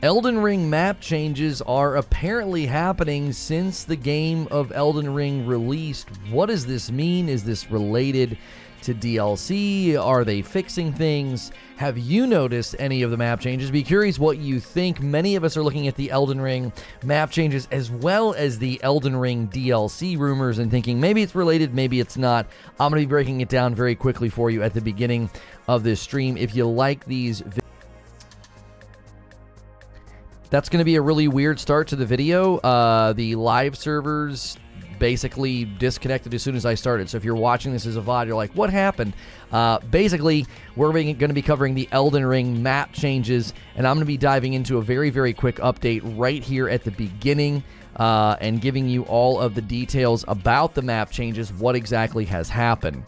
Elden Ring map changes are apparently happening since the game of Elden Ring released. What does this mean? Is this related to DLC? Are they fixing things? Have you noticed any of the map changes? Be curious what you think. Many of us are looking at the Elden Ring map changes as well as the Elden Ring DLC rumors and thinking maybe it's related, maybe it's not. I'm going to be breaking it down very quickly for you at the beginning of this stream. If you like these videos, that's going to be a really weird start to the video. The live servers basically disconnected as soon as I started. So if you're watching this as a VOD, you're like, what happened? Basically, we're going to be covering the Elden Ring map changes, and I'm going to be diving into a very, very quick update right here at the beginning and giving you all of the details about the map changes, what exactly has happened.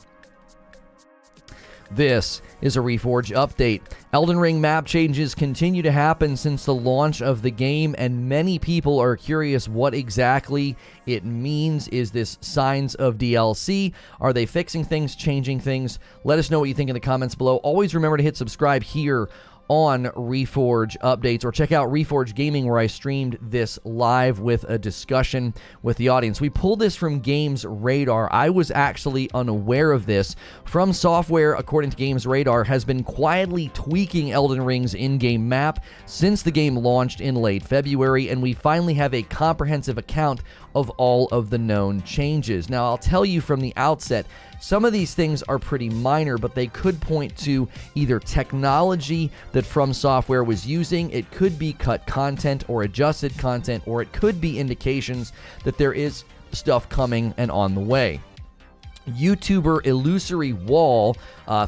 This is a Reforge update. Elden Ring map changes continue to happen since the launch of the game, and many people are curious what exactly it means. Is this signs of DLC? Are they fixing things, changing things? Let us know what you think in the comments below. Always remember to hit subscribe here on Reforge Updates, or check out Reforge Gaming, where I streamed this live with a discussion with the audience. We pulled this from Games Radar. I was actually unaware of this. FromSoftware, according to Games Radar, has been quietly tweaking Elden Ring's in-game map since the game launched in late February, and we finally have a comprehensive account of all of the known changes. Now, I'll tell you from the outset, some of these things are pretty minor, but they could point to either technology that FromSoftware was using, it could be cut content or adjusted content, or it could be indications that there is stuff coming and on the way. YouTuber Illusory Wall,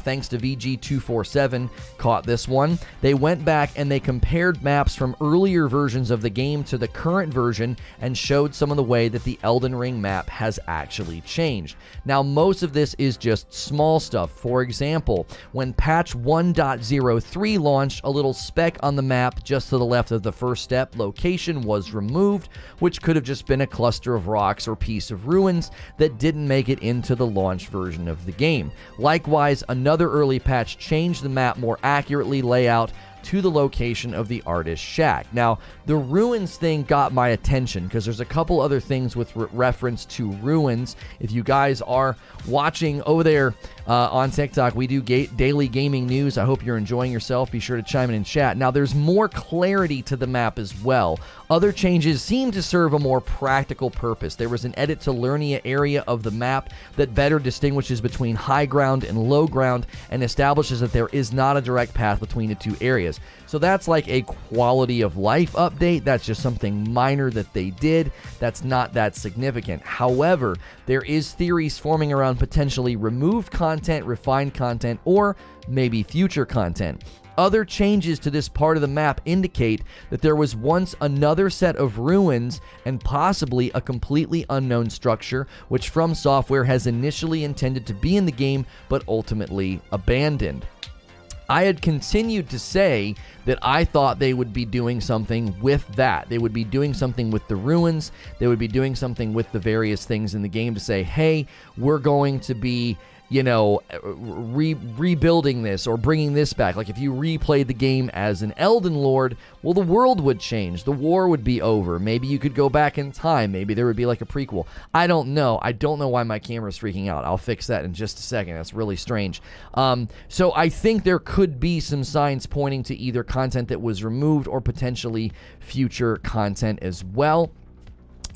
thanks to VG247, caught this one. They went back and they compared maps from earlier versions of the game to the current version and showed some of the way that the Elden Ring map has actually changed. Now, most of this is just small stuff. For example, when patch 1.03 launched, a little speck on the map just to the left of the first step location was removed, which could have just been a cluster of rocks or piece of ruins that didn't make it into the launch version of the game. Likewise, another early patch changed the map more accurately layout to the location of the artist's shack. Now, the ruins thing got my attention because there's a couple other things with reference to ruins. If you guys are watching over there on TikTok, we do daily gaming news. I hope you're enjoying yourself. Be sure to chime in chat. Now, there's more clarity to the map as well. Other changes seem to serve a more practical purpose. There was an edit to Lernia area of the map that better distinguishes between high ground and low ground and establishes that there is not a direct path between the two areas. So that's like a quality of life update. That's just something minor that they did. That's not that significant. However, there is theories forming around potentially removed content, refined content, or maybe future content. Other changes to this part of the map indicate that there was once another set of ruins and possibly a completely unknown structure, which FromSoftware has initially intended to be in the game but ultimately abandoned. I had continued to say that I thought they would be doing something with that. They would be doing something with the ruins. They would be doing something with the various things in the game to say, hey, we're going to be, you know, rebuilding this or bringing this back. Like if you replayed the game as an Elden Lord, well, the world would change. The war would be over. Maybe you could go back in time. Maybe there would be like a prequel. I don't know. I don't know why my camera's freaking out. I'll fix that in just a second. That's really strange. So I think there could be some signs pointing to either content that was removed or potentially future content as well.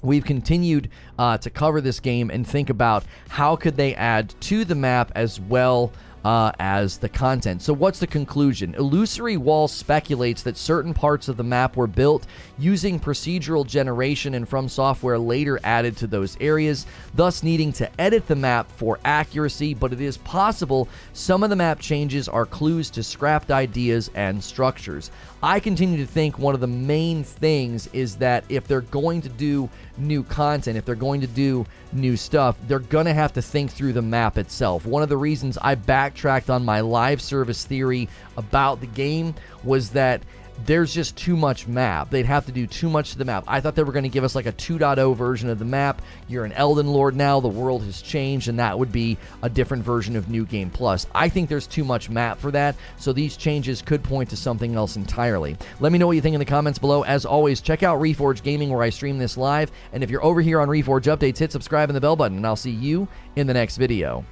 We've continued to cover this game and think about how could they add to the map as well as the content. So what's the conclusion? Illusory Wall speculates that certain parts of the map were built using procedural generation and FromSoftware later added to those areas, thus needing to edit the map for accuracy, but it is possible some of the map changes are clues to scrapped ideas and structures. I continue to think one of the main things is that if they're going to do new content, if they're going to do new stuff, they're going to have to think through the map itself. One of the reasons I backtracked on my live service theory about the game was that there's just too much map. They'd have to do too much to the map. I thought they were going to give us like a 2.0 version of the map. You're an Elden Lord now. The world has changed, and that would be a different version of New Game Plus. I think there's too much map for that, so these changes could point to something else entirely. Let me know what you think in the comments below. As always, check out Reforge Gaming where I stream this live, and if you're over here on Reforge Updates, hit subscribe and the bell button, and I'll see you in the next video.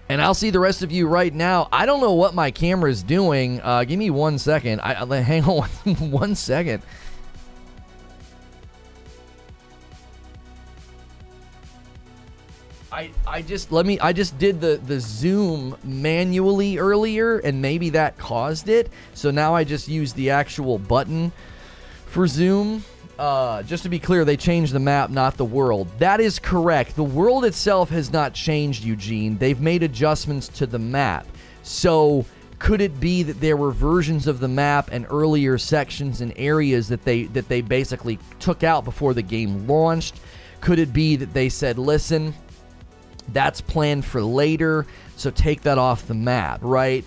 And I'll see the rest of you right now. I don't know what my camera is doing. Give me 1 second. Hang on 1 second. I just did the zoom manually earlier, and maybe that caused it. So now I just use the actual button for zoom. Just to be clear, they changed the map, not the world. That is correct. The world itself has not changed, Eugene. They've made adjustments to the map. So could it be that there were versions of the map and earlier sections and areas that they basically took out before the game launched? Could it be that they said, listen, that's planned for later, so take that off the map, right?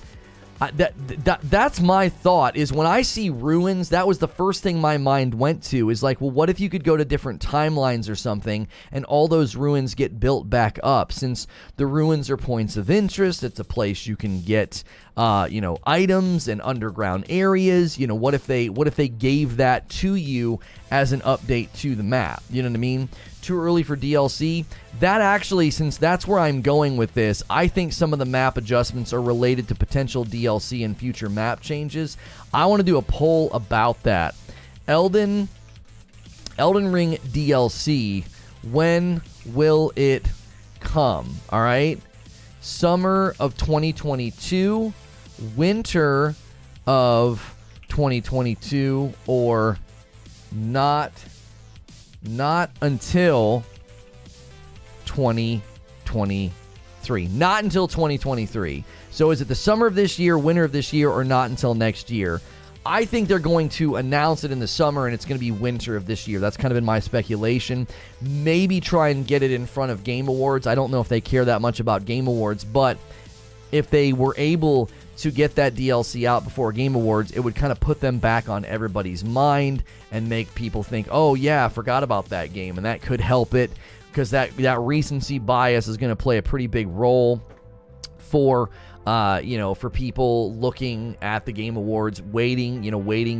That's my thought, is when I see ruins, that was the first thing my mind went to, is like, well, what if you could go to different timelines or something, and all those ruins get built back up? Since the ruins are points of interest, it's a place you can get, items and underground areas. What if they gave that to you as an update to the map? You know what I mean? Too early for DLC? That actually, since that's where I'm going with this, I think some of the map adjustments are related to potential DLC and future map changes. I want to do a poll about that. Elden Ring DLC, when will it come? All right? Summer of 2022, winter of 2022, or not until 2023. Not until 2023. So is it the summer of this year, winter of this year, or not until next year? I think they're going to announce it in the summer, and it's going to be winter of this year. That's kind of been my speculation. Maybe try and get it in front of Game Awards. I don't know if they care that much about Game Awards, but if they were able to get that DLC out before Game Awards, it would kind of put them back on everybody's mind and make people think, oh yeah, I forgot about that game, and that could help it, because that recency bias is going to play a pretty big role for people looking at the Game Awards, waiting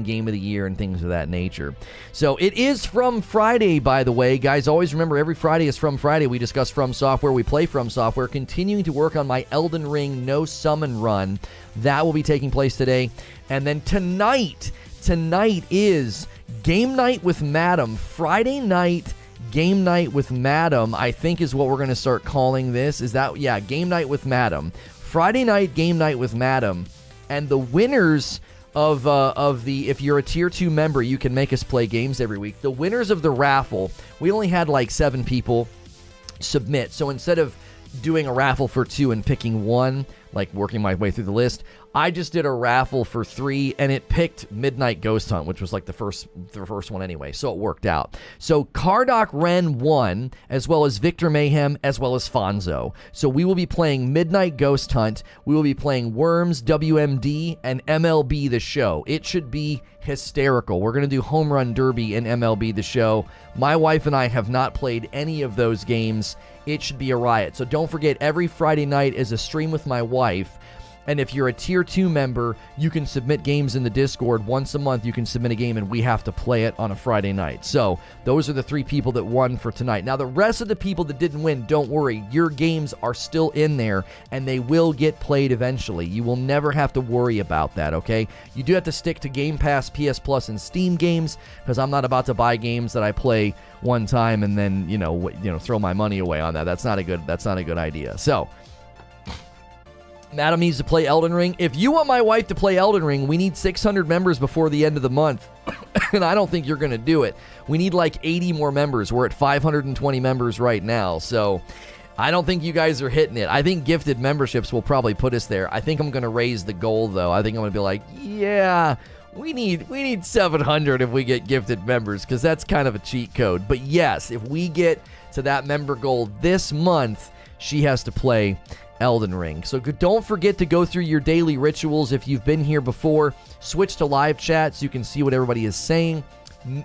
Game of the Year and things of that nature. So it is From Friday, by the way. Guys, always remember, every Friday is From Friday. We discuss FromSoftware. We play FromSoftware. Continuing to work on my Elden Ring No Summon run. That will be taking place today. And then tonight is Game Night with Madam. Friday night Game Night with Madam, I think, is what we're going to start calling this. Game Night with Madam. Friday night Game Night with Madam, and the winners of the, if you're a tier 2 member, you can make us play games every week. The winners of the raffle, we only had like 7 people submit, so instead of doing a raffle for 2 and picking 1, like working my way through the list, I just did a raffle for 3, and it picked Midnight Ghost Hunt, which was like the first one anyway, so it worked out. So Kardoc Ren won, as well as Victor Mayhem, as well as Fonzo. So we will be playing Midnight Ghost Hunt, we will be playing Worms, WMD, and MLB The Show. It should be hysterical. We're going to do Home Run Derby in MLB The Show. My wife and I have not played any of those games. It should be a riot. So don't forget, every Friday night is a stream with my wife. And if you're a tier 2 member, you can submit games in the Discord. Once a month, you can submit a game, and we have to play it on a Friday night. So those are the 3 people that won for tonight. Now, the rest of the people that didn't win, don't worry. Your games are still in there, and they will get played eventually. You will never have to worry about that, okay? You do have to stick to Game Pass, PS Plus, and Steam games, because I'm not about to buy games that I play one time and then, throw my money away on that. That's not a good idea. So Madam needs to play Elden Ring. If you want my wife to play Elden Ring, we need 600 members before the end of the month. And I don't think you're going to do it. We need like 80 more members. We're at 520 members right now. So I don't think you guys are hitting it. I think gifted memberships will probably put us there. I think I'm going to raise the goal, though. I think I'm going to be like, yeah, we need 700 if we get gifted members, because that's kind of a cheat code. But yes, if we get to that member goal this month, she has to play Elden Ring. So don't forget to go through your daily rituals. If you've been here before, switch to live chat so you can see what everybody is saying.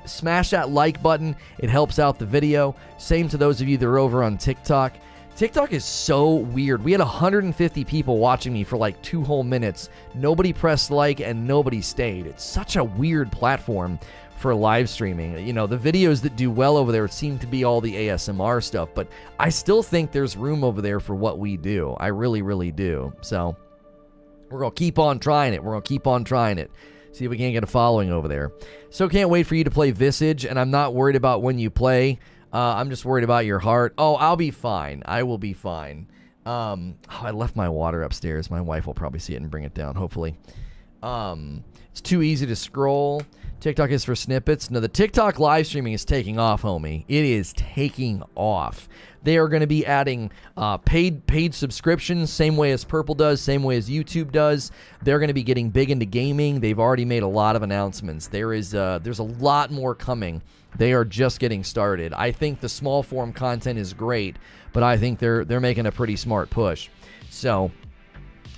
Smash that like button. It helps out the video. Same to those of you that are over on TikTok. TikTok is so weird. We had 150 people watching me for like 2 whole minutes. Nobody pressed like and nobody stayed. It's such a weird platform for live streaming. You know, the videos that do well over there seem to be all the ASMR stuff, but I still think there's room over there for what we do. I really, really do. So we're going to keep on trying it. We're going to keep on trying it. See if we can't get a following over there. So can't wait for you to play Visage, and I'm not worried about when you play. I'm just worried about your heart. Oh, I'll be fine. I will be fine. I left my water upstairs. My wife will probably see it and bring it down, hopefully. It's too easy to scroll. TikTok is for snippets. No, the TikTok live streaming is taking off, homie. It is taking off. They are going to be adding paid subscriptions, same way as Purple does, same way as YouTube does. They're going to be getting big into gaming. They've already made a lot of announcements. There's a lot more coming. They are just getting started. I think the small form content is great, but I think they're making a pretty smart push. So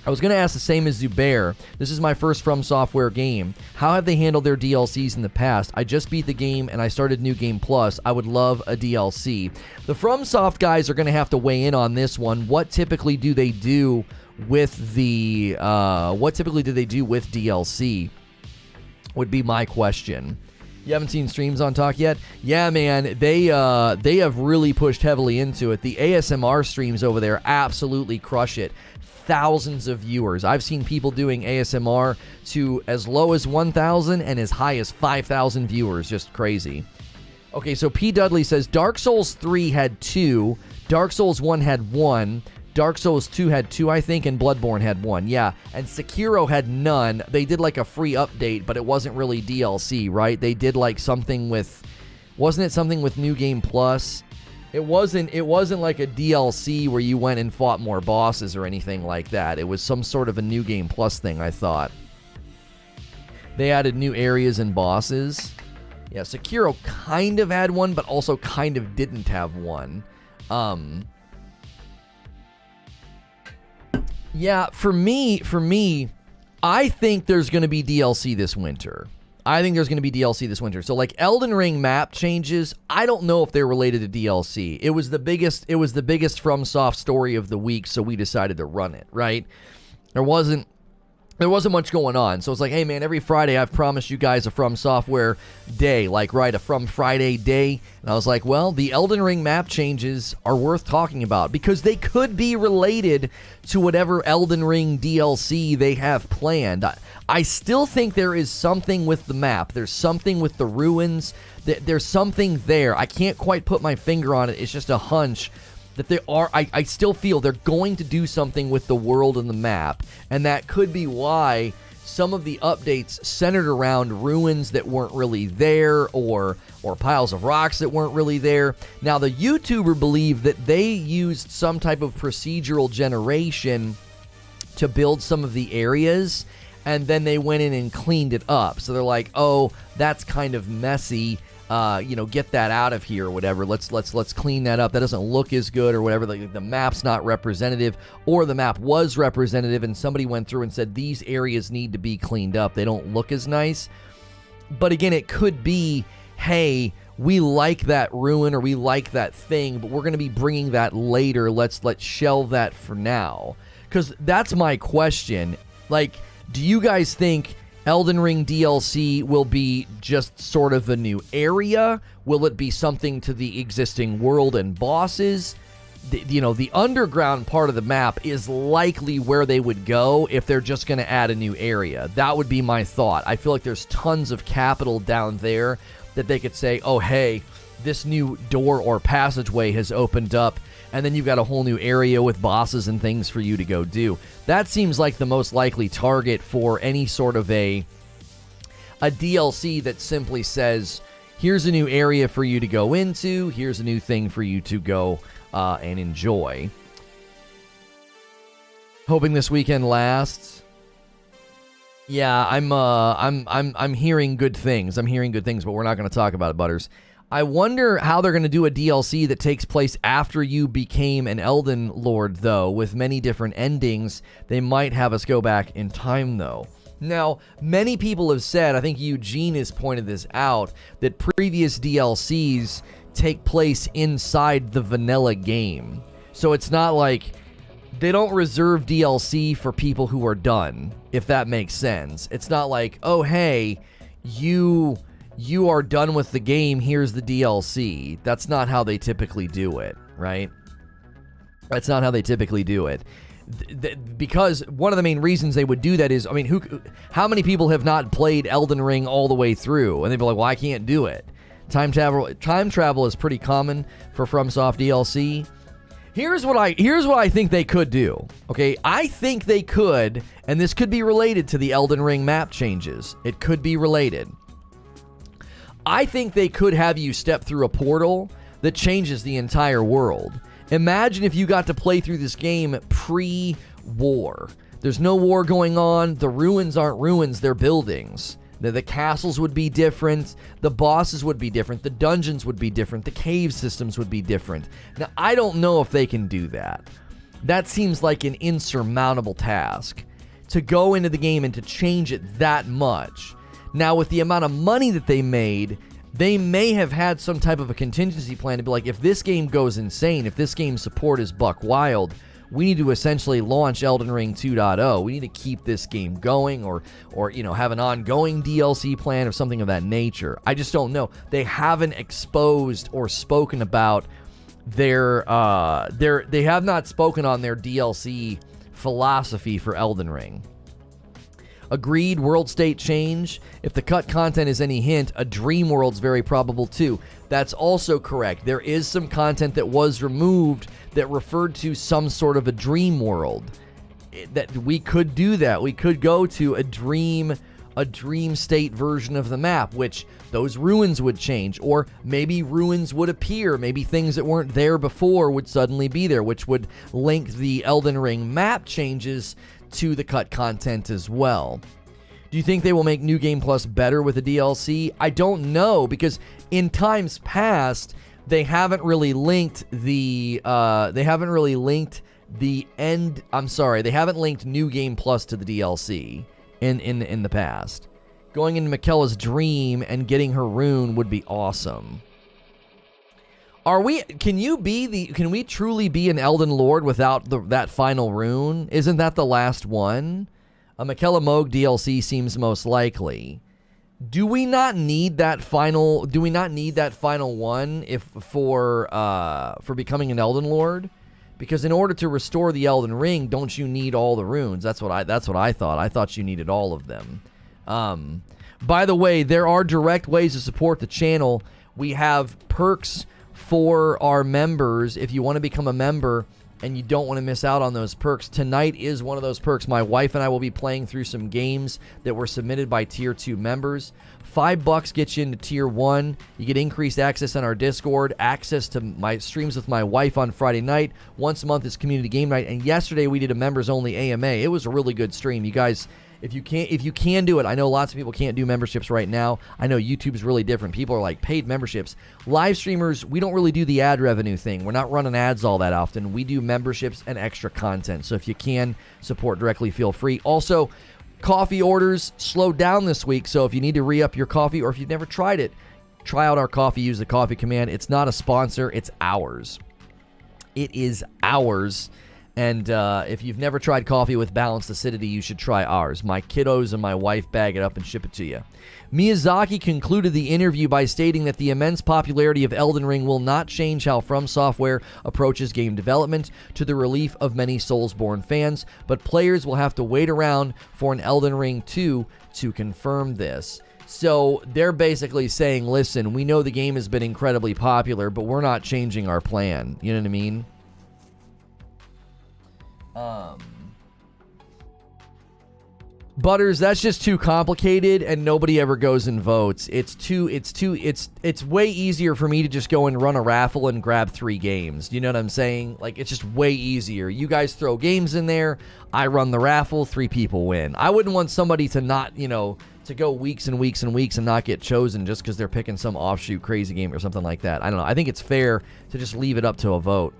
I was going to ask the same as Zubair. This is my first FromSoftware game. How have they handled their DLCs in the past? I just beat the game and I started New Game Plus. I would love a DLC. The FromSoft guys are going to have to weigh in on this one. What typically do they do with the DLC? Would be my question. You haven't seen streams on Talk yet? Yeah, man, they have really pushed heavily into it. The ASMR streams over there absolutely crush it. Thousands of viewers. I've seen people doing ASMR to as low as 1,000 and as high as 5,000 viewers. Just crazy. Okay, so P. Dudley says Dark Souls 3 had 2, Dark Souls 1 had 1, Dark Souls 2 had 2, I think, and Bloodborne had 1. Yeah, and Sekiro had none. They did like a free update, but it wasn't really DLC, right? They did like something with, wasn't it something with New Game Plus? It wasn't like a DLC where you went and fought more bosses or anything like that. It was some sort of a New Game Plus thing, I thought. They added new areas and bosses. Yeah, Sekiro kind of had one, but also kind of didn't have one. Yeah, for me, I think there's going to be DLC this winter. So like Elden Ring map changes, I don't know if they're related to DLC. It was the biggest FromSoft story of the week, so we decided to run it, right? There wasn't much going on. So it's like, hey man, every Friday I've promised you guys a FromSoftware day, like right, a From Friday day. And I was like, well, the Elden Ring map changes are worth talking about because they could be related to whatever Elden Ring DLC they have planned. I still think there is something with the map. There's something with the ruins. There's something there. I can't quite put my finger on it. It's just a hunch that they are. I still feel they're going to do something with the world and the map. And that could be why some of the updates centered around ruins that weren't really there or piles of rocks that weren't really there. Now, the YouTuber believed that they used some type of procedural generation to build some of the areas, and then they went in and cleaned it up. So they're like, oh, that's kind of messy. Get that out of here or whatever. Let's clean that up. That doesn't look as good or whatever. The map's not representative, or the map was representative and somebody went through and said these areas need to be cleaned up. They don't look as nice. But again, it could be, hey, we like that ruin or we like that thing, but we're going to be bringing that later. Let's shelve that for now. Because that's my question. Like, do you guys think Elden Ring DLC will be just sort of a new area? Will it be something to the existing world and bosses? The underground part of the map is likely where they would go if they're just going to add a new area. That would be my thought. I feel like there's tons of capital down there that they could say, oh, hey, this new door or passageway has opened up, and then you've got a whole new area with bosses and things for you to go do. That seems like the most likely target for any sort of a DLC that simply says, here's a new area for you to go into, here's a new thing for you to go and enjoy. Hoping this weekend lasts. Yeah, I'm hearing good things. But we're not going to talk about it, Butters. I wonder how they're going to do a DLC that takes place after you became an Elden Lord, though, with many different endings. They might have us go back in time, though. Now, many people have said, I think Eugene has pointed this out, that previous DLCs take place inside the vanilla game. So it's not like they don't reserve DLC for people who are done, if that makes sense. It's not like, oh, hey, you are done with the game, here's the DLC. That's not how they typically do it, right? That's not how they typically do it. Because one of the main reasons they would do that is, I mean, how many people have not played Elden Ring all the way through? And they'd be like, well, I can't do it. Time travel is pretty common for FromSoft DLC. Here's what I think they could do. Okay, I think they could, and this could be related to the Elden Ring map changes. It could be related. I think they could have you step through a portal that changes the entire world. Imagine if you got to play through this game pre-war. There's no war going on. The ruins aren't ruins, they're buildings. The castles would be different. The bosses would be different. The dungeons would be different. The cave systems would be different. Now, I don't know if they can do that. That seems like an insurmountable task. To go into the game and to change it that much. Now, with the amount of money that they made, they may have had some type of a contingency plan to be like, if this game goes insane, if this game's support is buck wild, we need to essentially launch Elden Ring 2.0. We need to keep this game going or have an ongoing DLC plan or something of that nature. I just don't know. They haven't exposed or spoken about they have not spoken on their DLC philosophy for Elden Ring. Agreed, world state change. If the cut content is any hint, a dream world's very probable too. That's also correct. There is some content that was removed that referred to some sort of a dream world. That we could do that. We could go to a dream state version of the map, which those ruins would change, or maybe ruins would appear. Maybe things that weren't there before would suddenly be there, which would link the Elden Ring map changes to the cut content as well. Do you think they will make New Game Plus better with the DLC? I don't know, because in times past they haven't really linked the they haven't linked New Game Plus to the DLC in the past. Going into Miquella's dream and getting her rune would be awesome. Can we truly be an Elden Lord without that final rune? Isn't that the last one? A Miquella Moog DLC seems most likely. Do we not need that final one for becoming an Elden Lord? Because in order to restore the Elden Ring, don't you need all the runes? That's what I thought. I thought you needed all of them. By the way, there are direct ways to support the channel. We have perks for our members. If you want to become a member and you don't want to miss out on those perks, tonight is one of those perks. My wife and I will be playing through some games that were submitted by Tier 2 members. $5 gets you into Tier 1. You get increased access on our Discord, access to my streams with my wife on Friday night. Once a month is community game night, and yesterday we did a members-only AMA. It was a really good stream. You guys, if you can do it, I know lots of people can't do memberships right now. I know YouTube's really different. People are like, paid memberships. Live streamers, we don't really do the ad revenue thing. We're not running ads all that often. We do memberships and extra content. So if you can support directly, feel free. Also, coffee orders slowed down this week. So if you need to re-up your coffee, or if you've never tried it, try out our coffee. Use the coffee command. It's not a sponsor. It's ours. It is ours. And if you've never tried coffee with balanced acidity, you should try ours. My kiddos and my wife bag it up and ship it to you. Miyazaki concluded the interview by stating that the immense popularity of Elden Ring will not change how FromSoftware approaches game development, to the relief of many Soulsborne fans, but players will have to wait around for an Elden Ring 2 to confirm this. So they're basically saying, listen, we know the game has been incredibly popular, but we're not changing our plan. You know what I mean? Butters, that's just too complicated and nobody ever goes and votes. It's way easier for me to just go and run a raffle and grab 3 games. You know what I'm saying? Like, it's just way easier. You guys throw games in there, I run the raffle, 3 people win. I wouldn't want somebody to not, to go weeks and weeks and weeks and not get chosen just because they're picking some offshoot crazy game or something like that. I don't know. I think it's fair to just leave it up to a vote.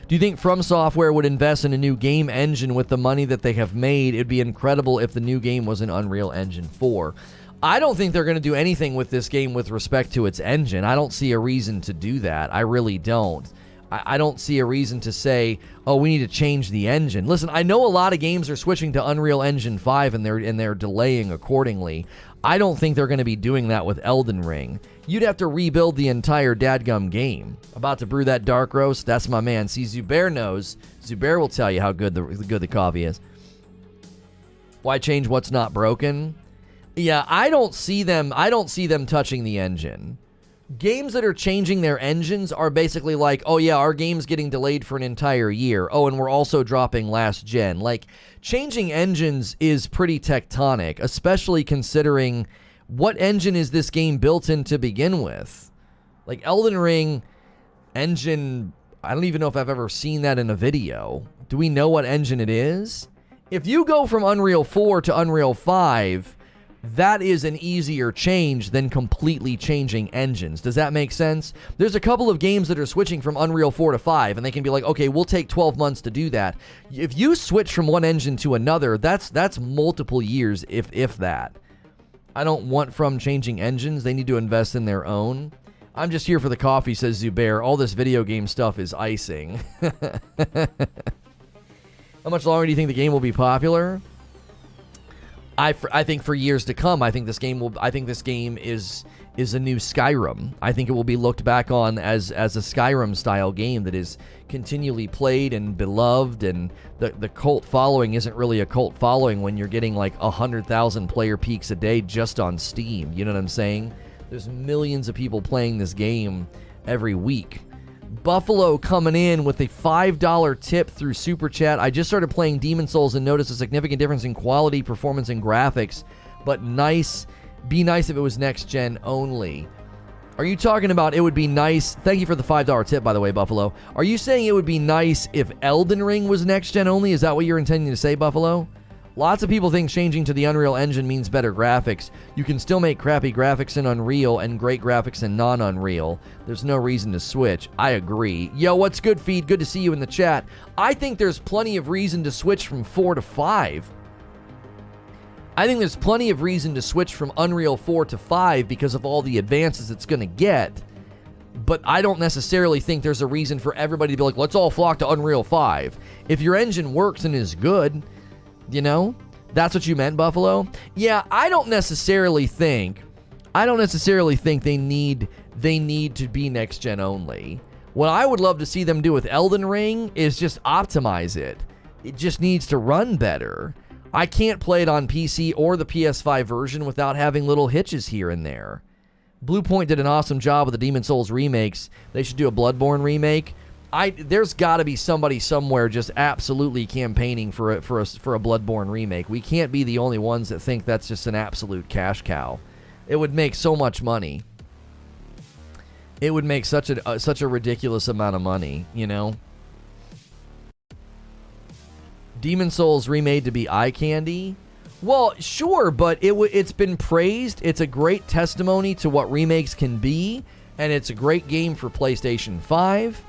Do you think FromSoftware would invest in a new game engine with the money that they have made? It'd be incredible if the new game was an Unreal Engine 4. I don't think they're going to do anything with this game with respect to its engine. I don't see a reason to do that. I really don't. I don't see a reason to say, oh, we need to change the engine. Listen, I know a lot of games are switching to Unreal Engine 5 and they're delaying accordingly. I don't think they're going to be doing that with Elden Ring. You'd have to rebuild the entire dadgum game. About to brew that dark roast? That's my man. See, Zubair knows. Zubair will tell you how good the coffee is. Why change what's not broken? Yeah, I don't see them touching the engine. Games that are changing their engines are basically like, oh yeah, our game's getting delayed for an entire year. Oh, and we're also dropping last gen. Like, changing engines is pretty tectonic, especially considering what engine is this game built in to begin with. Like, Elden Ring engine, I don't even know if I've ever seen that in a video. Do we know what engine it is? If you go from Unreal 4 to Unreal 5... that is an easier change than completely changing engines. Does that make sense? There's a couple of games that are switching from Unreal 4 to 5, and they can be like, okay, we'll take 12 months to do that. If you switch from one engine to another, that's multiple years, if that. I don't want From changing engines. They need to invest in their own. I'm just here for the coffee, says Zubair. All this video game stuff is icing. How much longer do you think the game will be popular? I think for years to come. I think this game is a new Skyrim. I think it will be looked back on as a Skyrim style game that is continually played and beloved, and the cult following isn't really a cult following when you're getting like 100,000 player peaks a day just on Steam. You know what I'm saying? There's millions of people playing this game every week. Buffalo coming in with a $5 tip through Super Chat. I just started playing Demon's Souls and noticed a significant difference in quality, performance, and graphics. But be nice if it was next gen only. Are you talking about it would be nice? Thank you for the $5 tip, by the way, Buffalo. Are you saying it would be nice if Elden Ring was next gen only? Is that what you're intending to say, Buffalo? Lots of people think changing to the Unreal Engine means better graphics. You can still make crappy graphics in Unreal and great graphics in non-Unreal. There's no reason to switch. I agree. Yo, what's good, Feed? Good to see you in the chat. I think there's plenty of reason to switch from 4 to 5. I think there's plenty of reason to switch from Unreal 4 to 5 because of all the advances it's going to get. But I don't necessarily think there's a reason for everybody to be like, let's all flock to Unreal 5. If your engine works and is good... You know? That's what you meant, Buffalo? Yeah, I don't necessarily think they need to be next gen only. What I would love to see them do with Elden Ring is just optimize it. It just needs to run better. I can't play it on PC or the PS5 version without having little hitches here and there. Bluepoint did an awesome job with the Demon's Souls remakes. They should do a Bloodborne remake. There's got to be somebody somewhere just absolutely campaigning for a Bloodborne remake. We can't be the only ones that think that's just an absolute cash cow. It would make so much money. It would make such a ridiculous amount of money, you know? Demon's Souls remade to be eye candy? Well, sure, but it's been praised. It's a great testimony to what remakes can be, and it's a great game for PlayStation 5.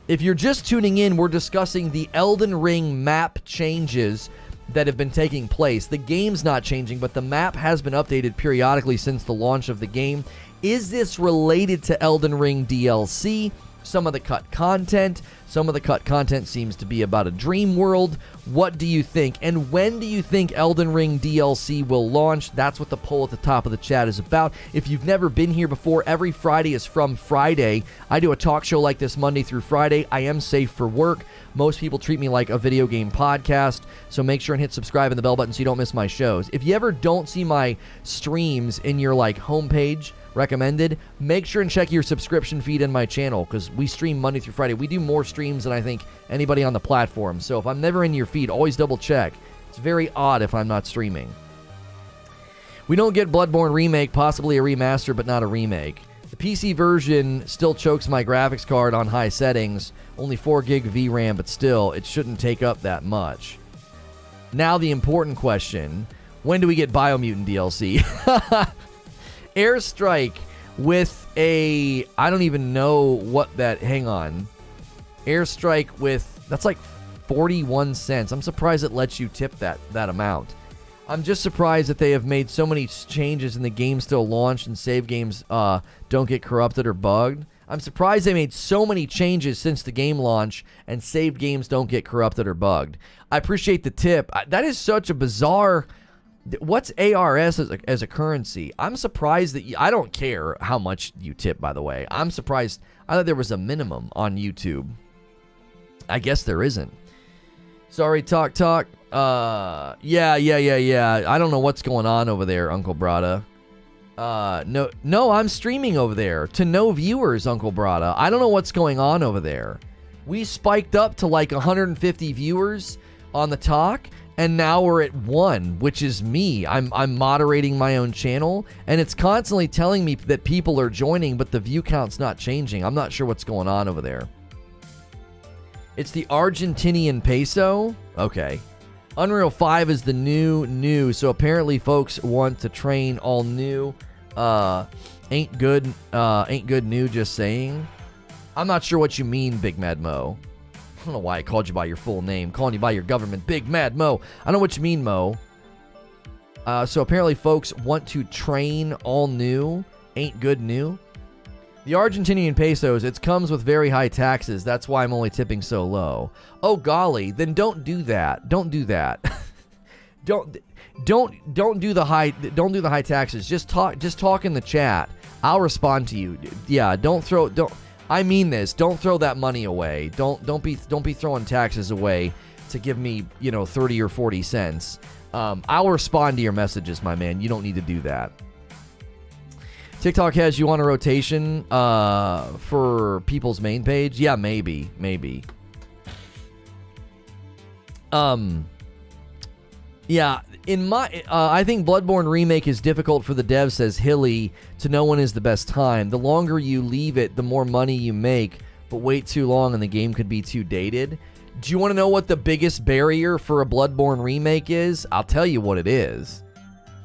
If you're just tuning in, we're discussing the Elden Ring map changes that have been taking place. The game's not changing, but the map has been updated periodically since the launch of the game. Is this related to Elden Ring DLC? Some of the cut content. Some of the cut content seems to be about a dream world. What do you think? And when do you think Elden Ring DLC will launch? That's what the poll at the top of the chat is about. If you've never been here before, every Friday is From Friday. I do a talk show like this Monday through Friday. I am safe for work. Most people treat me like a video game podcast, so make sure and hit subscribe and the bell button so you don't miss my shows. If you ever don't see my streams in your homepage, recommended, make sure and check your subscription feed in my channel because we stream Monday through Friday. We do more streams than I think anybody on the platform. So if I'm never in your feed, always double check. It's very odd if I'm not streaming. We don't get Bloodborne remake, possibly a remaster, but not a remake. The PC version still chokes my graphics card on high settings. Only 4 gig VRAM, but still, it shouldn't take up that much. Now the important question. When do we get Biomutant DLC? Airstrike with a... I don't even know what that... Hang on. Airstrike with... That's like 41 cents. I'm surprised it lets you tip that amount. I'm just surprised that they have made so many changes and the game still launched and save games don't get corrupted or bugged. I'm surprised they made so many changes since the game launch and saved games don't get corrupted or bugged. I appreciate the tip. That is such a bizarre... What's ARS as a currency? I'm surprised that... I don't care how much you tip, by the way. I'm surprised. I thought there was a minimum on YouTube. I guess there isn't. Sorry, Talk. Yeah. I don't know what's going on over there, Uncle Brada. No, I'm streaming over there to no viewers, Uncle Brada. I don't know what's going on over there. We spiked up to like 150 viewers on the Talk, and now we're at 1, which is me. I'm moderating my own channel, and it's constantly telling me that people are joining, but the view count's not changing. I'm not sure what's going on over there. It's the Argentinian peso? Okay. Unreal 5 is the new, so apparently folks want to train all new. Ain't good new, just saying. I'm not sure what you mean, Big Mad Mo. I don't know why I called you by your full name. Calling you by your government, Big Mad Mo. I don't know what you mean, Mo. So apparently folks want to train all new. Ain't good new. The Argentinian pesos, it comes with very high taxes. That's why I'm only tipping so low. Oh golly, then don't do that. Don't do that. don't do the high taxes. Just talk in the chat. I'll respond to you. Yeah, I mean this. Don't throw that money away. Don't be throwing taxes away to give me, 30 or 40 cents. I'll respond to your messages, my man. You don't need to do that. TikTok has you on a rotation for people's main page? Yeah, maybe. Yeah, I think Bloodborne Remake is difficult for the devs, says Hilly, to know when is the best time. The longer you leave it, the more money you make, but wait too long and the game could be too dated. Do you want to know what the biggest barrier for a Bloodborne Remake is? I'll tell you what it is.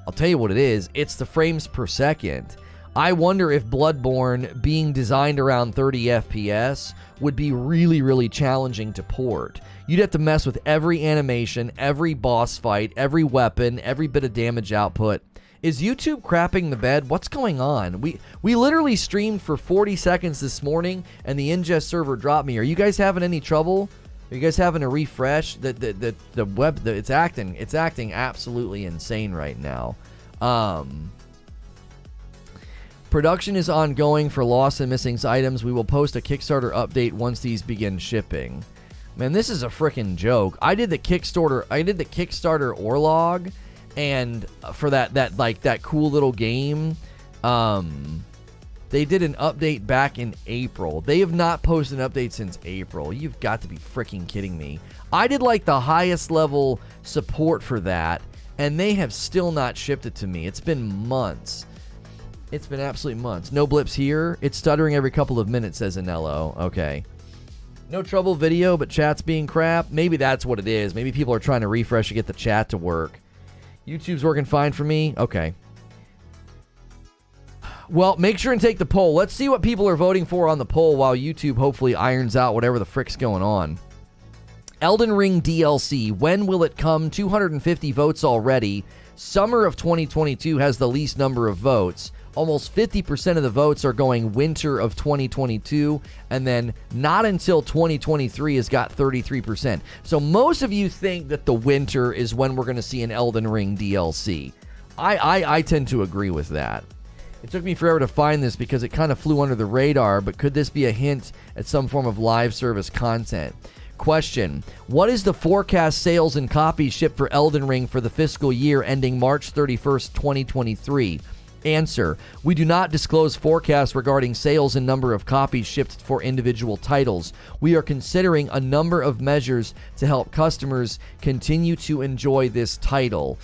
It's the frames per second. I wonder if Bloodborne, being designed around 30 FPS, would be really, really challenging to port. You'd have to mess with every animation, every boss fight, every weapon, every bit of damage output. Is YouTube crapping the bed? What's going on? We literally streamed for 40 seconds this morning, and the ingest server dropped me. Are you guys having any trouble? Are you guys having a refresh? The web, it's acting absolutely insane right now. Production is ongoing for Lost and Missing items. We will post a Kickstarter update once these begin shipping. Man, this is a freaking joke. I did the Kickstarter Orlog, and for that cool little game, they did an update back in April. They have not posted an update since April. You've got to be freaking kidding me. I did like the highest level support for that, and they have still not shipped it to me. It's been months. It's been absolutely months. No blips here. It's stuttering every couple of minutes, says Anello. Okay. No trouble video, but chat's being crap. Maybe that's what it is. Maybe people are trying to refresh to get the chat to work. YouTube's working fine for me. Okay. Well, make sure and take the poll. Let's see what people are voting for on the poll while YouTube hopefully irons out whatever the frick's going on. Elden Ring DLC. When will it come? 250 votes already. Summer of 2022 has the least number of votes. Almost 50% of the votes are going winter of 2022, and then not until 2023 has got 33%. So most of you think that the winter is when we're going to see an Elden Ring DLC. I tend to agree with that. It took me forever to find this because it kind of flew under the radar, but could this be a hint at some form of live service content? Question: what is the forecast sales and copies shipped for Elden Ring for the fiscal year ending March 31st, 2023? Answer: we do not disclose forecasts regarding sales and number of copies shipped for individual titles. We are considering a number of measures to help customers continue to enjoy this title.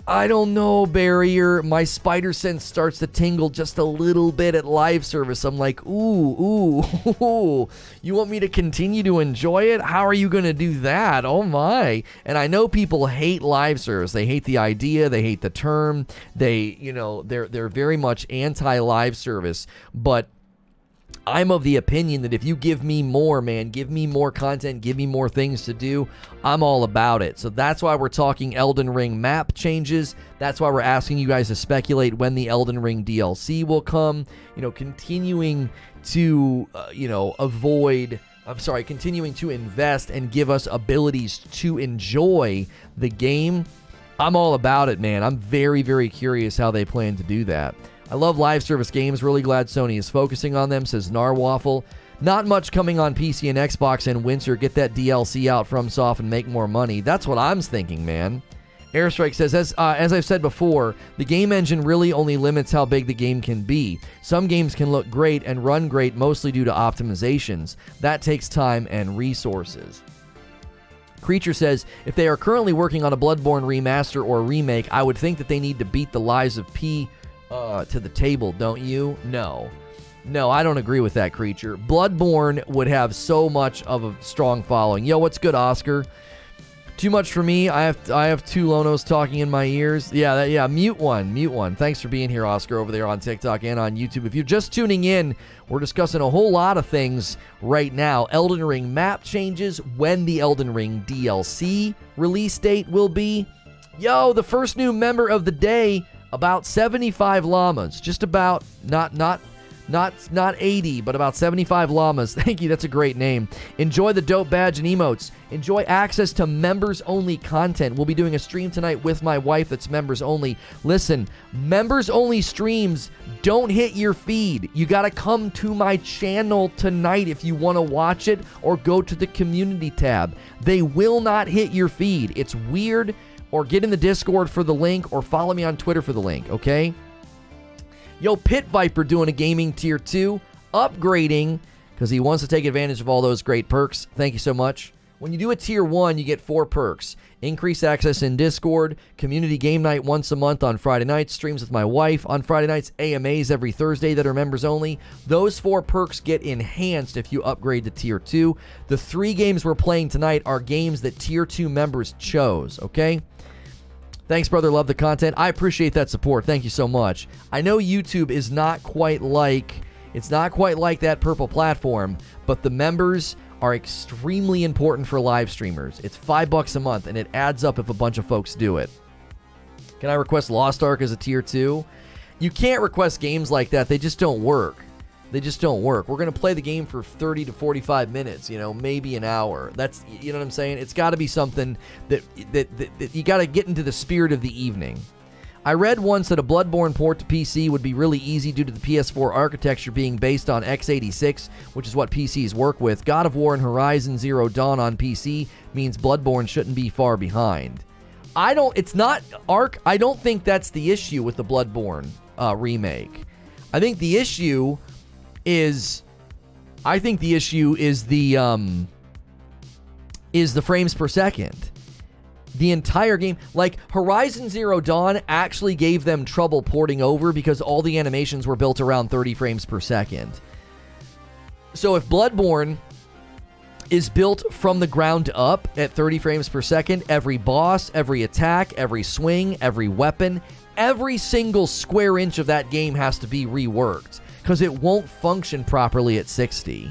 I don't know, Barrier. My spider sense starts to tingle just a little bit at live service. I'm like, ooh. You want me to continue to enjoy it? How are you going to do that? Oh, my. And I know people hate live service. They hate the idea. They hate the term. They're very much anti-live service. But I'm of the opinion that if you give me more, man, give me more content, give me more things to do, I'm all about it. So that's why we're talking Elden Ring map changes. That's why we're asking you guys to speculate when the Elden Ring DLC will come. Continuing to, continuing to invest and give us abilities to enjoy the game. I'm all about it, man. I'm very, very curious how they plan to do that. I love live service games. Really glad Sony is focusing on them, says Narwaffle. Not much coming on PC and Xbox in winter. Get that DLC out from FromSoft and make more money. That's what I'm thinking, man. Airstrike says, as I've said before, the game engine really only limits how big the game can be. Some games can look great and run great mostly due to optimizations. That takes time and resources. Creature says, if they are currently working on a Bloodborne remaster or remake, I would think that they need to beat the Lies of P to the table, don't you? No, I don't agree with that, Creature. Bloodborne would have so much of a strong following. Yo, what's good, Oscar? Too much for me. I have two Lonos talking in my ears. Yeah, mute one. Thanks for being here, Oscar, over there on TikTok and on YouTube. If you're just tuning in, we're discussing a whole lot of things right now. Elden Ring map changes, when the Elden Ring DLC release date will be. Yo, the first new member of the day. About 75 llamas, just about, not 80, but about 75 llamas. Thank you, that's a great name. Enjoy the dope badge and emotes. Enjoy access to members-only content. We'll be doing a stream tonight with my wife that's members-only. Listen, members-only streams don't hit your feed. You got to come to my channel tonight if you want to watch it, or go to the community tab. They will not hit your feed. It's weird. Or get in the Discord for the link, or follow me on Twitter for the link, okay? Yo, Pit Viper doing a gaming tier 2, upgrading, because he wants to take advantage of all those great perks. Thank you so much. When you do a tier 1, you get 4 perks. Increased access in Discord, community game night once a month on Friday nights, streams with my wife on Friday nights, AMAs every Thursday that are members only. Those 4 perks get enhanced if you upgrade to tier 2. The 3 games we're playing tonight are games that tier 2 members chose, okay? Thanks, brother. Love the content. I appreciate that support. Thank you so much. I know YouTube is not quite like that purple platform, but the members are extremely important for live streamers. It's $5 a month, and it adds up if a bunch of folks do it. Can I request Lost Ark as a tier 2? You can't request games like that. They just don't work. We're going to play the game for 30 to 45 minutes, maybe an hour. That's, you know what I'm saying? It's got to be something that you got to get into the spirit of the evening. I read once that a Bloodborne port to PC would be really easy due to the PS4 architecture being based on x86, which is what PCs work with. God of War and Horizon Zero Dawn on PC means Bloodborne shouldn't be far behind. I don't think that's the issue with the Bloodborne remake. I think the issue is the frames per second. The entire game, like Horizon Zero Dawn, actually gave them trouble porting over because all the animations were built around 30 frames per second. So if Bloodborne is built from the ground up at 30 frames per second, every boss, every attack, every swing, every weapon, every single square inch of that game has to be reworked, because it won't function properly at 60.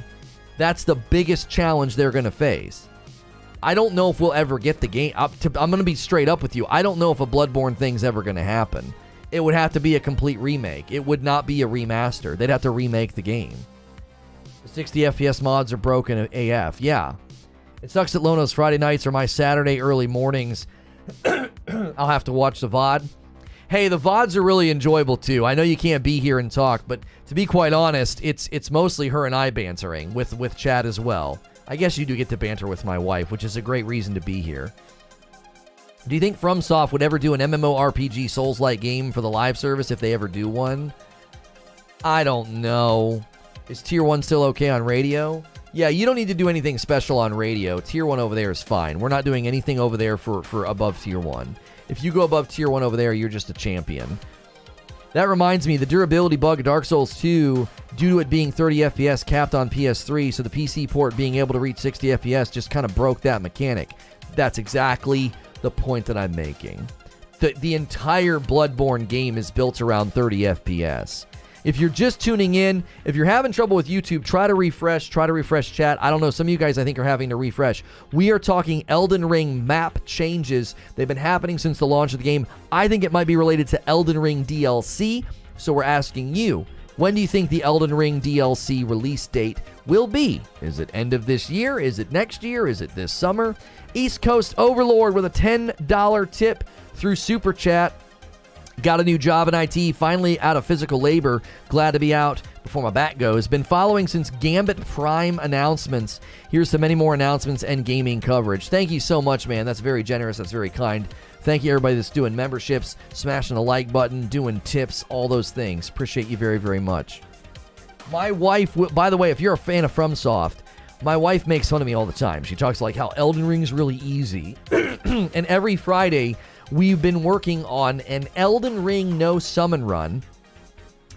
That's the biggest challenge they're going to face. I don't know if we'll ever get the game. I'm going to be straight up with you. I don't know if a Bloodborne thing's ever going to happen. It would have to be a complete remake. It would not be a remaster. They'd have to remake the game. The 60 FPS mods are broken AF. Yeah. It sucks that Lono's Friday nights are my Saturday early mornings. I'll have to watch the VOD. Hey, the VODs are really enjoyable too. I know you can't be here and talk, but to be quite honest, it's mostly her and I bantering with Chad as well. I guess you do get to banter with my wife, which is a great reason to be here. Do you think FromSoft would ever do an MMORPG Souls-like game for the live service if they ever do one? I don't know. Is Tier 1 still okay on radio? Yeah, you don't need to do anything special on radio. Tier 1 over there is fine. We're not doing anything over there for above Tier 1. If you go above tier 1 over there, you're just a champion. That reminds me, the durability bug of Dark Souls 2, due to it being 30 FPS capped on PS3, so the PC port being able to reach 60 FPS just kind of broke that mechanic. That's exactly the point that I'm making. The entire Bloodborne game is built around 30 FPS. If you're just tuning in, if you're having trouble with YouTube, try to refresh chat. I don't know, some of you guys I think are having to refresh. We are talking Elden Ring map changes. They've been happening since the launch of the game. I think it might be related to Elden Ring DLC, so we're asking you, when do you think the Elden Ring DLC release date will be? Is it end of this year? Is it next year? Is it this summer? East Coast Overlord with a $10 tip through Super Chat. Got a new job in IT, finally out of physical labor. Glad to be out before my back goes. Been following since Gambit Prime announcements. Here's to many more announcements and gaming coverage. Thank you so much, man. That's very generous. That's very kind. Thank you, everybody that's doing memberships, smashing the like button, doing tips, all those things. Appreciate you very, very much. My wife, by the way, if you're a fan of FromSoft, my wife makes fun of me all the time. She talks like how Elden Ring is really easy. And every Friday, we've been working on an Elden Ring no summon run.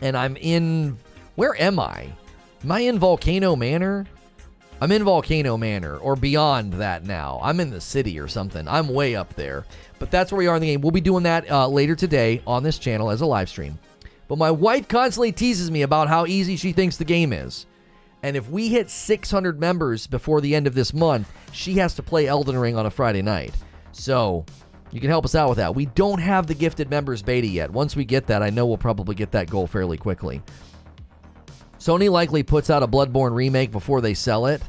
And I'm in... Where am I? Am I in Volcano Manor? I'm in Volcano Manor, or beyond that now. I'm in the city or something. I'm way up there. But that's where we are in the game. We'll be doing that later today on this channel as a live stream. But my wife constantly teases me about how easy she thinks the game is. And if we hit 600 members before the end of this month, she has to play Elden Ring on a Friday night. So, you can help us out with that. We don't have the gifted members beta yet. Once we get that, I know we'll probably get that goal fairly quickly. Sony likely puts out a Bloodborne remake before they sell it.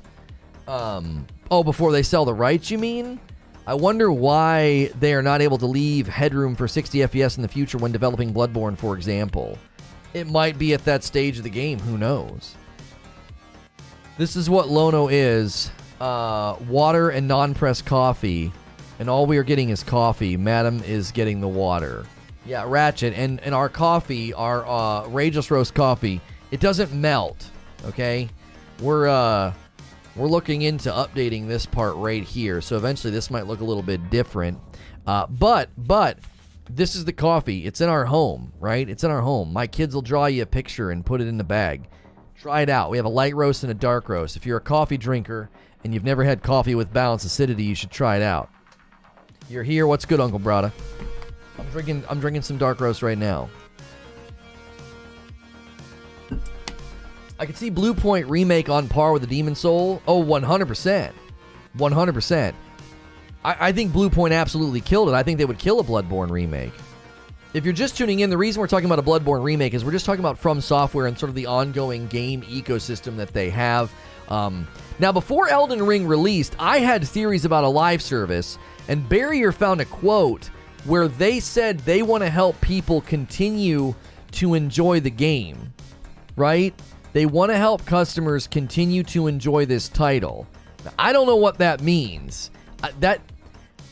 Before they sell the rights, you mean? I wonder why they are not able to leave headroom for 60 FPS in the future when developing Bloodborne, for example. It might be at that stage of the game. Who knows? This is what Lono is. Water and non-pressed coffee. And all we are getting is coffee. Madam is getting the water. Yeah, Ratchet. And our coffee, our Rageless Roast coffee, it doesn't melt, okay? We're looking into updating this part right here. So eventually this might look a little bit different. But this is the coffee. It's in our home, right? It's in our home. My kids will draw you a picture and put it in the bag. Try it out. We have a light roast and a dark roast. If you're a coffee drinker and you've never had coffee with balanced acidity, you should try it out. You're here. What's good, Uncle Brada? I'm drinking some dark roast right now. I could see Blue Point remake on par with the Demon Soul. Oh, 100%. 100%. I think Blue Point absolutely killed it. I think they would kill a Bloodborne remake. If you're just tuning in, the reason we're talking about a Bloodborne remake is we're just talking about FromSoftware and sort of the ongoing game ecosystem that they have. Now, before Elden Ring released, I had theories about a live service, and Barrier found a quote where they said they want to help people continue to enjoy the game, right? They want to help customers continue to enjoy this title. Now, I don't know what that means.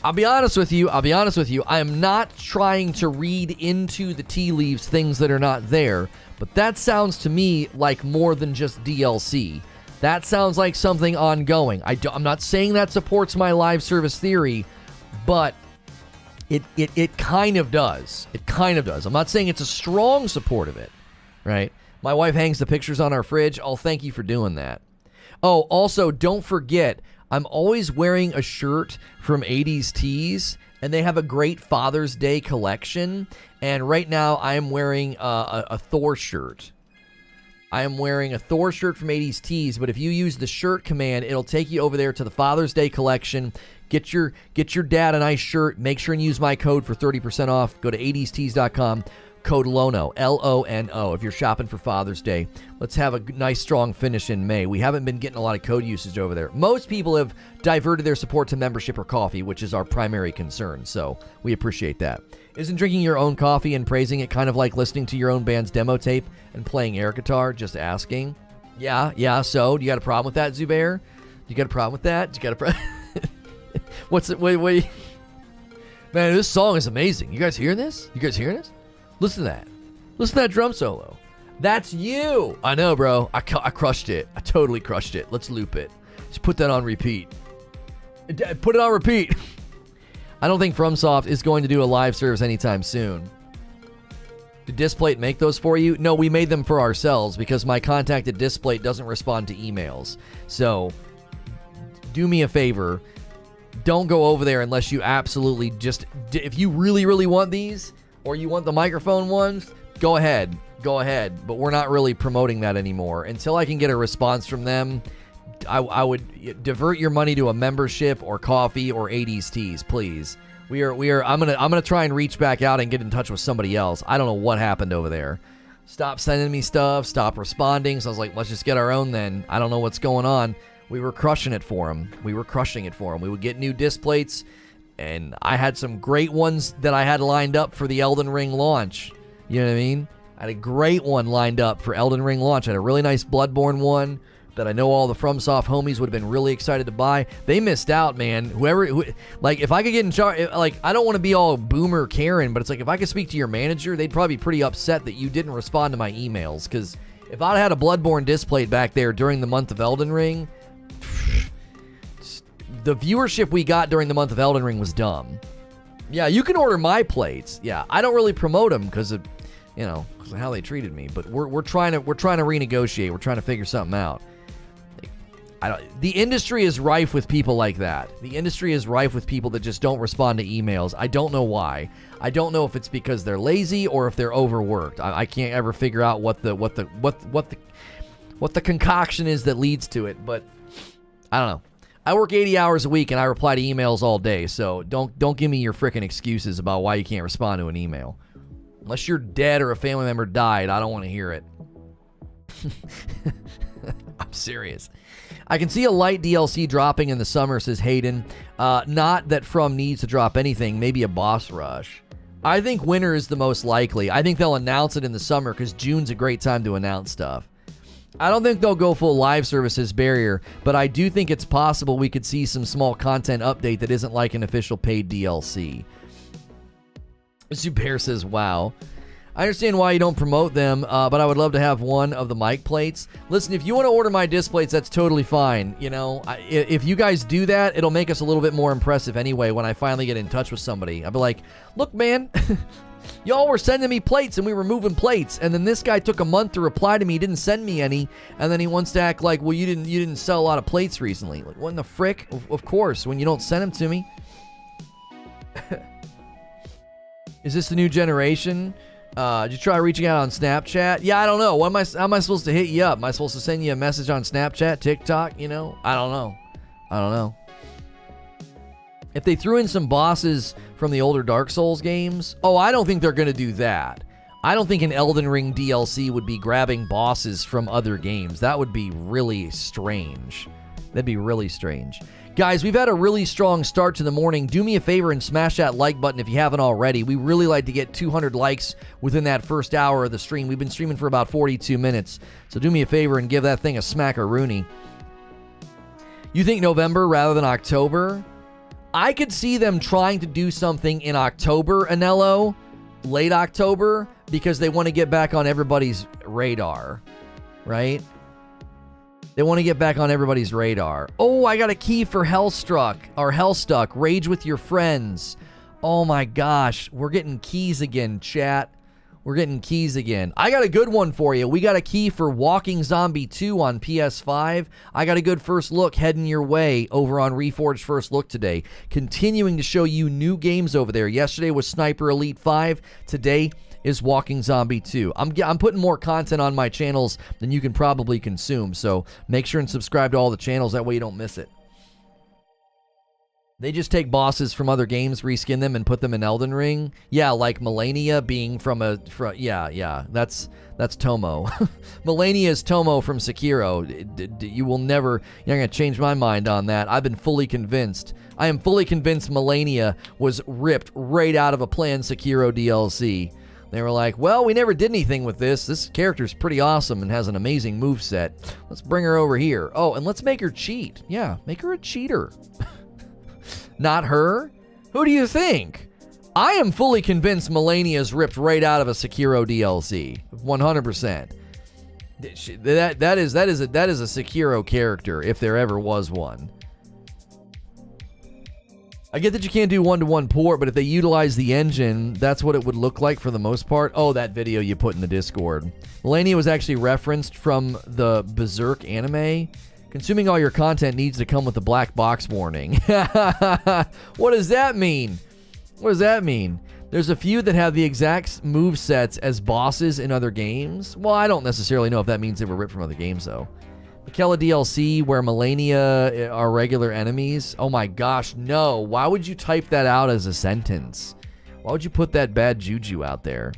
I'll be honest with you. I am not trying to read into the tea leaves things that are not there, but that sounds to me like more than just DLC. That sounds like something ongoing. I'm not saying that supports my live service theory, but it kind of does. It kind of does. I'm not saying it's a strong support of it, right? My wife hangs the pictures on our fridge. Oh, thank you for doing that. Oh, also, don't forget, I'm always wearing a shirt from 80s Tees, and they have a great Father's Day collection. And right now, I am wearing a Thor shirt. I am wearing a Thor shirt from 80s Tees, but if you use the shirt command, it'll take you over there to the Father's Day collection. Get your dad a nice shirt. Make sure and use my code for 30% off. Go to 80stees.com. Code LONO, L-O-N-O, if you're shopping for Father's Day. Let's have a nice, strong finish in May. We haven't been getting a lot of code usage over there. Most people have diverted their support to membership or coffee, which is our primary concern, so we appreciate that. Isn't drinking your own coffee and praising it kind of like listening to your own band's demo tape and playing air guitar? Just asking. Yeah, so, do you got a problem with that, Zubair? You got a problem with that? You got a problem? What's it? Wait. Man, this song is amazing. You guys hearing this? Listen to that. Listen to that drum solo. That's you. I know, bro. I crushed it. I totally crushed it. Let's loop it. Just put that on repeat. Put it on repeat. I don't think FromSoft is going to do a live service anytime soon. Did Displate make those for you? No, we made them for ourselves because my contact at Displate doesn't respond to emails. So, do me a favor. Don't go over there unless you absolutely just... If you really, really want these, or you want the microphone ones, go ahead. Go ahead. But we're not really promoting that anymore. Until I can get a response from them, I would divert your money to a membership or coffee or 80s teas, please. I'm gonna try and reach back out and get in touch with somebody else. I don't know what happened over there. Stop sending me stuff, stop responding. So I was like, let's just get our own then. I don't know what's going on. We were crushing it for them. We would get new displays, and I had some great ones that I had lined up for the Elden Ring launch. You know what I mean? I had a great one lined up for Elden Ring launch. I had a really nice Bloodborne one that I know all the FromSoft homies would have been really excited to buy. They missed out, man. Like, if I could get in charge, like, I don't want to be all boomer Karen, but it's like, if I could speak to your manager, they'd probably be pretty upset that you didn't respond to my emails, because if I'd had a Bloodborne displayed back there during the month of Elden Ring, the viewership we got during the month of Elden Ring was dumb. Yeah, you can order my plates. Yeah, I don't really promote them because of, because of how they treated me, but we're trying to renegotiate. We're trying to figure something out. The industry is rife with people like that. The industry is rife with people that just don't respond to emails. I don't know why. I don't know if it's because they're lazy or if they're overworked. I can't ever figure out what the concoction is that leads to it. But I don't know. I work 80 hours a week and I reply to emails all day. So don't give me your freaking excuses about why you can't respond to an email. Unless you're dead or a family member died, I don't want to hear it. I'm serious. I can see a light DLC dropping in the summer, says Hayden. Not that From needs to drop anything, maybe a boss rush. I think winter is the most likely. I think they'll announce it in the summer because June's a great time to announce stuff. I don't think they'll go full live services barrier, but I do think it's possible we could see some small content update that isn't like an official paid DLC. Zubair says, wow. I understand why you don't promote them, but I would love to have one of the mic plates. Listen, if you want to order my displays, that's totally fine. If you guys do that, it'll make us a little bit more impressive anyway when I finally get in touch with somebody. I'll be like, look, man, y'all were sending me plates and we were moving plates, and then this guy took a month to reply to me, didn't send me any, and then he wants to act like, well, you didn't sell a lot of plates recently. Like, what in the frick? Of course, when you don't send them to me. Is this the new generation? Did you try reaching out on Snapchat? Yeah, I don't know. How am I supposed to hit you up? Am I supposed to send you a message on Snapchat, TikTok? I don't know. If they threw in some bosses from the older Dark Souls games, I don't think they're going to do that. I don't think an Elden Ring DLC would be grabbing bosses from other games. That would be really strange. That'd be really strange. Guys, we've had a really strong start to the morning. Do me a favor and smash that like button if you haven't already. We really like to get 200 likes within that first hour of the stream. We've been streaming for about 42 minutes. So do me a favor and give that thing a smack-a-rooney. You think November rather than October? I could see them trying to do something in October, Anello, late October, because they want to get back on everybody's radar, right? They want to get back on everybody's radar. Oh, I got a key for Hellstruck, or Hellstuck, Rage with Your Friends. Oh my gosh, we're getting keys again, chat. We're getting keys again. I got a good one for you. We got a key for Walking Zombie 2 on PS5. I got a good first look heading your way over on Reforge First Look today. Continuing to show you new games over there. Yesterday was Sniper Elite 5. Today is Walking Zombie 2. I'm putting more content on my channels than you can probably consume, so make sure and subscribe to all the channels. That way you don't miss it. They just take bosses from other games, reskin them, and put them in Elden Ring. Yeah, like Melania being yeah, that's Tomo. Melania is Tomo from Sekiro. You're not going to change my mind on that. I've been fully convinced. I am fully convinced Melania was ripped right out of a planned Sekiro DLC. They were like, well, we never did anything with this. This character's pretty awesome and has an amazing moveset. Let's bring her over here. Oh, and let's make her cheat. Yeah, make her a cheater. Not her? Who do you think? I am fully convinced Melania's ripped right out of a Sekiro DLC. 100%. That is a Sekiro character, if there ever was one. I get that you can't do one-to-one port, but if they utilize the engine, that's what it would look like for the most part. Oh, that video you put in the Discord. Melania was actually referenced from the Berserk anime. Consuming all your content needs to come with a black box warning. What does that mean? What does that mean? There's a few that have the exact move sets as bosses in other games. Well, I don't necessarily know if that means they were ripped from other games, though. Mikela DLC, where Melania are regular enemies. Oh my gosh, no. Why would you type that out as a sentence? Why would you put that bad juju out there?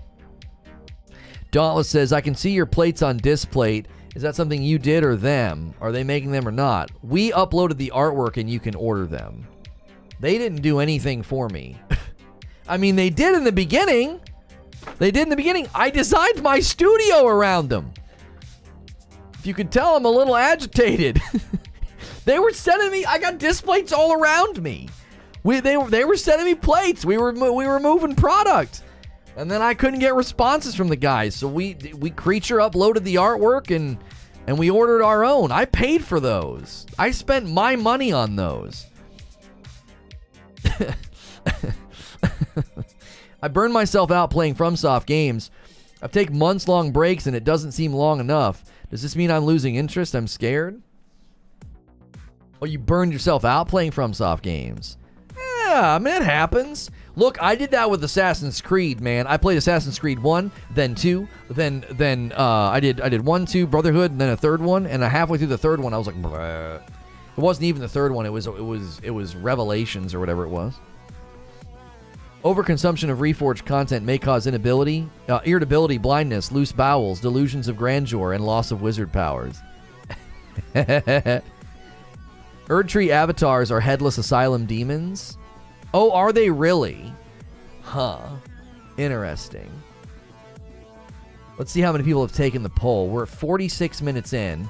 Dauntless says, I can see your plates on Displate. Is that something you did or them? Are they making them or not? We uploaded the artwork and you can order them. They didn't do anything for me. I mean, they did in the beginning. They did in the beginning. I designed my studio around them. If you can tell, I'm a little agitated. They were sending me, I got displays all around me. They were sending me plates. We were moving product. And then I couldn't get responses from the guys. So we creature uploaded the artwork and we ordered our own. I paid for those. I spent my money on those. I burned myself out playing FromSoft games. I've taken months-long breaks and it doesn't seem long enough. Does this mean I'm losing interest? I'm scared? Oh, you burned yourself out playing FromSoft games. Yeah, I mean, it happens. Look, I did that with Assassin's Creed, man. I played Assassin's Creed 1, then 2, then I did 1, 2, Brotherhood, and then a third one, and halfway through the third one, I was like, bleh. It wasn't even the third one. It was Revelations or whatever it was. Overconsumption of Reforged content may cause irritability, blindness, loose bowels, delusions of grandeur, and loss of wizard powers. Erdtree avatars are headless asylum demons. Oh, are they really? Huh. Interesting. Let's see how many people have taken the poll. We're 46 minutes in.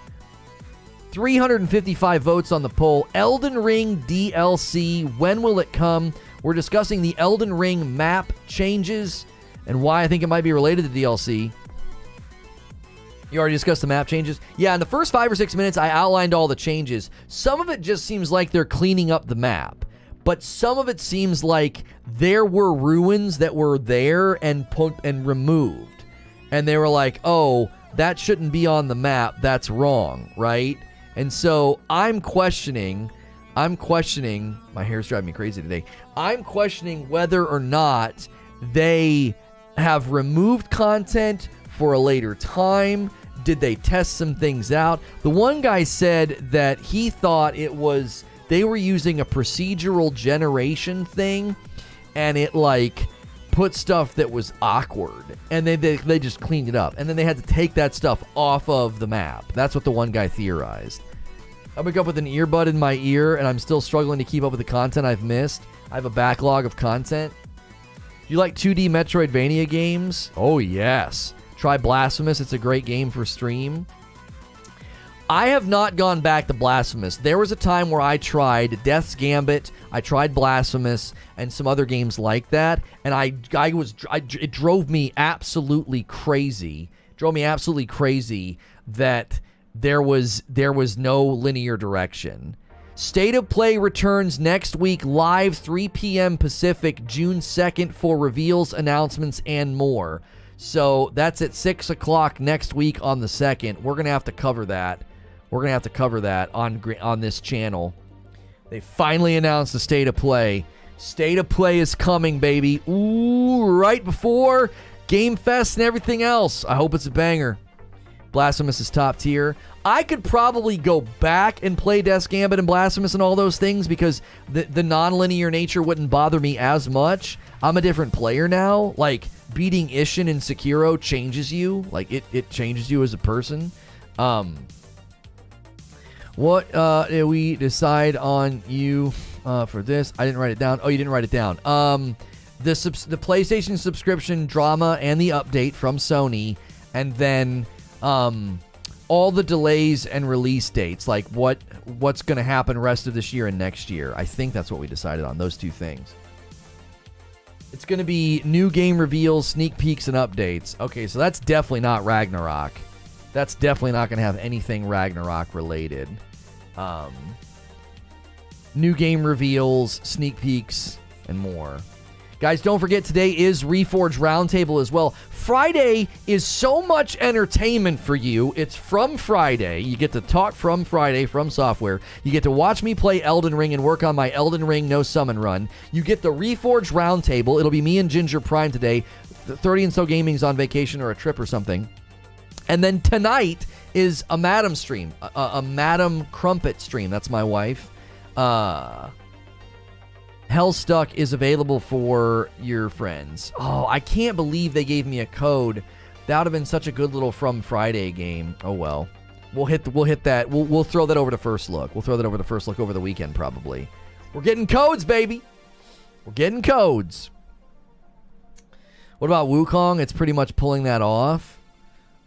355 votes on the poll. Elden Ring DLC. When will it come? We're discussing the Elden Ring map changes and why I think it might be related to DLC. You already discussed the map changes? Yeah, in the first 5 or 6 minutes, I outlined all the changes. Some of it just seems like they're cleaning up the map. But some of it seems like there were ruins that were there and removed. And they were like, oh, that shouldn't be on the map. That's wrong, right? And so I'm questioning, my hair's driving me crazy today. I'm questioning whether or not they have removed content for a later time. Did they test some things out? The one guy said that he thought they were using a procedural generation thing, and it like put stuff that was awkward, and they just cleaned it up, and then they had to take that stuff off of the map. That's what the one guy theorized. I wake up with an earbud in my ear, and I'm still struggling to keep up with the content I've missed. I have a backlog of content. Do you like 2D Metroidvania games? Oh, yes. Try Blasphemous. It's a great game for stream. I have not gone back to Blasphemous. There was a time where I tried Death's Gambit, I tried Blasphemous, and some other games like that, and it drove me absolutely crazy. That there was no linear direction. State of Play returns next week live 3 p.m. Pacific, June 2nd for reveals, announcements, and more. So that's at 6 o'clock next week on the 2nd. We're going to have to cover that. On this channel. They finally announced the State of Play. State of Play is coming, baby. Ooh, right before Game Fest and everything else. I hope it's a banger. Blasphemous is top tier. I could probably go back and play Death's Gambit and Blasphemous and all those things because the non-linear nature wouldn't bother me as much. I'm a different player now. Like, beating Ishin in Sekiro changes you. Like, it changes you as a person. What did we decide on you for this? I didn't write it down. Oh, you didn't write it down. The PlayStation subscription drama and the update from Sony, and then all the delays and release dates, like what's going to happen rest of this year and next year. I think that's what we decided on, those two things. It's going to be new game reveals, sneak peeks, and updates. Okay, so that's definitely not Ragnarok. That's definitely not going to have anything Ragnarok related. new game reveals, sneak peeks, and more. Guys, don't forget, today is Reforge Roundtable as well. Friday is so much entertainment for you. It's From Friday. You get to talk From Friday, FromSoftware. You get to watch me play Elden Ring and work on my Elden Ring No Summon run. You get the Reforge Roundtable. It'll be me and Ginger Prime today. 30 and So Gaming's on vacation or a trip or something. And then tonight is a Madam stream, a Madam Crumpet stream. That's my wife. Hellstuck is available for your friends. Oh, I can't believe they gave me a code. That would have been such a good little From Friday game. Oh well, we'll hit that. We'll throw that over to First Look. We'll throw that over to First Look over the weekend probably. We're getting codes, baby. We're getting codes. What about Wukong? It's pretty much pulling that off.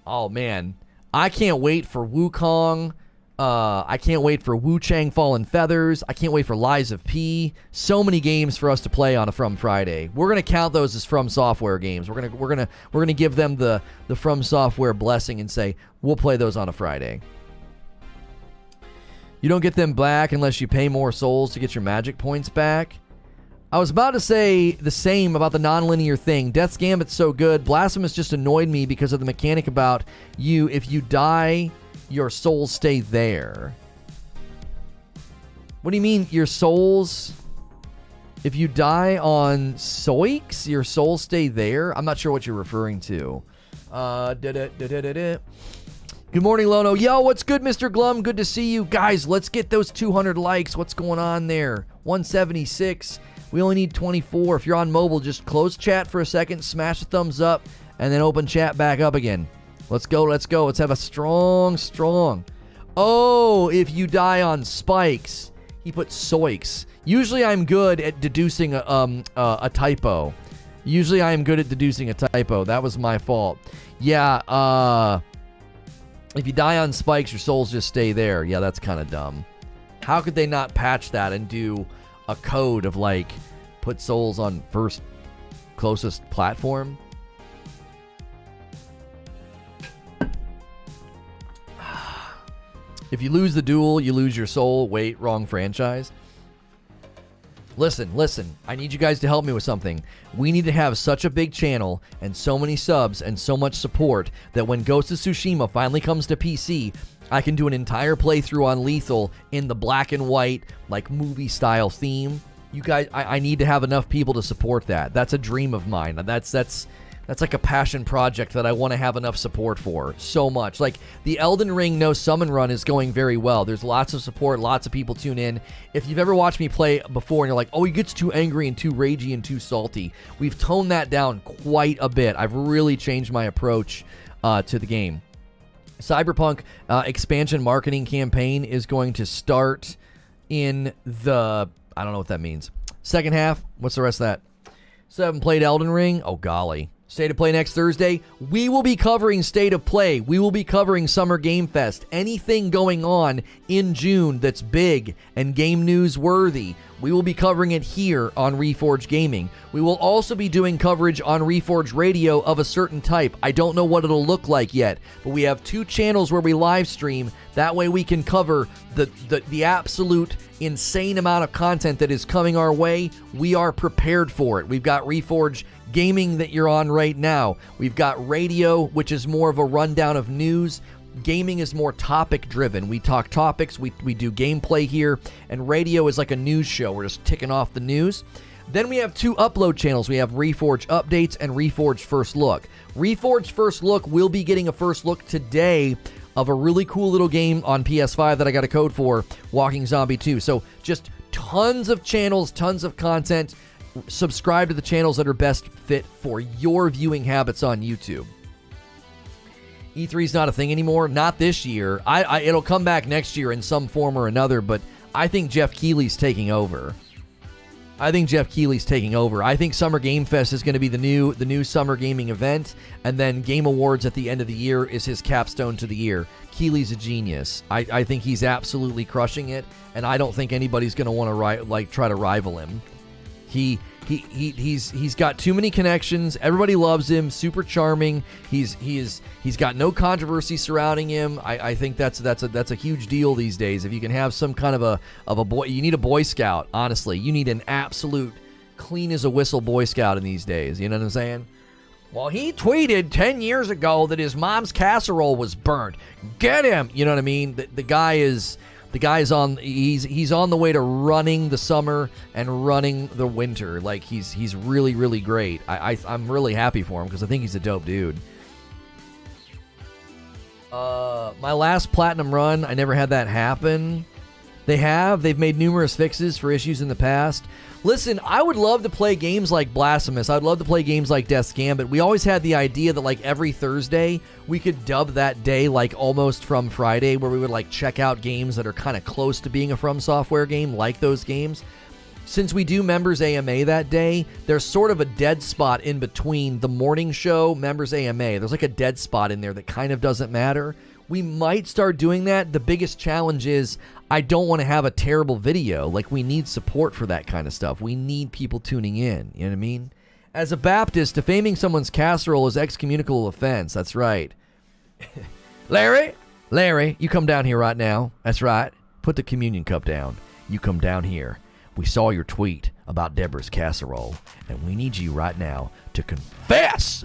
Oh man, I can't wait for Wukong. I can't wait for Wu Chang Fallen Feathers. I can't wait for Lies of P. So many games for us to play on a From Friday. We're gonna count those as FromSoftware games. We're gonna give them the FromSoftware blessing and say we'll play those on a Friday. You don't get them back unless you pay more souls to get your magic points back. I was about to say the same about the non-linear thing. Death's Gambit's so good. Blasphemous just annoyed me because of the mechanic about if you die, your souls stay there. What do you mean, your souls? If you die on Soix, your souls stay there? I'm not sure what you're referring to. Good morning, Lono. Yo, what's good, Mr. Glum? Good to see you. Guys, let's get those 200 likes. What's going on there? 176. We only need 24. If you're on mobile, just close chat for a second, smash the thumbs up, and then open chat back up again. Let's go, let's go. Let's have a strong. Oh, if you die on spikes. He put Soix. Usually I'm good at deducing a typo. That was my fault. Yeah, if you die on spikes, your souls just stay there. Yeah, that's kind of dumb. How could they not patch that and do a code of like, put souls on first closest platform? If you lose the duel, you lose your soul. Wait, wrong franchise. Listen. I need you guys to help me with something. We need to have such a big channel and so many subs and so much support that when Ghost of Tsushima finally comes to PC, I can do an entire playthrough on Lethal in the black and white, like movie style theme. You guys, I need to have enough people to support that. That's a dream of mine. That's like a passion project that I want to have enough support for so much. Like the Elden Ring No Summon run is going very well. There's lots of support, lots of people tune in. If you've ever watched me play before and you're like, oh, he gets too angry and too ragey and too salty, we've toned that down quite a bit. I've really changed my approach to the game. Cyberpunk expansion marketing campaign is going to start in the, I don't know what that means. Second half. What's the rest of that? So I haven't played Elden Ring. Oh, golly. State of Play next Thursday. We will be covering State of Play. We will be covering Summer Game Fest. Anything going on in June that's big and game news worthy, we will be covering it here on Reforge Gaming. We will also be doing coverage on Reforge Radio of a certain type. I don't know what it'll look like yet, but we have 2 channels where we live stream. That way we can cover the absolute insane amount of content that is coming our way. We are prepared for it. We've got Reforge Gaming that you're on right now. We've got radio, which is more of a rundown of news. Gaming is more topic driven. We talk topics, we do gameplay here, and radio is like a news show. We're just ticking off the news. Then we have 2 upload channels. We have Reforge Updates and Reforge First Look. Reforge First Look will be getting a first look today of a really cool little game on PS5 that I got a code for, Walking Zombie 2. So just tons of channels, tons of content. Subscribe to the channels that are best fit for your viewing habits on YouTube. E3 is not a thing anymore. Not this year. It'll come back next year in some form or another, but I think Jeff Keighley's taking over. I think Summer Game Fest is going to be the new summer gaming event, and then Game Awards at the end of the year is his capstone to the year. Keighley's a genius. I think he's absolutely crushing it, and I don't think anybody's going to want to try to rival him. He's got too many connections. Everybody loves him. Super charming. He's got no controversy surrounding him. I think that's a huge deal these days. If you can have some kind of a boy, you need a Boy Scout. Honestly, you need an absolute clean as a whistle Boy Scout in these days. You know what I'm saying? Well, he tweeted 10 years ago that his mom's casserole was burnt. Get him. You know what I mean? The guy is on. He's on the way to running the summer and running the winter. Like he's really, really great. I'm really happy for him because I think he's a dope dude. My last platinum run, I never had that happen. They've made numerous fixes for issues in the past. Listen, I would love to play games like Blasphemous. I'd love to play games like Death's Gambit. We always had the idea that like every Thursday we could dub that day like almost From Friday, where we would like check out games that are kind of close to being a FromSoftware game, like those games. Since we do Members AMA that day, there's sort of a dead spot in between the morning show, Members AMA. There's like a dead spot in there that kind of doesn't matter. We might start doing that. The biggest challenge is I don't want to have a terrible video. Like, we need support for that kind of stuff. We need people tuning in. You know what I mean? As a Baptist, defaming someone's casserole is excommunicable offense. That's right. Larry, you come down here right now. That's right. Put the communion cup down. You come down here. We saw your tweet about Deborah's casserole, and we need you right now to confess.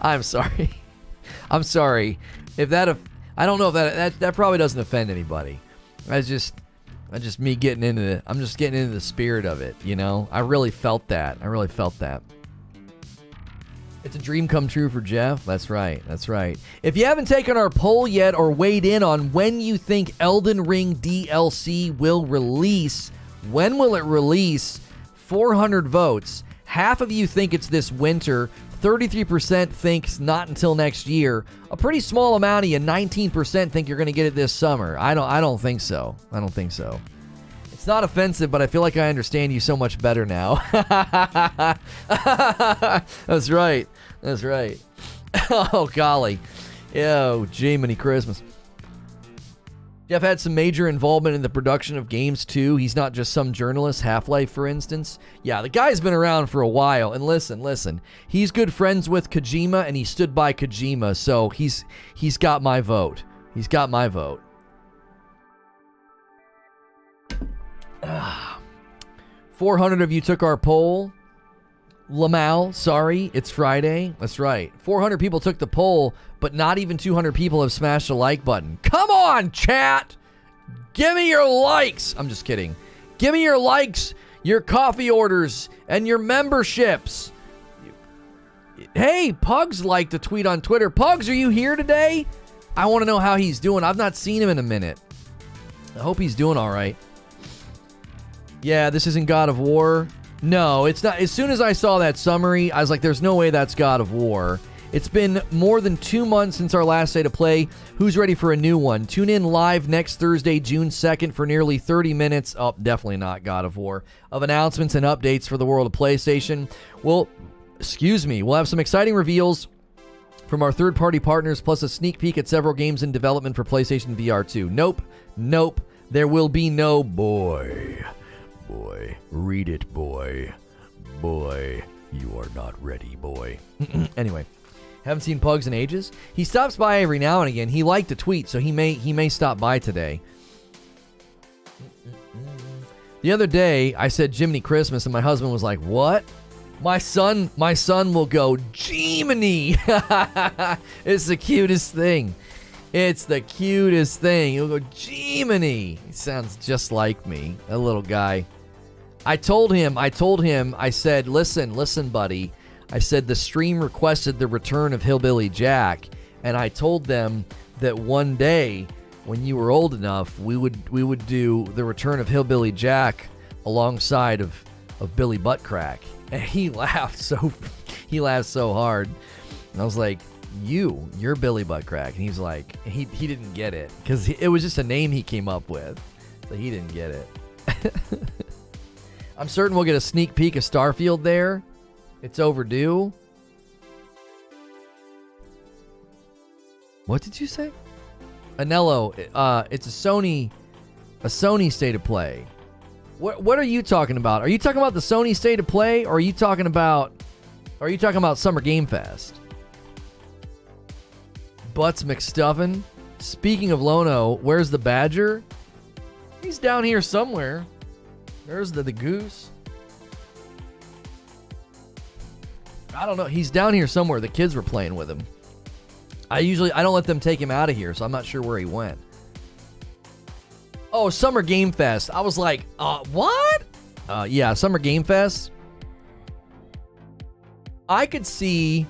I'm sorry. I'm sorry. If that, I don't know if that probably doesn't offend anybody. That's just me getting into I'm just getting into the spirit of it, you know? I really felt that. It's a dream come true for Jeff. That's right. If you haven't taken our poll yet or weighed in on when you think Elden Ring DLC will release, when will it release? 400 votes. Half of you think it's this winter. 33% thinks not until next year. A pretty small amount of you, 19%, think you're going to get it this summer. I don't think so. It's not offensive, but I feel like I understand you so much better now. That's right. Oh, golly. Oh, Jiminy Christmas. Jeff had some major involvement in the production of games, too. He's not just some journalist, Half-Life, for instance. Yeah, the guy's been around for a while. And listen. He's good friends with Kojima, and he stood by Kojima, so he's got my vote. 400 of you took our poll. Lamal, sorry, it's Friday. That's right. 400 people took the poll, but not even 200 people have smashed the like button. Come on, chat! Give me your likes! I'm just kidding. Give me your likes, your coffee orders, and your memberships. Hey, Pugs liked a tweet on Twitter. Pugs, are you here today? I want to know how he's doing. I've not seen him in a minute. I hope he's doing all right. Yeah, this isn't God of War. No, it's not. As soon as I saw that summary, I was like, there's no way that's God of War. It's been more than 2 months since our last day to play. Who's ready for a new one? Tune in live next Thursday, June 2nd for nearly 30 minutes. Oh, definitely not God of War. Of announcements and updates for the world of PlayStation. We'll have some exciting reveals from our third-party partners, plus a sneak peek at several games in development for PlayStation VR 2. Nope. There will be no boy. Read it, boy. You are not ready, boy. Anyway, haven't seen Pugs in ages. He stops by every now and again. He liked a tweet, so he may stop by today. The other day, I said Jiminy Christmas, and my husband was like, what? My son will go, Jiminy! It's the cutest thing. He'll go, Jiminy! He sounds just like me, a little guy. I told him, I said, listen, buddy. I said the stream requested the return of Hillbilly Jack, and I told them that one day, when you were old enough, we would do the return of Hillbilly Jack alongside of Billy Buttcrack. And he laughed so hard. And I was like, you're Billy Buttcrack. And he's like, he didn't get it because it was just a name he came up with, so he didn't get it. I'm certain we'll get a sneak peek of Starfield there. It's overdue. What did you say? Anello, it's a Sony state of play. What are you talking about? Are you talking about the Sony State of Play, or are you talking about Summer Game Fest? Butts McStuffin. Speaking of Lono, where's the badger? He's down here somewhere. There's the goose. I don't know. He's down here somewhere. The kids were playing with him. I don't let them take him out of here, so I'm not sure where he went. Oh, Summer Game Fest. I was like, what? Yeah, Summer Game Fest. I could see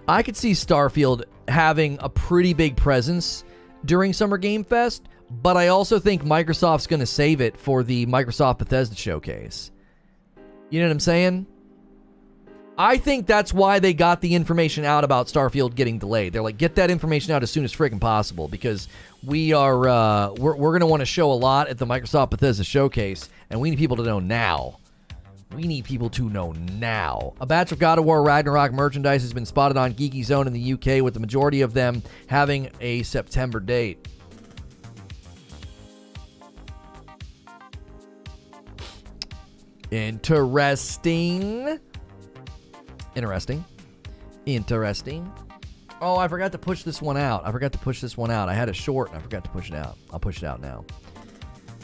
Starfield having a pretty big presence during Summer Game Fest, but I also think Microsoft's going to save it for the Microsoft Bethesda showcase. You know what I'm saying? I think that's why they got the information out about Starfield getting delayed. They're like, get that information out as soon as freaking possible, because we're going to want to show a lot at the Microsoft Bethesda showcase, and we need people to know now. We need people to know now. A batch of God of War Ragnarok merchandise has been spotted on Geeky Zone in the UK, with the majority of them having a September date. Interesting. Oh, I forgot to push this one out. I had a short and I forgot to push it out. I'll push it out now.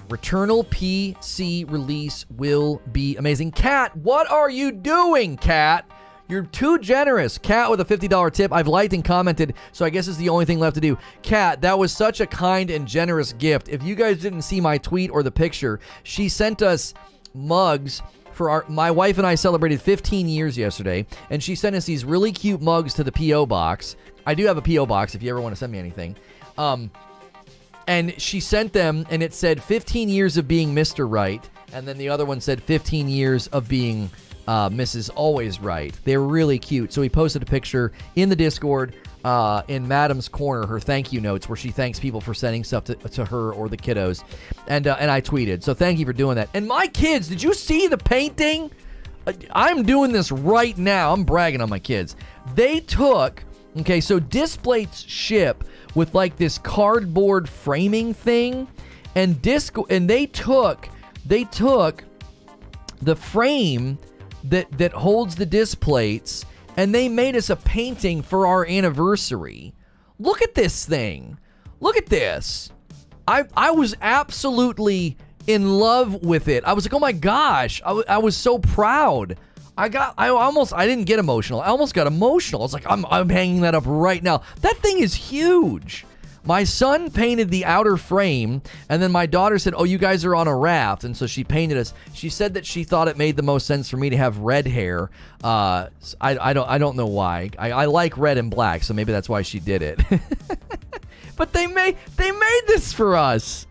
Returnal PC release will be amazing. Cat, what are you doing, Cat? You're too generous. Cat with a $50 tip. I've liked and commented, so I guess it's the only thing left to do. Cat, that was such a kind and generous gift. If you guys didn't see my tweet or the picture, she sent us mugs for my wife and I celebrated 15 years yesterday, and she sent us these really cute mugs to the P.O. box. I do have a P.O. box if you ever want to send me anything. And she sent them, and it said 15 years of being Mr. Right, and then the other one said 15 years of being Mrs. Always Right. They were really cute. So we posted a picture in the Discord in Madam's Corner, her thank you notes, where she thanks people for sending stuff to her or the kiddos. And I tweeted. So thank you for doing that. And my kids, did you see the painting? I'm doing this right now. I'm bragging on my kids. They took, okay, so Displates ship with like this cardboard framing thing, and they took the frame that holds the Displates, and they made us a painting for our anniversary. Look at this thing. Look at this. I was absolutely in love with it. I was like, oh my gosh. I was so proud. I didn't get emotional. I almost got emotional. I was like, I'm hanging that up right now. That thing is huge. My son painted the outer frame, and then my daughter said, oh, you guys are on a raft, and so she painted us. She said that she thought it made the most sense for me to have red hair. I don't know why. I like red and black, so maybe that's why she did it. But they made this for us.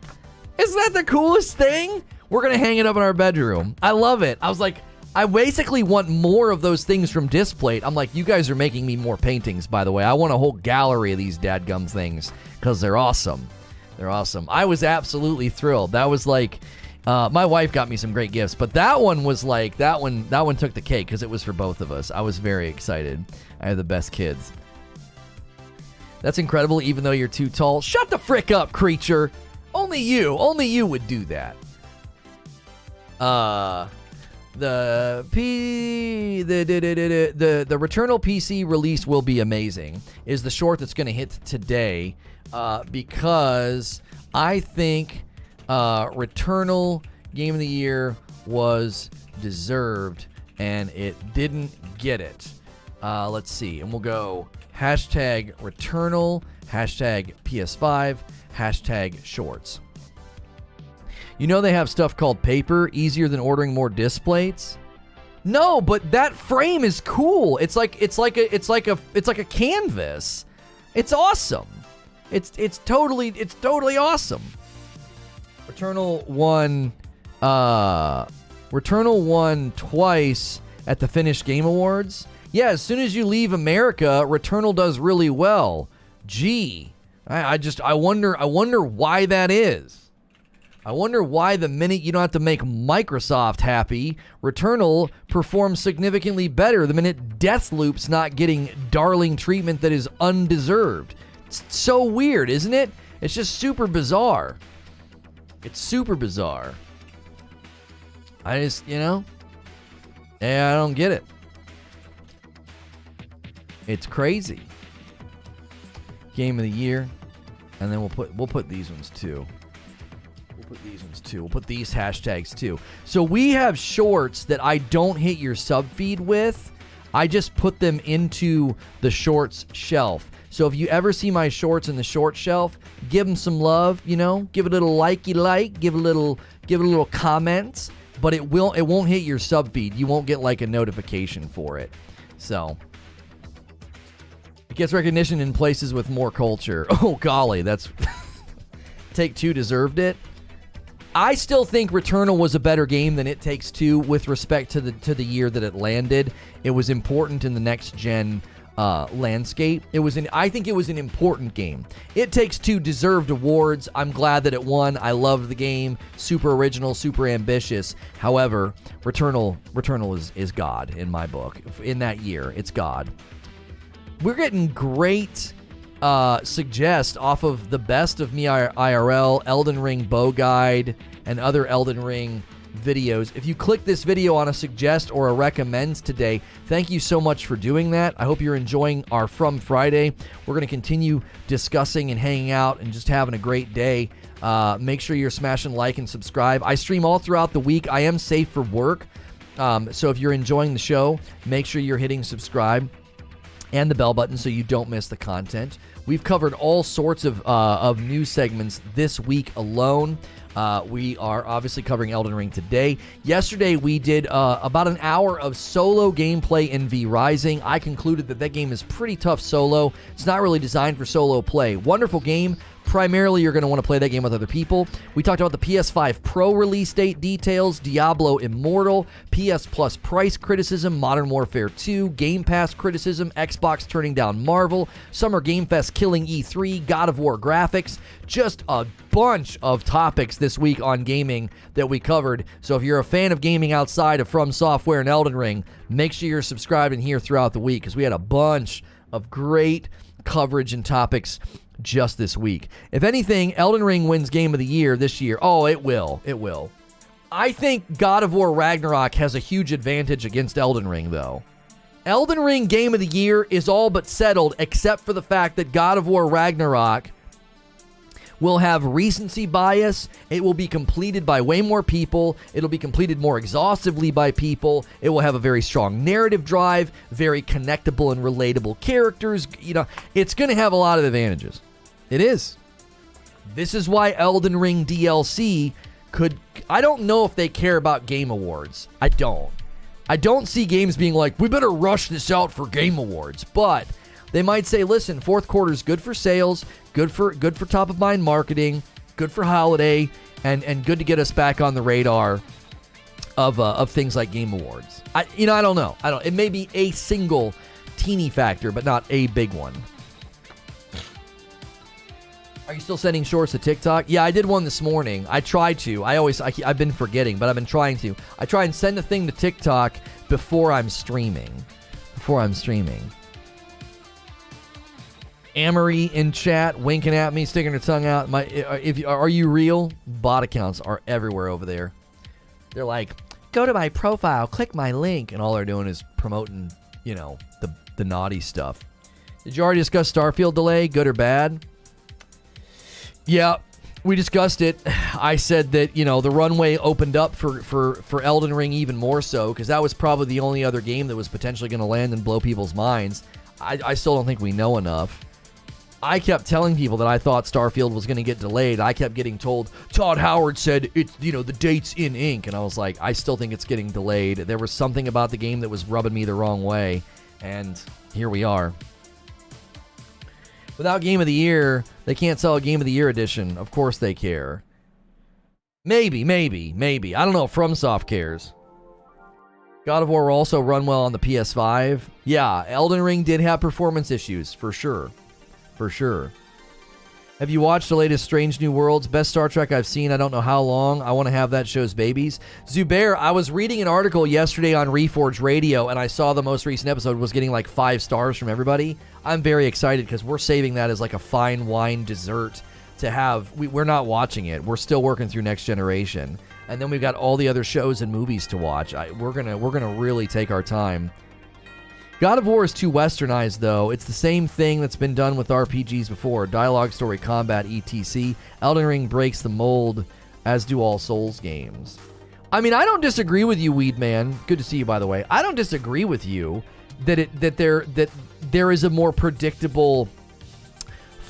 Isn't that the coolest thing? We're going to hang it up in our bedroom. I love it. I was like, I basically want more of those things from Displate. I'm like, you guys are making me more paintings, by the way. I want a whole gallery of these dadgum things because they're awesome. They're awesome. I was absolutely thrilled. That was like, my wife got me some great gifts, but that one was like, that one took the cake because it was for both of us. I was very excited. I have the best kids. That's incredible, even though you're too tall. Shut the frick up, creature. Only you would do that. The Returnal PC release will be amazing is the short that's going to hit today, because I think Returnal Game of the Year was deserved and it didn't get it. Let's see, and we'll go hashtag Returnal, hashtag PS5, hashtag Shorts. You know they have stuff called paper, easier than ordering more Displates? No, but that frame is cool. It's like a canvas. It's awesome. It's totally awesome. Returnal won twice at the Finnish Game Awards. Yeah, as soon as you leave America, Returnal does really well. Gee, I wonder why that is. I wonder why the minute you don't have to make Microsoft happy, Returnal performs significantly better the minute Deathloop's not getting darling treatment that is undeserved. It's so weird, isn't it? It's just super bizarre. It's super bizarre. I just, yeah, I don't get it. It's crazy. Game of the year, and then we'll put these ones too. We'll put these hashtags too. So we have shorts that I don't hit your sub feed with. I just put them into the shorts shelf. So if you ever see my shorts in the short shelf, give them some love, give it a little likey, give a little comments, but it won't hit your sub feed. You won't get like a notification for it. So it gets recognition in places with more culture. Oh golly, that's Take-Two deserved it. I still think Returnal was a better game than It Takes Two with respect to the year that it landed. It was important in the next gen landscape. I think it was an important game. It Takes Two deserved awards. I'm glad that it won. I loved the game. Super original, super ambitious. However, Returnal is God in my book. In that year, it's God. We're getting great suggest off of the Best of Me IRL, Elden Ring Bow Guide, and other Elden Ring videos. If you click this video on a suggest or a recommend today, thank you so much for doing that. I hope you're enjoying our From Friday. We're going to continue discussing and hanging out and just having a great day. Make sure you're smashing like and subscribe. I stream all throughout the week. I am safe for work. So if you're enjoying the show, make sure you're hitting subscribe and the bell button so you don't miss the content. We've covered all sorts of news segments this week alone. We are obviously covering Elden Ring today. Yesterday, we did about an hour of solo gameplay in theorizing. I concluded that game is pretty tough solo. It's not really designed for solo play. Wonderful game. Primarily, you're going to want to play that game with other people. We talked about the PS5 Pro release date details, Diablo Immortal, PS Plus price criticism, Modern Warfare 2, Game Pass criticism, Xbox turning down Marvel, Summer Game Fest killing E3, God of War graphics, just a bunch of topics this week on gaming that we covered. So if you're a fan of gaming outside of FromSoftware and Elden Ring, make sure you're subscribed and here throughout the week because we had a bunch of great coverage and topics just this week. If anything, Elden Ring wins Game of the Year this year. Oh, it will. It will. I think God of War Ragnarok has a huge advantage against Elden Ring, though. Elden Ring Game of the Year is all but settled, except for the fact that God of War Ragnarok will have recency bias. It will be completed by way more people. It'll be completed more exhaustively by people. It will have a very strong narrative drive, very connectable and relatable characters. It's going to have a lot of advantages. It is. This is why Elden Ring DLC I don't know if they care about Game Awards. I don't see games being like, we better rush this out for Game Awards. But they might say, listen, fourth quarter is good for sales, good for top of mind marketing, good for holiday, and good to get us back on the radar of things like Game Awards. I don't know. It may be a single teeny factor, but not a big one. Are you still sending shorts to TikTok? Yeah, I did one this morning. I try to. I've been forgetting, but I've been trying to. I try and send a thing to TikTok before I'm streaming. Amory in chat, winking at me, sticking her tongue out. Are you real? Bot accounts are everywhere over there. They're like, go to my profile, click my link, and all they're doing is promoting, the naughty stuff. Did you already discuss Starfield delay, good or bad? Yeah, we discussed it. I said that, the runway opened up for Elden Ring even more so, because that was probably the only other game that was potentially going to land and blow people's minds. I still don't think we know enough. I kept telling people that I thought Starfield was going to get delayed. I kept getting told, Todd Howard said, it's the date's in ink. And I was like, I still think it's getting delayed. There was something about the game that was rubbing me the wrong way. And here we are. Without Game of the Year, they can't sell a Game of the Year edition. Of course they care. Maybe. I don't know if FromSoft cares. God of War will also run well on the PS5. Yeah, Elden Ring did have performance issues, for sure. Have you watched the latest Strange New Worlds? Best Star Trek I've seen. I don't know how long. I want to have that show's babies. Zubair, I was reading an article yesterday on Reforge Radio, and I saw the most recent episode was getting like 5 stars from everybody. I'm very excited because we're saving that as like a fine wine dessert to have. We're not watching it. We're still working through Next Generation. and then we've got all the other shows and movies to watch. We're gonna really take our time. God of War is too westernized, though. It's the same thing that's been done with RPGs before. Dialogue, story, combat, etc. Elden Ring breaks the mold, as do all Souls games. I mean, I don't disagree with you, Weedman. Good to see you, by the way. I don't disagree with you that there is a more predictable,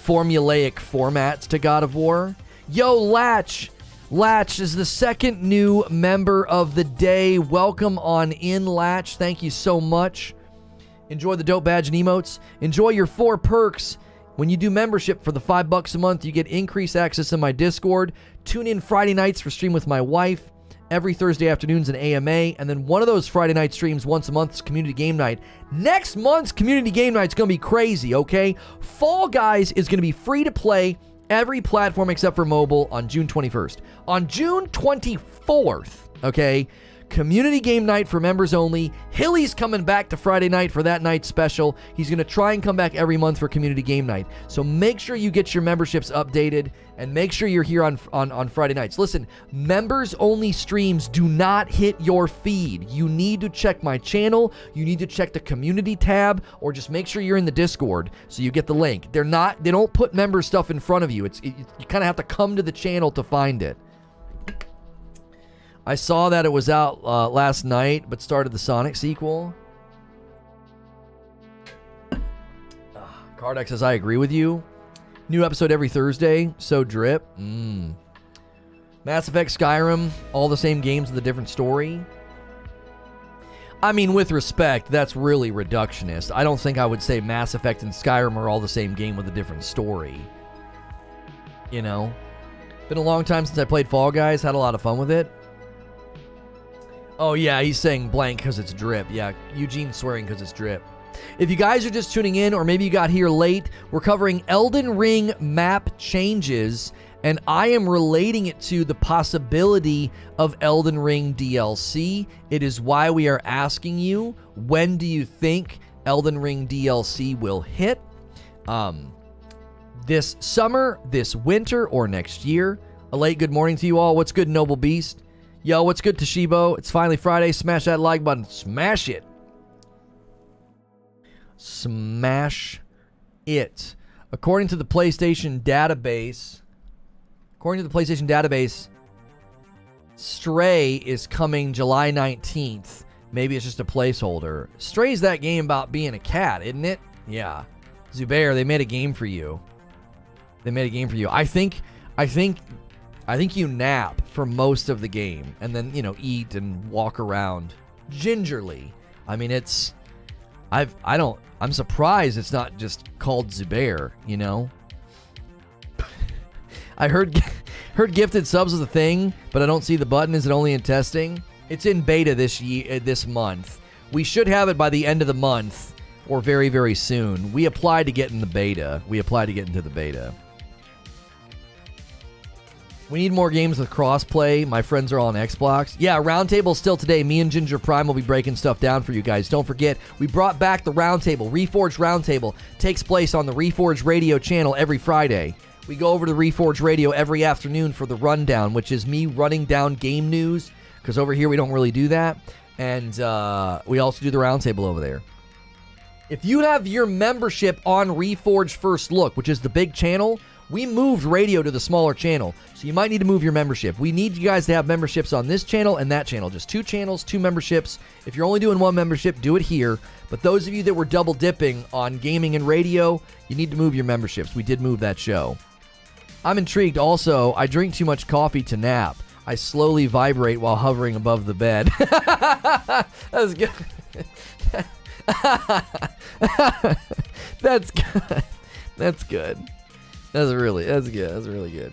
formulaic formats to God of War. Yo, Latch is the second new member of the day. Welcome on in, Latch. Thank you so much. Enjoy the dope badge and emotes. Enjoy your 4 perks. When you do membership for the $5 a month, you get increased access in my Discord. Tune in Friday nights for Stream with My Wife. Every Thursday afternoon's an AMA. And then one of those Friday night streams once a month is Community Game Night. Next month's Community Game Night is going to be crazy, okay? Fall Guys is going to be free to play every platform except for mobile on June 21st. On June 24th, okay? Community Game Night for members only. Hilly's coming back to Friday night for that night special. He's going to try and come back every month for Community Game Night. So make sure you get your memberships updated and make sure you're here on Friday nights. Listen, members only streams do not hit your feed. You need to check my channel. You need to check the community tab, or just make sure you're in the Discord so you get the link. They don't put member stuff in front of you. You kind of have to come to the channel to find it. I saw that it was out last night, but started the Sonic sequel. Kardak says, I agree with you. New episode every Thursday. So drip. Mass Effect, Skyrim, all the same games with a different story. I mean, with respect, that's really reductionist. I don't think I would say Mass Effect and Skyrim are all the same game with a different story. You know? Been a long time since I played Fall Guys. Had a lot of fun with it. Oh, yeah, he's saying blank because it's drip. Yeah, Eugene's swearing because it's drip. If you guys are just tuning in, or maybe you got here late, we're covering Elden Ring map changes, and I am relating it to the possibility of Elden Ring DLC. It is why we are asking you, when do you think Elden Ring DLC will hit? This summer, this winter, or next year? A late good morning to you all. What's good, Noble Beast? Yo, what's good, Toshibo? It's finally Friday. Smash that like button. Smash it. Smash it. According to the PlayStation database, Stray is coming July 19th. Maybe it's just a placeholder. Stray's that game about being a cat, isn't it? Yeah. Zubair, they made a game for you. I think you nap for most of the game and then, eat and walk around gingerly. I mean, I'm surprised it's not just called Zubair, I heard gifted subs was a thing, but I don't see the button. Is it only in testing? It's in beta this month. We should have it by the end of the month or very, very soon. We applied to get in the beta. Into the beta. We need more games with crossplay. My friends are all on Xbox. Yeah, Roundtable still today. Me and Ginger Prime will be breaking stuff down for you guys. Don't forget, we brought back the Roundtable. Reforge Roundtable takes place on the Reforge Radio channel every Friday. We go over to Reforge Radio every afternoon for the rundown, which is me running down game news, because over here we don't really do that. And we also do the Roundtable over there. If you have your membership on Reforge First Look, which is the big channel, we moved radio to the smaller channel, so you might need to move your membership. We need you guys to have memberships on this channel and that channel. Just 2 channels, 2 memberships. If you're only doing 1 membership, do it here. But those of you that were double dipping on gaming and radio, you need to move your memberships. We did move that show. I'm intrigued also. I drink too much coffee to nap. I slowly vibrate while hovering above the bed. That's good. That's good. That's good. That's really good.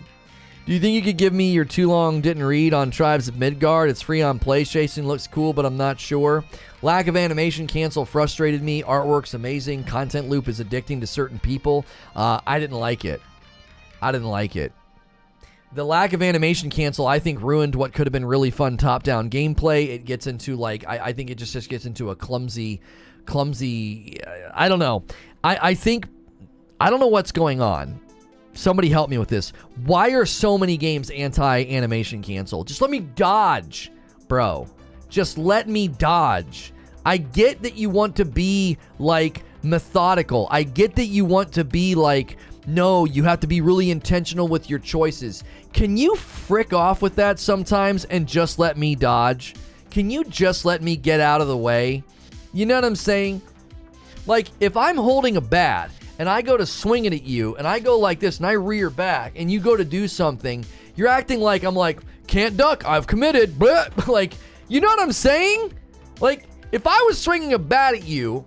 Do you think you could give me your too long didn't read on Tribes of Midgard? It's free on PlayStation, looks cool, but I'm not sure. Lack of animation cancel frustrated me. Artwork's amazing. Content loop is addicting to certain people. I didn't like it. The lack of animation cancel, I think, ruined what could have been really fun top-down gameplay. It gets into, I think it just gets into a clumsy, I don't know. I think, I don't know what's going on. Somebody help me with this. Why are so many games anti-animation cancel? Just let me dodge, bro. Just let me dodge. I get that you want to be, like, methodical. I get that you want to be, like, no, you have to be really intentional with your choices. Can you frick off with that sometimes and just let me dodge? Can you just let me get out of the way? You know what I'm saying? Like, if I'm holding a bat and I go to swing it at you and I go like this and I rear back and you go to do something, you're acting like I'm like, can't duck, I've committed. But like, you know what I'm saying? Like, if I was swinging a bat at you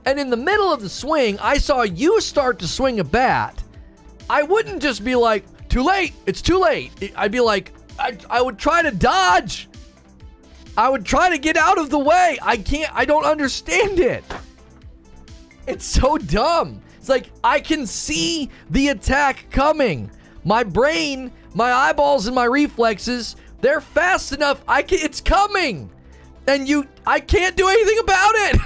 and in the middle of the swing I saw you start to swing a bat, I wouldn't just be like, too late, it's too late. I'd be like, I would try to dodge. I would try to get out of the way. I don't understand it. It's so dumb. It's like, I can see the attack coming. My brain, my eyeballs, and my reflexes, they're fast enough. It's coming. And I can't do anything about it.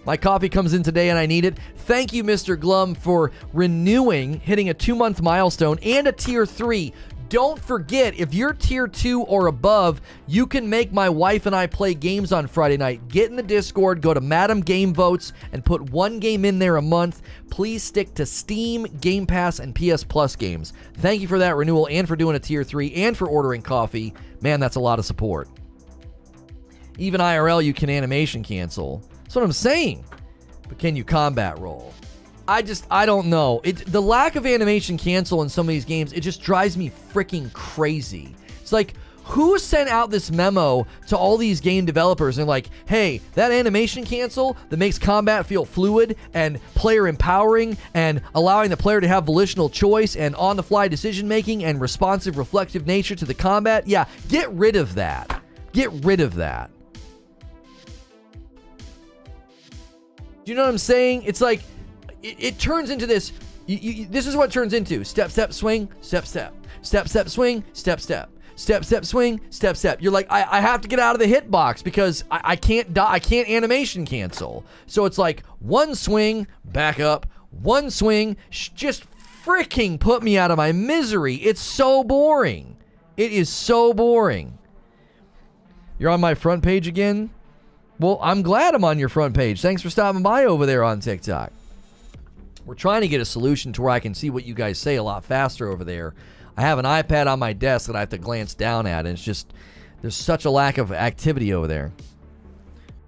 My coffee comes in today and I need it. Thank you, Mr. Glum, for renewing, hitting a 2-month milestone and a tier 3. Don't forget, if you're tier 2 or above, you can make my wife and I play games on Friday night. Get in the Discord, go to Madam Game Votes, and put one game in there a month. Please stick to Steam, Game Pass, and PS Plus games. Thank you for that renewal and for doing a tier 3 and for ordering coffee. Man, that's a lot of support. Even IRL, you can animation cancel. That's what I'm saying. But can you combat roll? I don't know. The lack of animation cancel in some of these games, it just drives me freaking crazy. It's like, who sent out this memo to all these game developers and like, hey, that animation cancel that makes combat feel fluid and player empowering and allowing the player to have volitional choice and on-the-fly decision-making and responsive, reflective nature to the combat? Yeah, get rid of that. Get rid of that. Do you know what I'm saying? It's like, it turns into this. This is what it turns into. Step, step, swing, step, step. Step, step, swing, step, step. Step, step, swing, step, step. You're like, I have to get out of the hitbox because I can't die. I can't animation cancel. So it's like, one swing, back up. One swing, just freaking put me out of my misery. It's so boring. It is so boring. You're on my front page again? Well, I'm glad I'm on your front page. Thanks for stopping by over there on TikTok. We're trying to get a solution to where I can see what you guys say a lot faster over there. I have an iPad on my desk that I have to glance down at, and it's just, there's such a lack of activity over there.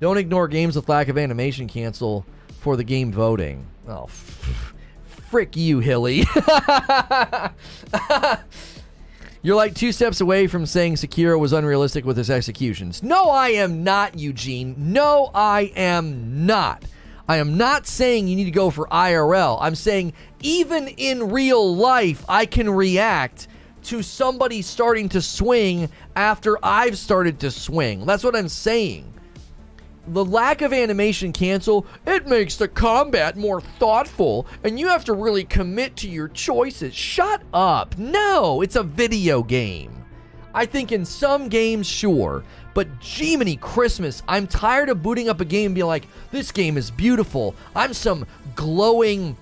Don't ignore games with lack of animation cancel for the game voting. Oh, frick you, Hilly. You're like 2 steps away from saying Sekiro was unrealistic with his executions. No, I am not, Eugene. No, I am not. I am not saying you need to go for IRL. I'm saying even in real life, I can react to somebody starting to swing after I've started to swing. That's what I'm saying. The lack of animation cancel, it makes the combat more thoughtful, and you have to really commit to your choices. Shut up. No, it's a video game. I think in some games, sure, but Jiminy Christmas, I'm tired of booting up a game and being like, this game is beautiful. I'm some glowing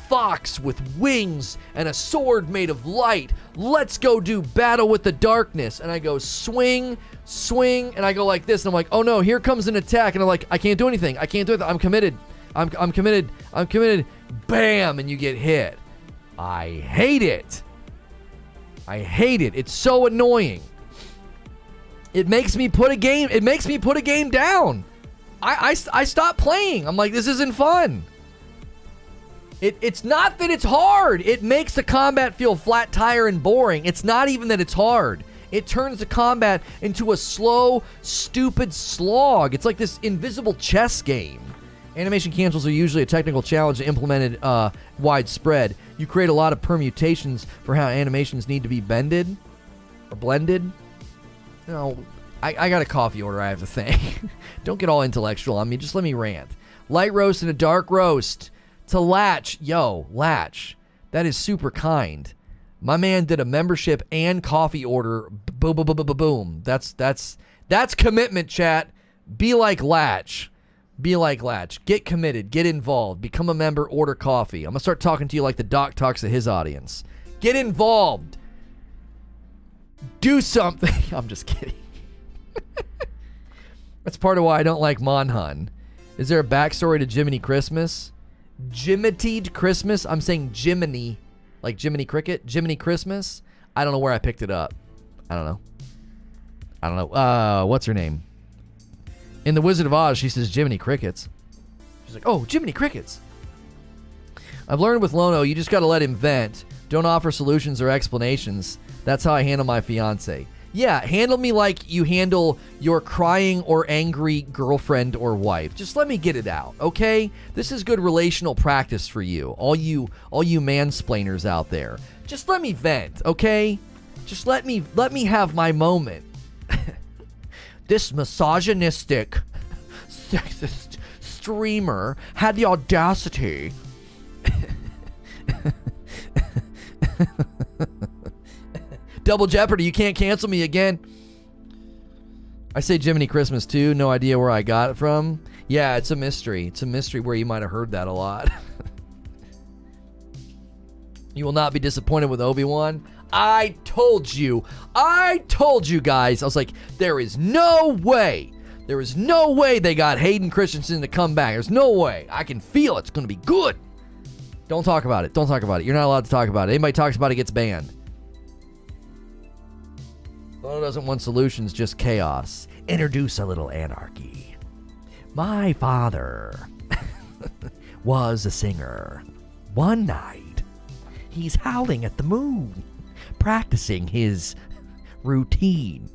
fox with wings and a sword made of light. Let's go do battle with the darkness. And I go swing, swing, and I go like this, and I'm like, oh no, here comes an attack, and I'm like, I can't do anything. I can't do it. I'm committed. I'm committed. I'm committed. Bam, and you get hit. I hate it. I hate it. It's so annoying. It makes me put a game down. I stop playing. I'm like, this isn't fun. It's not that it's hard. It makes the combat feel flat tire and boring. It's not even that it's hard. It turns the combat into a slow, stupid slog. It's like this invisible chess game. Animation cancels are usually a technical challenge implemented widespread. You create a lot of permutations for how animations need to be bended or blended. You know, I got a coffee order I have to thank. Don't get all intellectual on me. Just let me rant. Light roast and a dark roast. To Latch. Yo, Latch. That is super kind. My man did a membership and coffee order. Boom, boom, boom, boom, boom. That's commitment, chat. Be like Latch. Be like Latch. Get committed. Get involved. Become a member. Order coffee. I'm going to start talking to you like the doc talks to his audience. Get involved. Do something. I'm just kidding. That's part of why I don't like Monhun. Is there a backstory to Jiminy Christmas? Jiminy Christmas? I'm saying Jiminy. Like Jiminy Cricket? Jiminy Christmas? I don't know where I picked it up. I don't know. What's her name? In The Wizard of Oz, she says Jiminy Crickets. She's like, oh, Jiminy Crickets. I've learned with Lono, you just got to let him vent. Don't offer solutions or explanations. That's how I handle my fiance. Yeah, handle me like you handle your crying or angry girlfriend or wife. Just let me get it out, okay? This is good relational practice for you, all you mansplainers out there. Just let me vent, okay? Just let me have my moment. This misogynistic, sexist streamer had the audacity. Double Jeopardy, you can't cancel me again. I say Jiminy Christmas too, no idea where I got it from. Yeah, it's a mystery. It's a mystery where you might have heard that a lot. You will not be disappointed with Obi-Wan. I told you guys. I was like, there is no way they got Hayden Christensen to come back. There's no way. I can feel it's going to be good. Don't talk about it. You're not allowed to talk about it. Anybody talks about it gets banned. Lono doesn't want solutions, just chaos. Introduce a little anarchy. My father was a singer. One night, he's howling at the moon, practicing his routine.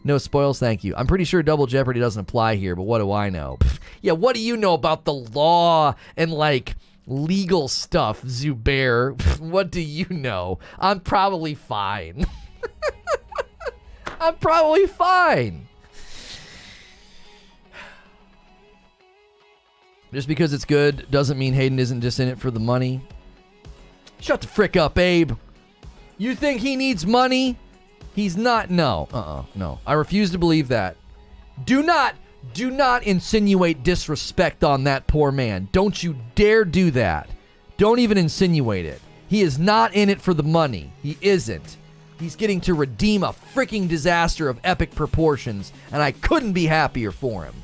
No spoils, thank you. I'm pretty sure Double Jeopardy doesn't apply here, but what do I know? Yeah, what do you know about the law and, like, legal stuff, Zubair? What do you know? I'm probably fine. I'm probably fine. Just because it's good doesn't mean Hayden isn't just in it for the money. Shut the frick up, Abe. You think he needs money? He's not. No. No. I refuse to believe that. Do not insinuate disrespect on that poor man. Don't you dare do that. Don't even insinuate it. He is not in it for the money. He isn't. He's getting to redeem a freaking disaster of epic proportions, and I couldn't be happier for him.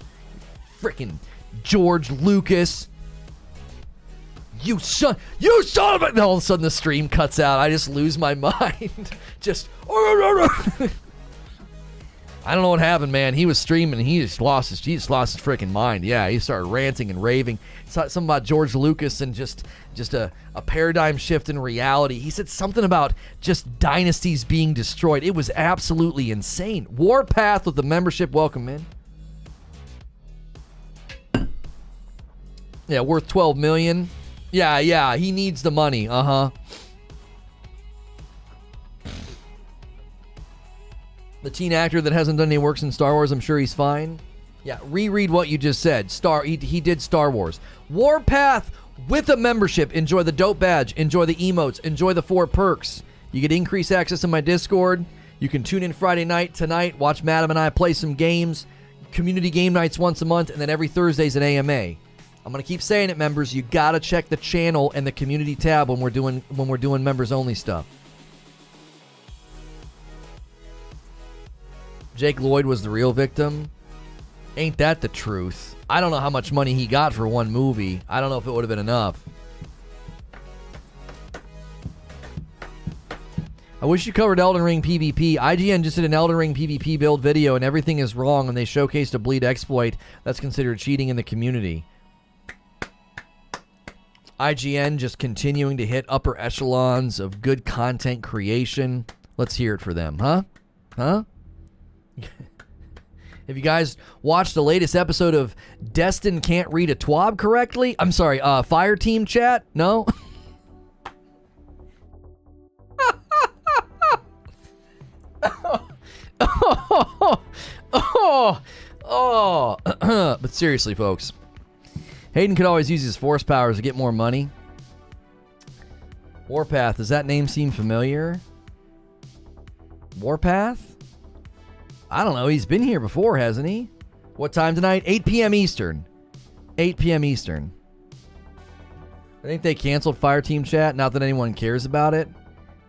Freaking George Lucas. You son of a... And all of a sudden the stream cuts out. I just lose my mind. Just... I don't know what happened, man. He was streaming and he just lost his freaking mind. Yeah, he started ranting and raving. Something about George Lucas and just a paradigm shift in reality. He said something about just dynasties being destroyed. It was absolutely insane. Warpath with the membership. Welcome, man. Yeah, worth $12 million. Yeah, he needs the money. The teen actor that hasn't done any work in Star Wars, I'm sure he's fine. Yeah, reread what you just said. He did Star Wars. Warpath with a membership. Enjoy the dope badge. Enjoy the emotes. Enjoy the 4 perks. You get increased access to my Discord. You can tune in Friday night tonight. Watch Madam and I play some games. Community game nights once a month. And then every Thursday's an AMA. I'm going to keep saying it, members. You got to check the channel and the community tab when we're doing members only stuff. Jake Lloyd was the real victim. Ain't that the truth? I don't know how much money he got for one movie. I don't know if it would have been enough. I wish you covered Elden Ring PvP. IGN just did an Elden Ring PvP build video and everything is wrong and they showcased a bleed exploit that's considered cheating in the community. IGN just continuing to hit upper echelons of good content creation. Let's hear it for them, huh? Have you guys watched the latest episode of Destin Can't Read a Twab Correctly? I'm sorry, Fire Team chat? No? But seriously, folks, Hayden could always use his force powers to get more money. Warpath, does that name seem familiar? Warpath? I don't know. He's been here before, hasn't he? What time tonight? 8 p.m. Eastern. 8 p.m. Eastern. I think they canceled Fireteam Chat. Not that anyone cares about it.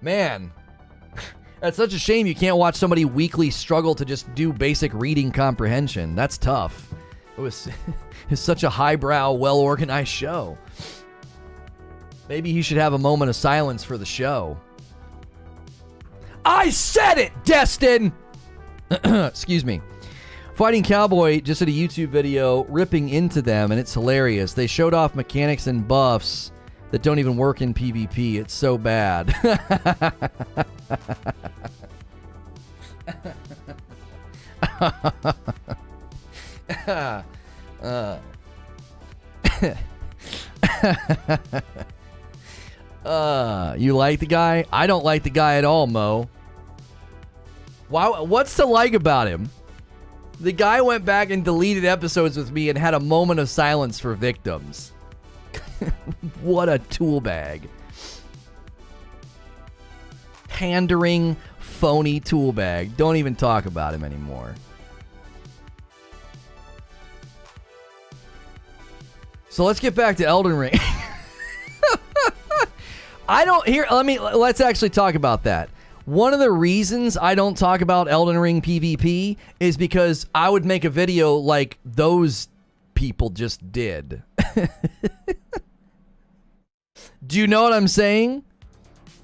Man, that's such a shame you can't watch somebody weekly struggle to just do basic reading comprehension. That's tough. It's such a highbrow, well-organized show. Maybe he should have a moment of silence for the show. I said it, Destin! Excuse me. Fighting Cowboy just did a YouTube video ripping into them, and it's hilarious. They showed off mechanics and buffs that don't even work in PvP. It's so bad. You like the guy? I don't like the guy at all, Mo. What's to like about him? The guy went back and deleted episodes with me and had a moment of silence for victims. What a tool bag. Pandering, phony tool bag. Don't even talk about him anymore. So let's get back to Elden Ring. Let's actually talk about that. One of the reasons I don't talk about Elden Ring PvP is because I would make a video like those people just did. Do you know what I'm saying?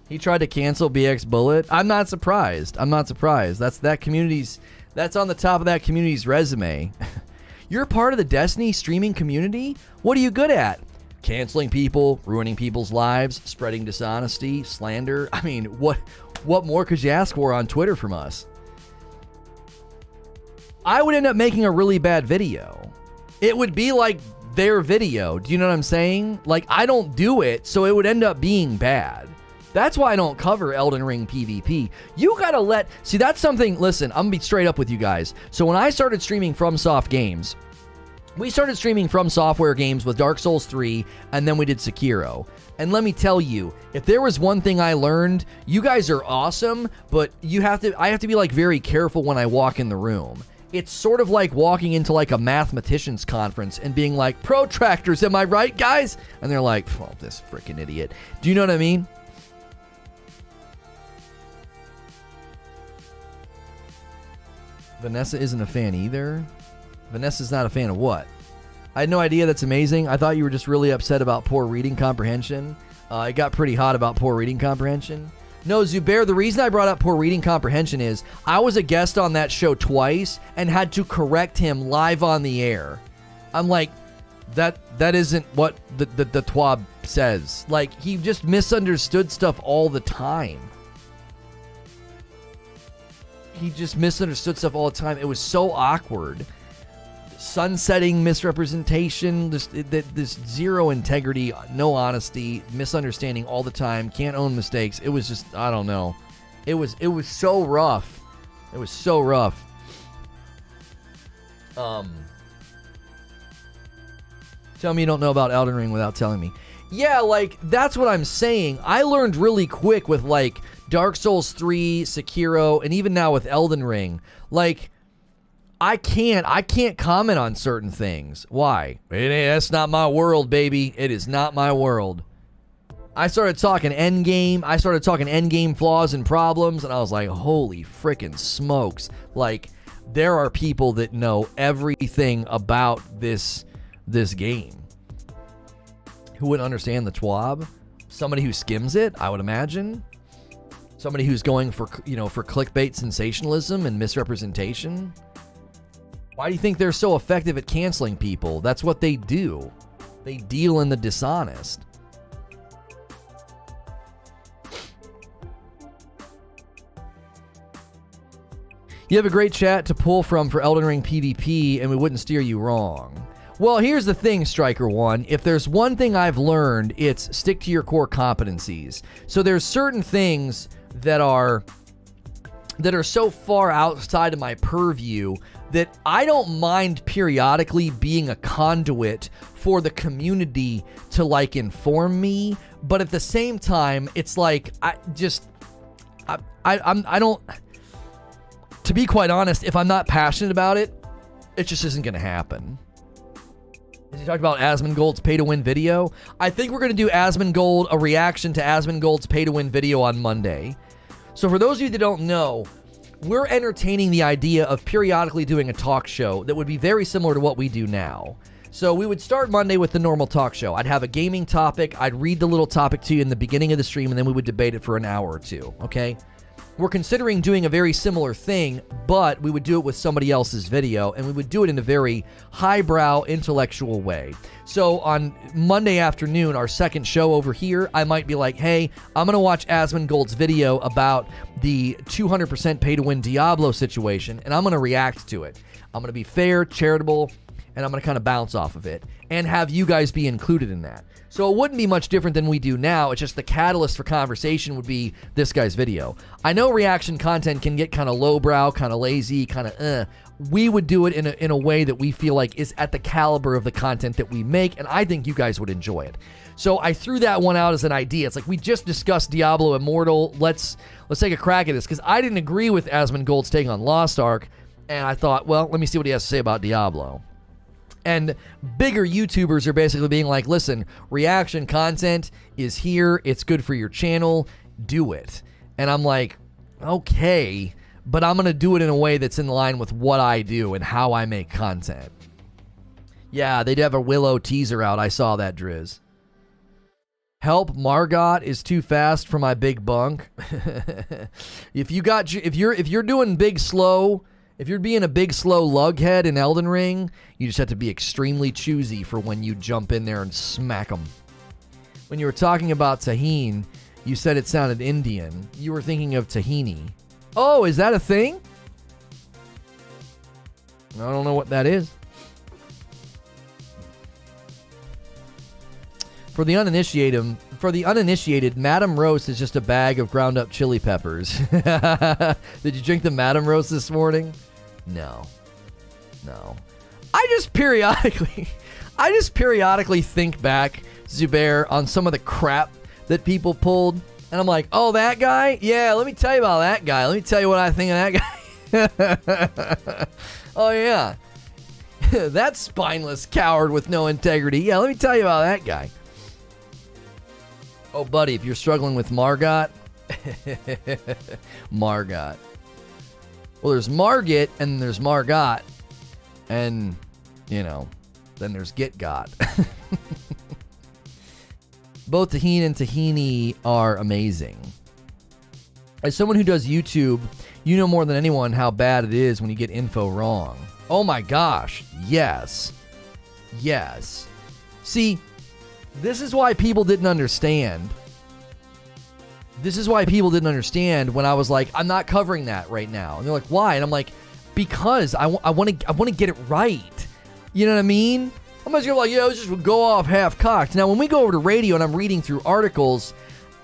He tried to cancel BX Bullet. I'm not surprised. That's on the top of that community's resume. You're part of the Destiny streaming community? What are you good at? Canceling people, ruining people's lives, spreading dishonesty, slander. I mean, what more could you ask for on Twitter from us? I would end up making a really bad video. It would be like their video. Do you know what I'm saying? Like, I don't do it, so it would end up being bad. That's why I don't cover Elden Ring PvP. You gotta see, that's something, listen, I'm gonna be straight up with you guys. So when I started streaming FromSoft games, we started streaming FromSoftware games with Dark Souls 3, and then we did Sekiro. And let me tell you, if there was one thing I learned, you guys are awesome, but I have to be like very careful when I walk in the room. It's sort of like walking into like a mathematicians conference and being like, protractors, am I right, guys? And they're like, well, this freaking idiot. Do you know what I mean? Vanessa isn't a fan either. Vanessa's not a fan of what? I had no idea. That's amazing. I thought you were just really upset about poor reading comprehension. It got pretty hot about poor reading comprehension. No, Zubair, the reason I brought up poor reading comprehension is I was a guest on that show twice and had to correct him live on the air. I'm like, that isn't what the TWAB says. Like, he just misunderstood stuff all the time. He just misunderstood stuff all the time. It was so awkward. Sunsetting, misrepresentation, this zero integrity, no honesty, misunderstanding all the time, can't own mistakes. It was just, I don't know. It was so rough. It was so rough. Tell me you don't know about Elden Ring without telling me. Yeah, like, that's what I'm saying. I learned really quick with, like, Dark Souls 3, Sekiro, and even now with Elden Ring. Like, I can't comment on certain things. Why? That's not my world, baby. It is not my world. I started talking endgame. I started talking endgame flaws and problems, and I was like, holy frickin' smokes. Like, there are people that know everything about this game. Who would understand the TWAB? Somebody who skims it, I would imagine. Somebody who's going for clickbait sensationalism and misrepresentation. Why do you think they're so effective at canceling people? That's what they do. They deal in the dishonest. You have a great chat to pull from for Elden Ring PvP, and we wouldn't steer you wrong. Well, here's the thing, Striker One. If there's one thing I've learned, it's stick to your core competencies. So there's certain things that are so far outside of my purview that I don't mind periodically being a conduit for the community to, like, inform me, but at the same time, it's like I don't. To be quite honest, if I'm not passionate about it, it just isn't going to happen. As you talked about Asmongold's pay-to-win video, I think we're going to do Asmongold, a reaction to Asmongold's pay-to-win video on Monday. So for those of you that don't know, we're entertaining the idea of periodically doing a talk show that would be very similar to what we do now. So we would start Monday with the normal talk show. I'd have a gaming topic. I'd read the little topic to you in the beginning of the stream, and then we would debate it for an hour or two, okay? We're considering doing a very similar thing, but we would do it with somebody else's video, and we would do it in a very highbrow, intellectual way. So on Monday afternoon, our second show over here, I might be like, hey, I'm going to watch Asmongold's video about the 200% pay-to-win Diablo situation, and I'm going to react to it. I'm going to be fair, charitable, and I'm going to kind of bounce off of it and have you guys be included in that. So it wouldn't be much different than we do now. It's just the catalyst for conversation would be this guy's video. I know reaction content can get kind of lowbrow, kind of lazy, kind of We would do it in a way that we feel like is at the caliber of the content that we make, and I think you guys would enjoy it. So I threw that one out as an idea. It's like, we just discussed Diablo Immortal. Let's take a crack at this, because I didn't agree with Asmongold's take on Lost Ark, and I thought, well, let me see what he has to say about Diablo. And bigger YouTubers are basically being like, listen, reaction content is here. It's good for your channel. Do it. And I'm like, okay, but I'm going to do it in a way that's in line with what I do and how I make content. Yeah, they'd have a Willow teaser out. I saw that, Driz. Help, Margot is too fast for my big bunk. If you're doing big slow, if you're being a big, slow lughead in Elden Ring, you just have to be extremely choosy for when you jump in there and smack them. When you were talking about Tahine, you said it sounded Indian. You were thinking of tahini. Oh, is that a thing? I don't know what that is. For the uninitiated, Madam Roast is just a bag of ground up chili peppers. Did you drink the Madam Roast this morning? No. I just periodically think back, Zubair, on some of the crap that people pulled, and I'm like, oh, that guy? Yeah, let me tell you about that guy. Let me tell you what I think of that guy. Oh, yeah. That spineless coward with no integrity. Yeah, let me tell you about that guy. Oh, buddy, if you're struggling with Margot, Margot. Well, there's Margit, and there's Margot, and, you know, then there's Git-Got. Both Tahine and Tahini are amazing. As someone who does YouTube, you know more than anyone how bad it is when you get info wrong. Oh my gosh, yes. Yes. See, this is why people didn't understand. This is why people didn't understand when I was like, I'm not covering that right now. And they're like, why? And I'm like, because I want to get it right. You know what I mean? I'm just gonna like, yeah, let's just go off half-cocked. Now, when we go over to radio and I'm reading through articles,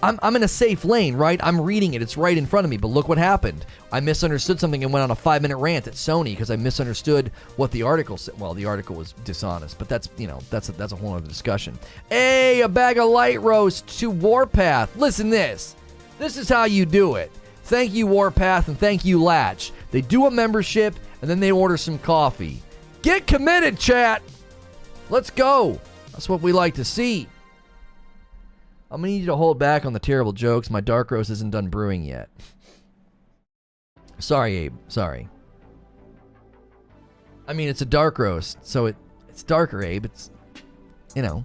I'm in a safe lane, right? I'm reading it. It's right in front of me. But look what happened. I misunderstood something and went on a 5-minute rant at Sony because I misunderstood what the article said. Well, the article was dishonest, but that's, you know, that's a whole other discussion. Hey, a bag of light roast to Warpath. Listen this. This is how you do it. Thank you, Warpath, and thank you, Latch. They do a membership, and then they order some coffee. Get committed, chat. Let's go. That's what we like to see. I'm going to need you to hold back on the terrible jokes. My dark roast isn't done brewing yet. Sorry, Abe. Sorry. I mean, it's a dark roast, so it's darker, Abe. It's, you know,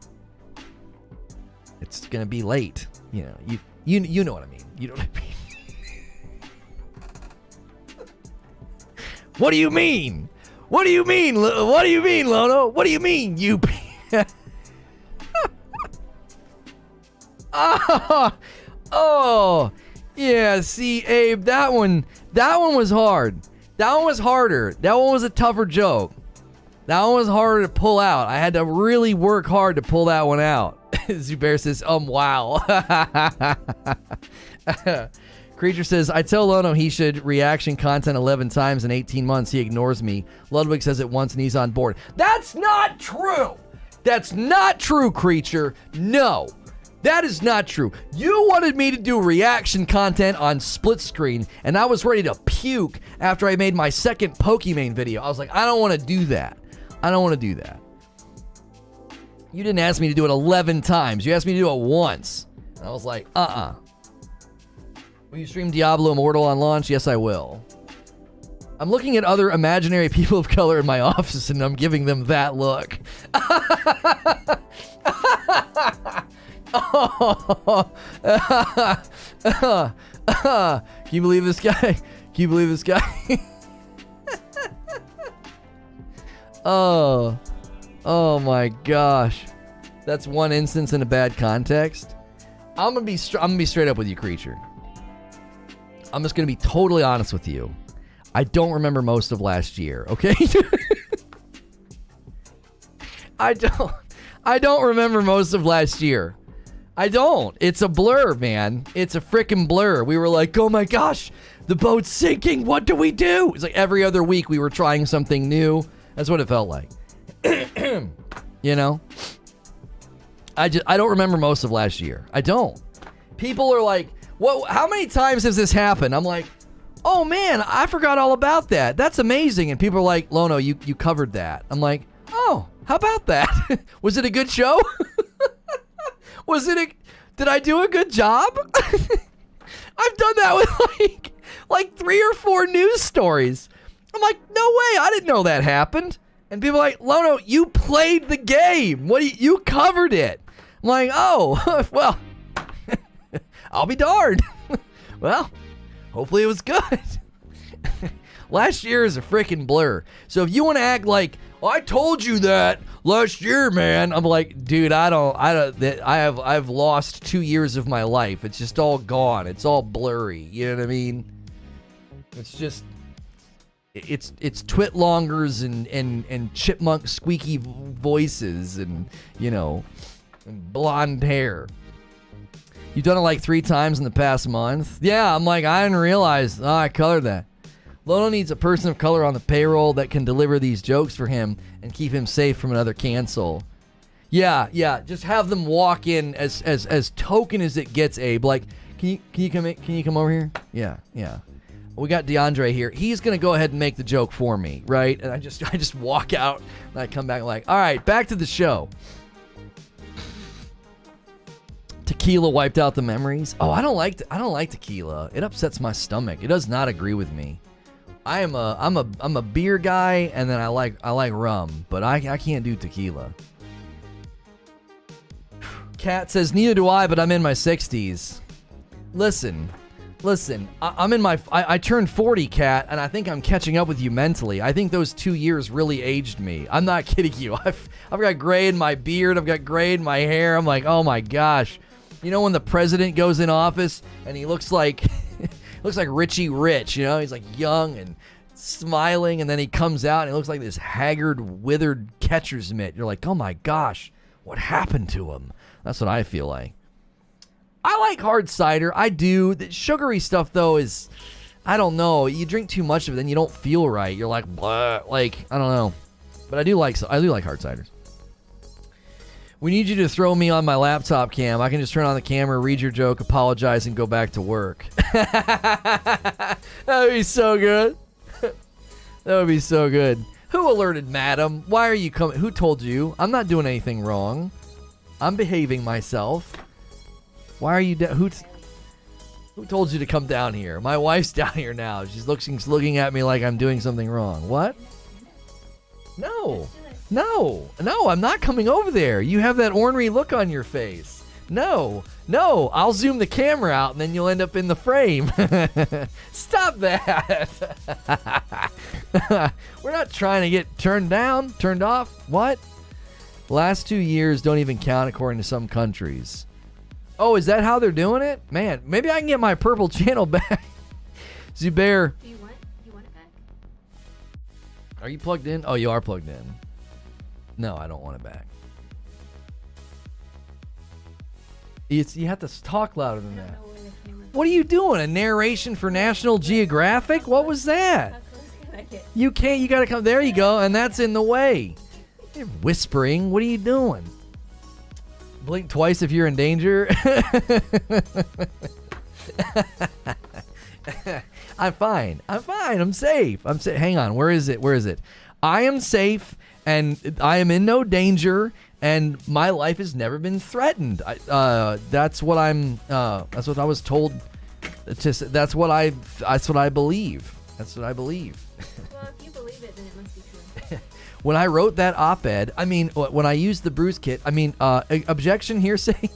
it's going to be late. You know, you know what I mean. You know what I mean. What do you mean? What do you mean? What do you mean, Lono? What do you mean, you? Oh, yeah. See, Abe, that one was hard. That one was harder. That one was a tougher joke. That one was harder to pull out. I had to really work hard to pull that one out. Zubair says, wow. Creature says, I tell Lono he should reaction content 11 times in 18 months. He ignores me. Ludwig says it once and he's on board. That's not true. That's not true, Creature. No. That is not true. You wanted me to do reaction content on split screen, and I was ready to puke after I made my second Pokemon video. I was like, I don't want to do that. I don't want to do that. You didn't ask me to do it 11 times. You asked me to do it once. And I was like, Will you stream Diablo Immortal on launch? Yes, I will. I'm looking at other imaginary people of color in my office, and I'm giving them that look. Can you believe this guy? Can you believe this guy? Oh my gosh. That's one instance in a bad context. I'm gonna be straight up with you, creature. I'm just gonna be totally honest with you. I don't remember most of last year, okay? I don't remember most of last year. I don't. It's a blur, man. It's a freaking blur. We were like, oh my gosh, the boat's sinking. What do we do? It's like every other week we were trying something new. That's what it felt like. You know? I don't remember most of last year. I don't. People are like, what? How many times has this happened? I'm like, oh man, I forgot all about that. That's amazing. And people are like, Lono, you covered that. I'm like, oh, how about that? Was it a good show? Did I do a good job? I've done that with like 3 or 4 news stories. I'm like, no way, I didn't know that happened. And people are like, Lono, you played the game. You covered it. I'm like, oh, well, I'll be darned. Well, hopefully it was good. Last year is a freaking blur. So if you want to act like, oh, I told you that last year, man. I'm like, dude, I've lost 2 years of my life. It's just all gone. It's all blurry. You know what I mean? It's just, it's twitlongers and chipmunk squeaky voices and, you know, and blonde hair. You've done it like 3 times in the past month. Yeah, I'm like, I didn't realize. Oh, I colored that. Lono needs a person of color on the payroll that can deliver these jokes for him and keep him safe from another cancel. Yeah. Just have them walk in as token as it gets, Abe. Like, can you come over here? Yeah. We got DeAndre here. He's gonna go ahead and make the joke for me, right? And I just walk out and I come back like, all right, back to the show. Tequila wiped out the memories. Oh, I don't like tequila. It upsets my stomach. It does not agree with me. I'm a beer guy, and then I like rum, but I can't do tequila. Kat says, neither do I, but I'm in my 60s. Listen, I turned 40, Kat, and I think I'm catching up with you mentally. I think those 2 years really aged me. I'm not kidding you. I've got gray in my beard. I've got gray in my hair. I'm like, oh my gosh. You know when the president goes in office and he looks like Richie Rich, you know? He's like young and smiling, and then he comes out and he looks like this haggard, withered catcher's mitt. You're like, oh my gosh, what happened to him? That's what I feel like. I like hard cider. I do. The sugary stuff, though, is, I don't know. You drink too much of it, then you don't feel right. You're like, blah. Like, I don't know. But I do like hard ciders. We need you to throw me on my laptop cam. I can just turn on the camera, read your joke, apologize, and go back to work. That would be so good. That would be so good. Who alerted madam? Why are you coming? Who told you? I'm not doing anything wrong. I'm behaving myself. Why are you who told you to come down here? My wife's down here now. She's looking at me like I'm doing something wrong. What? No, I'm not coming over there. You have that ornery look on your face. No, I'll zoom the camera out and then you'll end up in the frame. Stop that. We're not trying to get turned off. What? Last 2 years don't even count according to some countries. Oh, is that how they're doing it? Man, maybe I can get my purple channel back. Zubair. Do you want it back? Are you plugged in? Oh, you are plugged in. No, I don't want it back. You have to talk louder than that. What are you doing? A narration for National Geographic? What was that? How close can I get? You can't. You got to come. There you go. And that's in the way. You're whispering. What are you doing? Blink twice if you're in danger. I'm fine. I'm safe. Hang on. Where is it? I am safe and I am in no danger and my life has never been threatened. That's what I'm. That's what I was told. That's what I believe. That's what I believe. Well, if you believe it, then it must be true. When I wrote that op-ed, I mean, when I used the bruise kit, I mean, objection hearsay.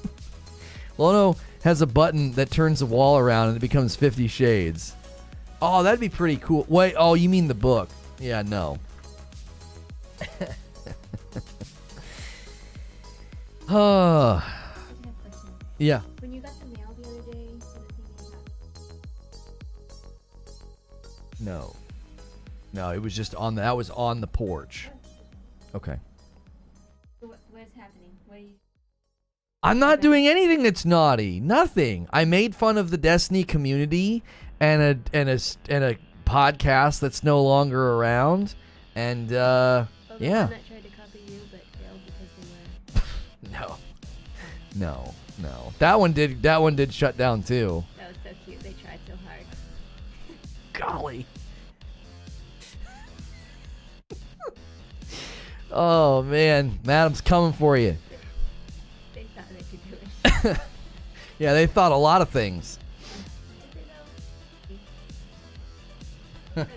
Lono has a button that turns the wall around and it becomes 50 Shades. Oh, that'd be pretty cool. Wait, oh, you mean the book? Yeah, no. I have a question. Yeah. When you got the mail the other day, was it thinking about... No, it was just on that was on the porch. Okay. So what is happening? What are you... I'm not doing anything that's naughty. Nothing. I made fun of the Destiny community and a podcast that's no longer around, and Oh, the yeah. one that tried to copy you, but failed because they were... No. That one did shut down too. That was so cute. They tried so hard. Golly. Oh man, Madam's coming for you. They thought they could do it. Yeah, they thought a lot of things. Did they though? Are they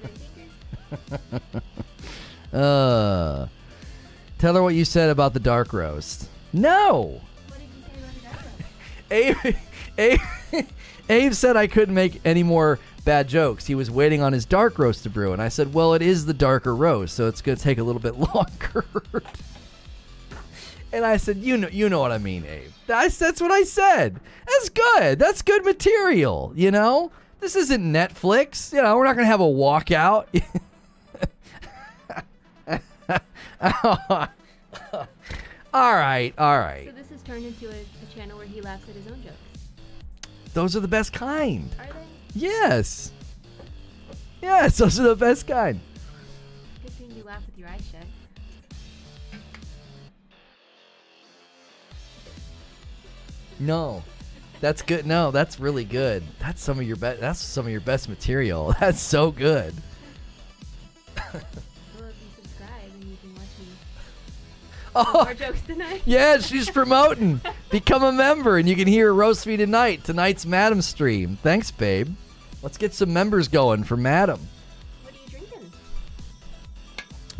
thinkers? Tell her what you said about the dark roast. No. What did you say about the dialogue? Abe said I couldn't make any more bad jokes. He was waiting on his dark roast to brew, and I said, well, it is the darker roast, so it's going to take a little bit longer. And I said, you know what I mean, Abe. That's what I said. That's good. That's good material, you know? This isn't Netflix. You know, we're not going to have a walkout. All right. So this has turned into a channel where he laughs at his own jokes. Those are the best kind. Are they? Yes, those are the best kind. Good thing you laugh with your eyes shut. No, that's good. No, that's really good. That's some of your best. That's some of your best material. That's so good. Well, if you subscribe and you can watch me more jokes tonight. Yeah, she's promoting. Become a member and you can hear Roast Me Tonight, tonight's Madam stream. Thanks, babe. Let's get some members going for Madam. What are you drinking?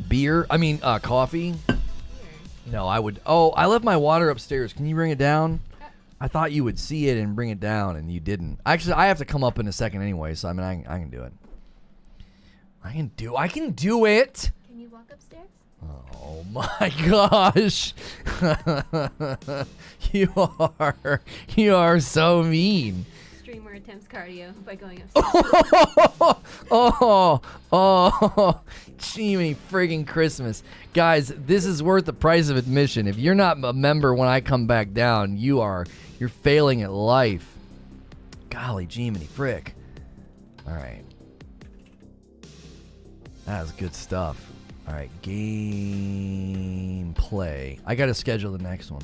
Beer? I mean, coffee? Here. No, I would. Oh, I left my water upstairs. Can you bring it down? I thought you would see it and bring it down, and you didn't. Actually, I have to come up in a second anyway, so I mean, I can do it. I can do it. Can you walk upstairs? Oh my gosh. You are so mean. Streamer attempts cardio by going upstairs. Oh, Jiminy friggin' Christmas. Guys, this is worth the price of admission. If you're not a member when I come back down, you're failing at life. Golly, Jiminy frick. All right. That was good stuff. All right, gameplay. I got to schedule the next one.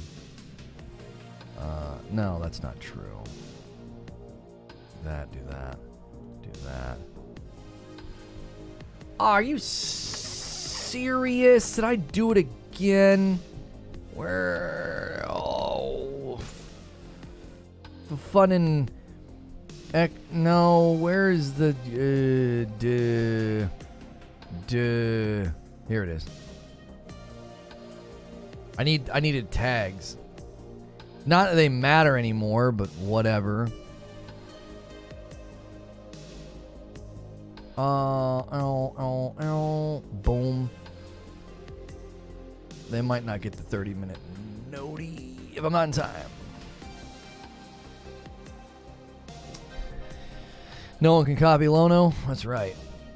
No, that's not true. Do that. Are you serious? Did I do it again? Where? Oh. The fun and... No, where is the... Here it is. I needed tags. Not that they matter anymore, but whatever. Boom. They might not get the 30-minute noti if I'm not in time. No one can copy Lono? That's right.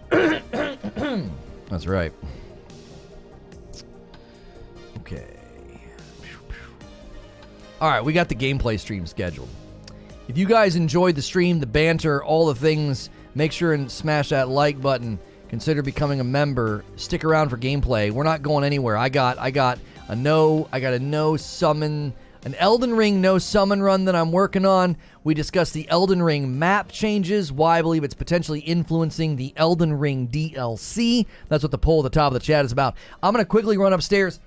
That's right. Okay. All right, we got the gameplay stream scheduled. If you guys enjoyed the stream, the banter, all the things, make sure and smash that like button. Consider becoming a member. Stick around for gameplay. We're not going anywhere. I got a no summon, an Elden Ring no summon run that I'm working on. We discussed the Elden Ring map changes, why I believe it's potentially influencing the Elden Ring DLC. That's what the poll at the top of the chat is about. I'm going to quickly run upstairs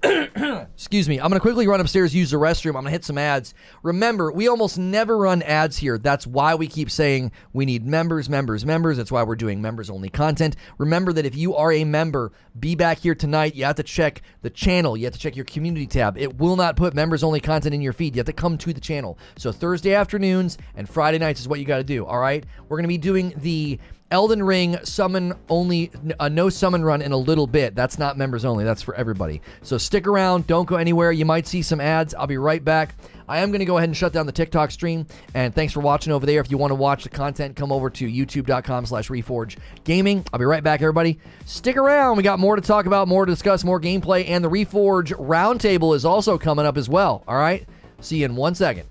Excuse me. I'm going to quickly run upstairs, use the restroom. I'm going to hit some ads. Remember, we almost never run ads here. That's why we keep saying we need members, members, members. That's why we're doing members-only content. Remember that if you are a member, be back here tonight. You have to check the channel. You have to check your community tab. It will not put members-only content in your feed. You have to come to the channel. So Thursday afternoons and Friday nights is what you got to do, all right? We're going to be doing the Elden Ring summon only, no summon run in a little bit. That's not members only. That's for everybody. So stick around. Don't go anywhere. You might see some ads. I'll be right back. I am going to go ahead and shut down the TikTok stream. And thanks for watching over there. If you want to watch the content, come over to youtube.com/Reforge Gaming. I'll be right back, everybody. Stick around. We got more to talk about, more to discuss, more gameplay. And the Reforge Roundtable is also coming up as well. All right? See you in 1 second.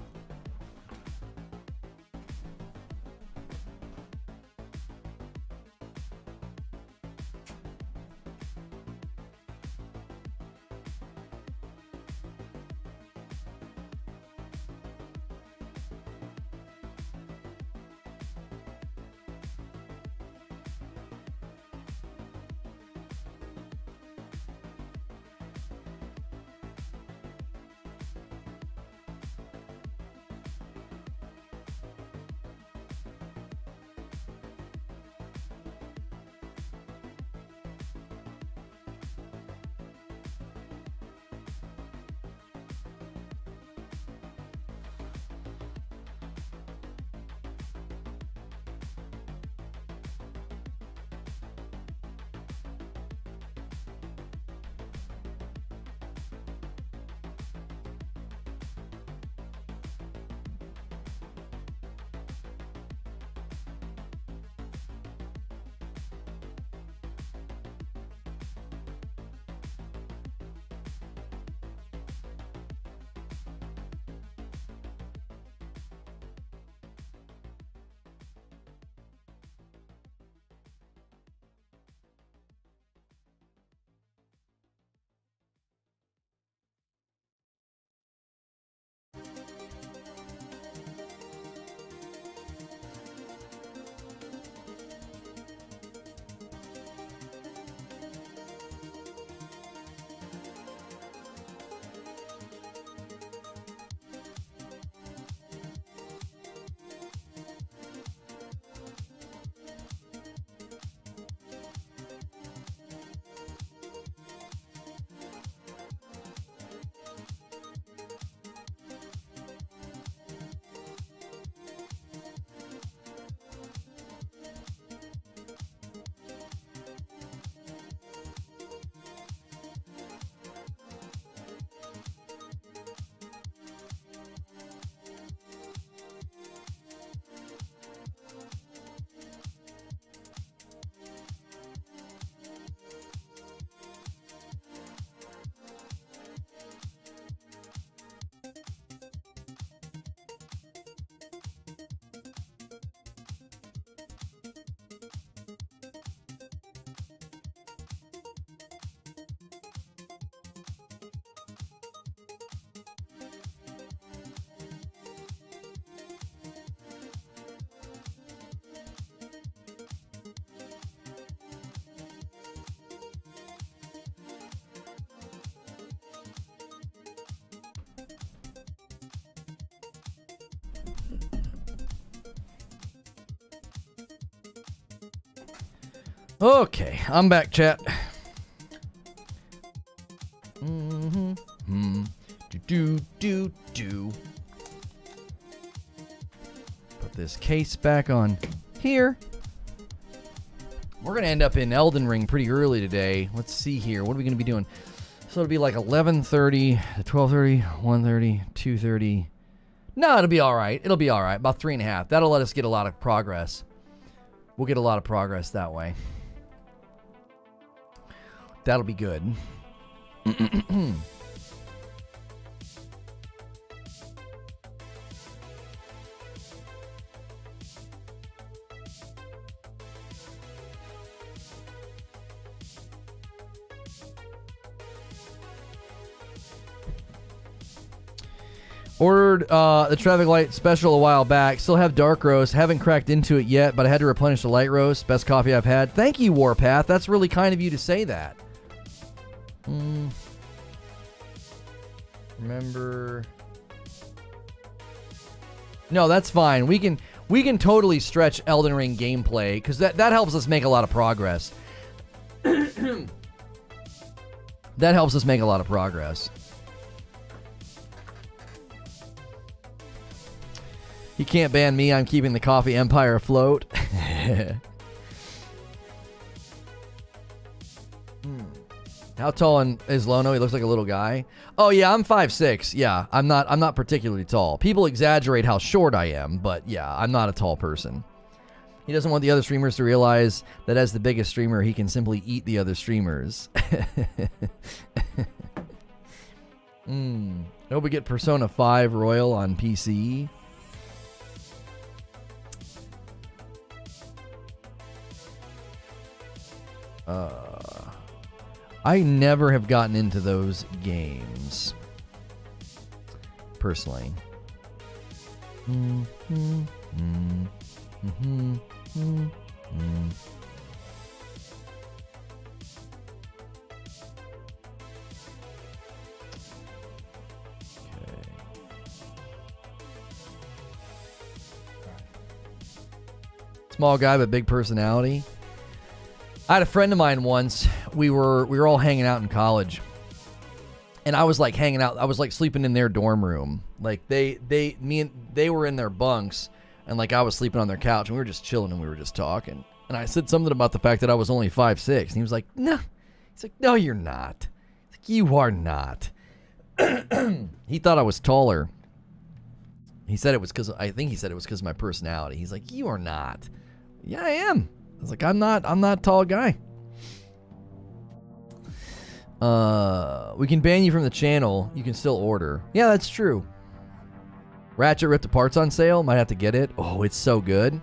Okay, I'm back, chat. Put this case back on here. We're going to end up in Elden Ring pretty early today. Let's see here. What are we going to be doing? So it'll be like 11:30, 12:30, 1:30, 2:30. No, it'll be all right. It'll be all right. About 3.5. That'll let us get a lot of progress. We'll get a lot of progress that way. That'll be good. Ordered the traffic light special a while back. Still have dark roast. Haven't cracked into it yet, but I had to replenish the light roast. Best coffee I've had. Thank you, Warpath. That's really kind of you to say that. Remember. No, that's fine. We can totally stretch Elden Ring gameplay because that helps us make a lot of progress. That helps us make a lot of progress. You can't ban me. I'm keeping the coffee empire afloat. How tall is Lono? He looks like a little guy. Oh yeah, I'm 5'6". Yeah, I'm not particularly tall. People exaggerate how short I am, but yeah, I'm not a tall person. He doesn't want the other streamers to realize that as the biggest streamer, he can simply eat the other streamers. I hope we get Persona 5 Royal on PC. I never have gotten into those games, personally. Small guy but big personality. I had a friend of mine once. We were all hanging out in college, and I was like hanging out. I was like sleeping in their dorm room. Like they were in their bunks, and like I was sleeping on their couch, and we were just chilling and we were just talking. And I said something about the fact that I was only 5'6", and he was like, "No," he's like, "No, you're not." He's like, "You are not." He thought I was taller. He said it was because of my personality. He's like, "You are not." Yeah, I am. I was like, I'm not a tall guy. We can ban you from the channel. You can still order. Yeah, that's true. Ratchet Ripped Apart's on sale. Might have to get it. Oh, it's so good.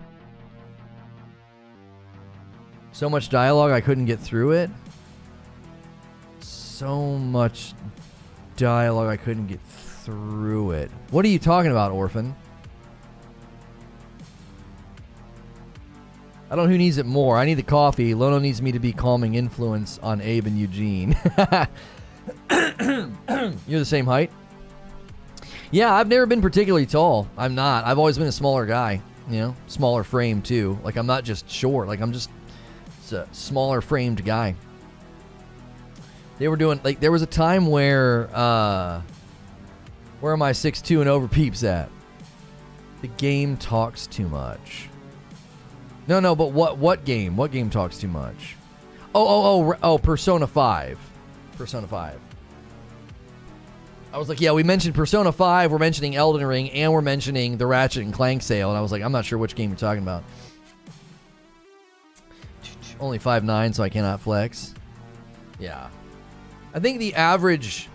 So much dialogue, I couldn't get through it. So much dialogue, I couldn't get through it. What are you talking about, Orphan? I don't know who needs it more. I need the coffee. Lono needs me to be calming influence on Abe and Eugene. You're the same height? Yeah, I've never been particularly tall. I'm not. I've always been a smaller guy. You know, smaller frame too. Like I'm not just short. Like I'm just a smaller framed guy. They were doing like there was a time where are my 6'2" and over peeps at? The game talks too much. No, but what game? What game talks too much? Oh, Persona 5. Persona 5. I was like, yeah, we mentioned Persona 5, we're mentioning Elden Ring, and we're mentioning the Ratchet and Clank sale, and I was like, I'm not sure which game you're talking about. Only 5'9", so I cannot flex. Yeah. I think the average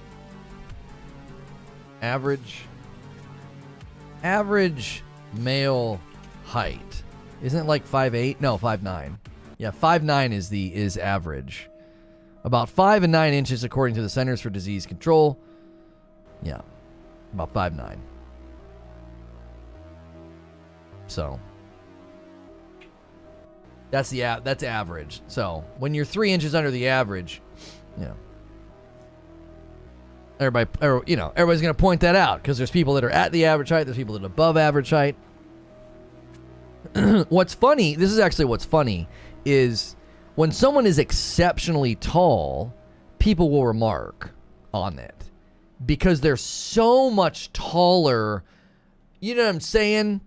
male height isn't it like 5'8"? No, 5'9". Yeah, 5'9" is average. About 5 and 9 inches according to the Centers for Disease Control. Yeah, about 5'9". So that's average. So when you're 3 inches under the average, yeah. Everybody's gonna point that out because there's people that are at the average height. There's people that are above average height. What's funny, this is actually what's funny, is when someone is exceptionally tall, people will remark on it because they're so much taller. You know what I'm saying?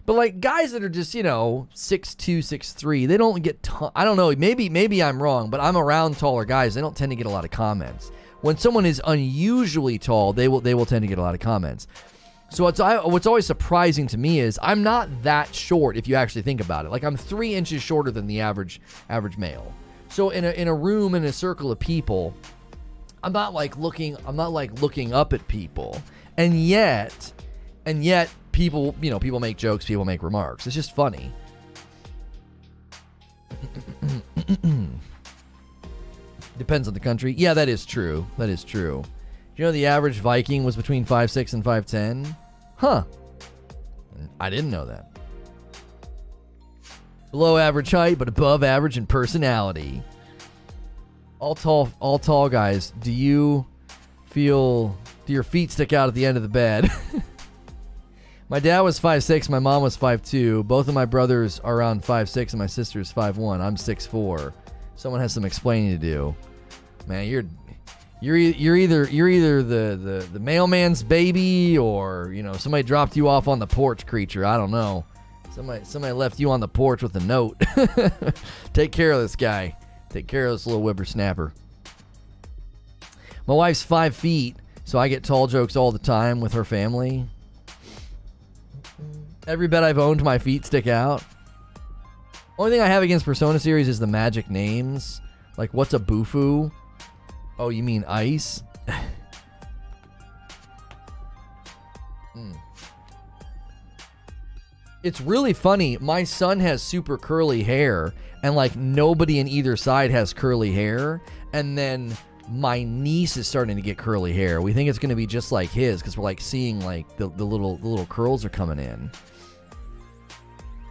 But like guys that are just, 6'2", 6'3", they don't get, I don't know, maybe I'm wrong, but I'm around taller guys. They don't tend to get a lot of comments. When someone is unusually tall, they will tend to get a lot of comments. So what's always surprising to me is I'm not that short if you actually think about it. Like I'm 3 inches shorter than the average male. So in a room in a circle of people, I'm not like looking up at people. And yet people, people make jokes, people make remarks. It's just funny. Depends on the country. Yeah, that is true. Do you know the average Viking was between 5'6" and 5'10"? Huh. I didn't know that. Below average height, but above average in personality. All tall guys, do you feel Do your feet stick out at the end of the bed? My dad was 5'6", my mom was 5'2". Both of my brothers are around 5'6", and my sister's 5'1". I'm 6'4". Someone has some explaining to do. Man, you're either the mailman's baby, or somebody dropped you off on the porch, creature. I don't know. Somebody left you on the porch with a note. Take care of this guy. Take care of this little whippersnapper. My wife's 5 feet, so I get tall jokes all the time with her family. Every bed I've owned, my feet stick out. Only thing I have against Persona series is the magic names. Like, what's a Bufu? Oh, you mean ice? It's really funny. My son has super curly hair, and like nobody in either side has curly hair. And then my niece is starting to get curly hair. We think it's going to be just like his, because we're like seeing like the little curls are coming in.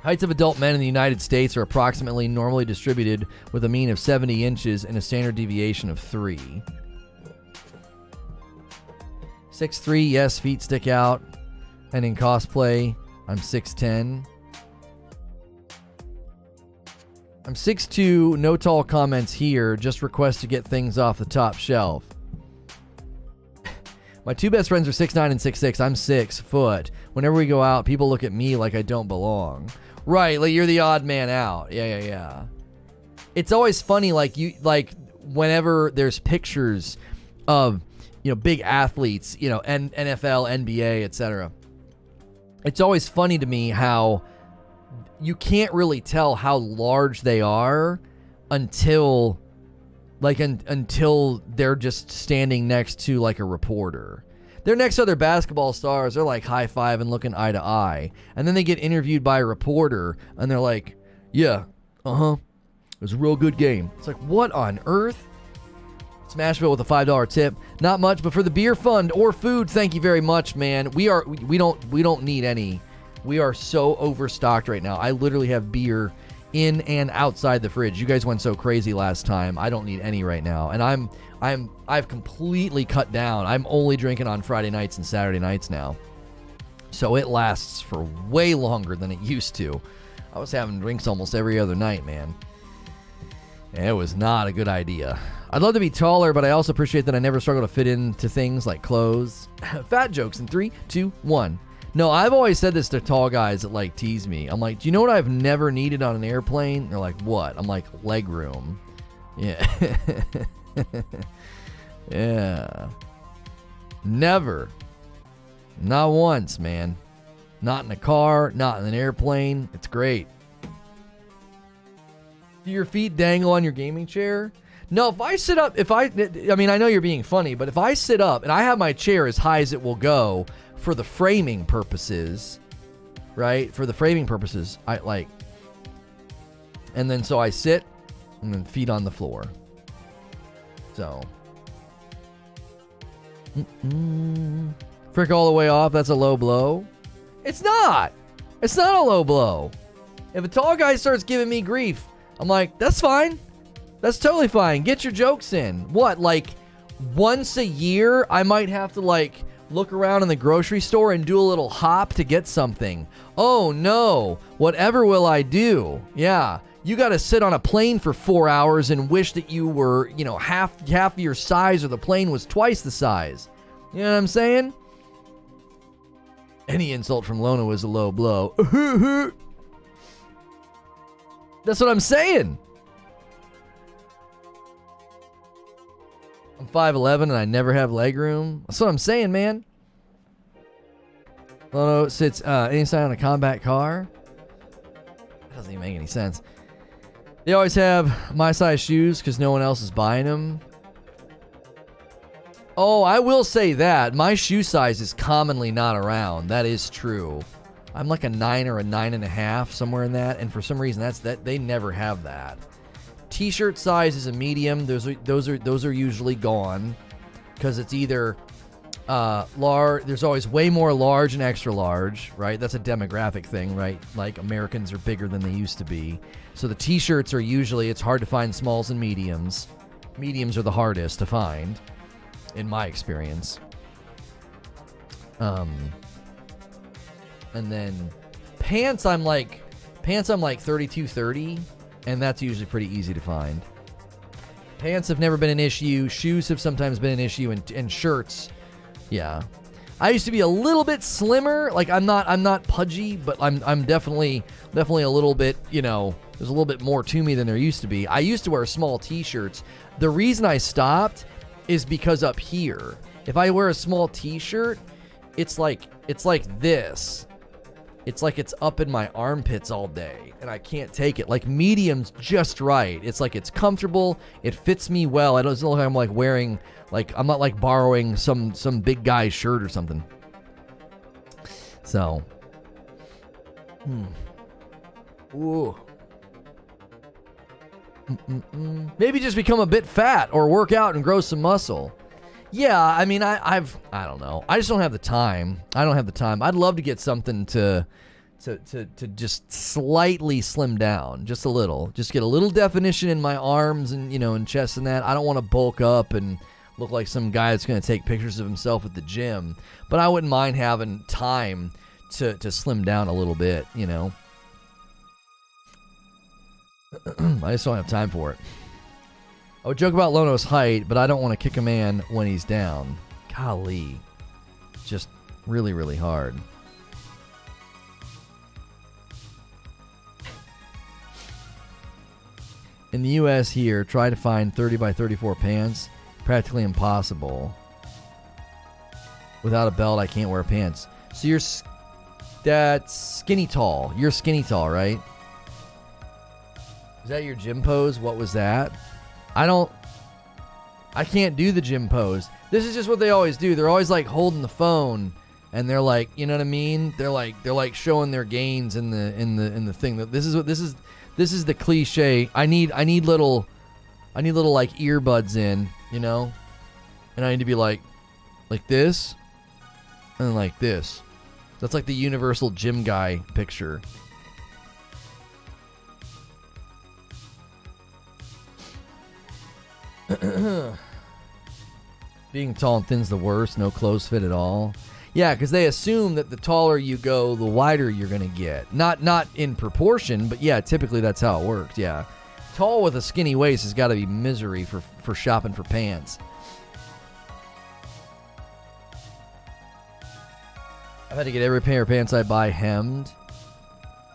Heights of adult men in the United States are approximately normally distributed, with a mean of 70 inches and a standard deviation of 3. 6'3", yes, feet stick out. And in cosplay, I'm 6'10". I'm 6'2", no tall comments here, just request to get things off the top shelf. My 2 best friends are 6'9" and 6'6". I'm 6 foot. Whenever we go out, people look at me like I don't belong. Right, like you're the odd man out. Yeah. It's always funny, like whenever there's pictures of, big athletes, NFL, NBA, etc. It's always funny to me how you can't really tell how large they are until they're just standing next to like a reporter. They're next to other basketball stars. They're like high-fiving, looking eye to eye. And then they get interviewed by a reporter, and they're like, yeah, it was a real good game. It's like, what on earth? Smashville with a $5 tip. Not much, but for the beer fund or food, thank you very much, man. We don't need any. We are so overstocked right now. I literally have beer in and outside the fridge. You guys went so crazy last time. I don't need any right now. And I've completely cut down. I'm only drinking on Friday nights and Saturday nights now. So it lasts for way longer than it used to. I was having drinks almost every other night, man. And it was not a good idea. I'd love to be taller, but I also appreciate that I never struggle to fit into things like clothes. Fat jokes in 3, 2, 1. No, I've always said this to tall guys that like tease me. I'm like, do you know what I've never needed on an airplane? They're like, what? I'm like, leg room. Yeah. Yeah. Never. Not once, man. Not in a car, not in an airplane. It's great. Do your feet dangle on your gaming chair? No, if I sit up, I know you're being funny, but if I sit up and I have my chair as high as it will go for the framing purposes, right? For the framing purposes, and then so I sit and then feet on the floor. So. Frick all the way off, that's a low blow. It's not. It's not a low blow. If a tall guy starts giving me grief, I'm like, that's fine. That's totally fine. Get your jokes in. What, like once a year, I might have to like look around in the grocery store and do a little hop to get something. Oh no, whatever will I do? Yeah, you got to sit on a plane for 4 hours and wish that you were, half your size, or the plane was twice the size. You know what I'm saying? Any insult from Lono is a low blow. That's what I'm saying. I'm 5'11" and I never have leg room. That's what I'm saying, man. Lono sits inside on a combat car. That doesn't even make any sense. They always have my size shoes because no one else is buying them. Oh, I will say that. My shoe size is commonly not around. That is true. I'm like a 9 or a 9.5, somewhere in that. And for some reason, they never have that. T-shirt size is a medium. Those are usually gone because it's either large. There's always way more large and extra large, right? That's a demographic thing, right? Like Americans are bigger than they used to be. So the T-shirts are usually, it's hard to find smalls and mediums. Mediums are the hardest to find, in my experience. And then pants, I'm like 32-30, and that's usually pretty easy to find. Pants have never been an issue. Shoes have sometimes been an issue, and shirts, yeah. I used to be a little bit slimmer. Like I'm not pudgy, but I'm definitely a little bit, you know, there's a little bit more to me than there used to be. I used to wear small t-shirts. The reason I stopped is because up here, if I wear a small t-shirt, it's like this. It's like it's up in my armpits all day, and I can't take it. Like medium's just right. It's like it's comfortable. It fits me well. It doesn't look like I'm like wearing, like I'm not like borrowing some big guy's shirt or something. So, ooh. Maybe just become a bit fat or work out and grow some muscle. Yeah, I mean, I don't know. I just don't have the time. I'd love to get something to just slightly slim down, just a little. Just get a little definition in my arms and, you know, and chest and that. I don't want to bulk up and look like some guy that's going to take pictures of himself at the gym. But I wouldn't mind having time to slim down a little bit, you know. I just don't have time for it. I would joke about Lono's height, but I don't want to kick a man when he's down. Golly. Just really, really hard. In the US here, try to find 30 by 34 pants. Practically impossible. Without a belt, I can't wear pants. So you're that's skinny tall. You're skinny tall, right? Is that your gym pose? What was that? I can't do the gym pose. This is just what they always do. They're always like holding the phone and they're like, you know what I mean? They're like showing their gains in the thing. This is the cliche. I need little like earbuds in, you know? And I need to be like this and like this. That's like the universal gym guy picture. Being tall and thin's the worst. No clothes fit at all. Yeah, because they assume that the taller you go, the wider you're going to get. Not in proportion, but yeah, typically that's how it works, yeah. Tall with a skinny waist has got to be misery for shopping for pants. I've had to get every pair of pants I buy hemmed.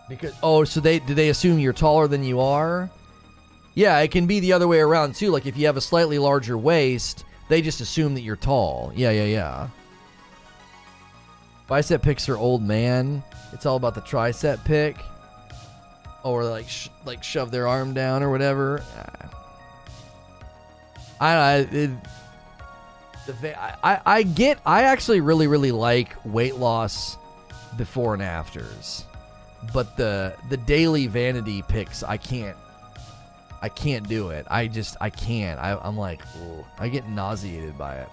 Because, so do they assume you're taller than you are? Yeah, it can be the other way around too. Like if you have a slightly larger waist, they just assume that you're tall. Yeah. Bicep pics are old man. It's all about the tricep pic. Or like shove their arm down or whatever. I actually really like weight loss before and afters. But the daily vanity pics, I can't do it. I can't. I'm like, ugh. I get nauseated by it.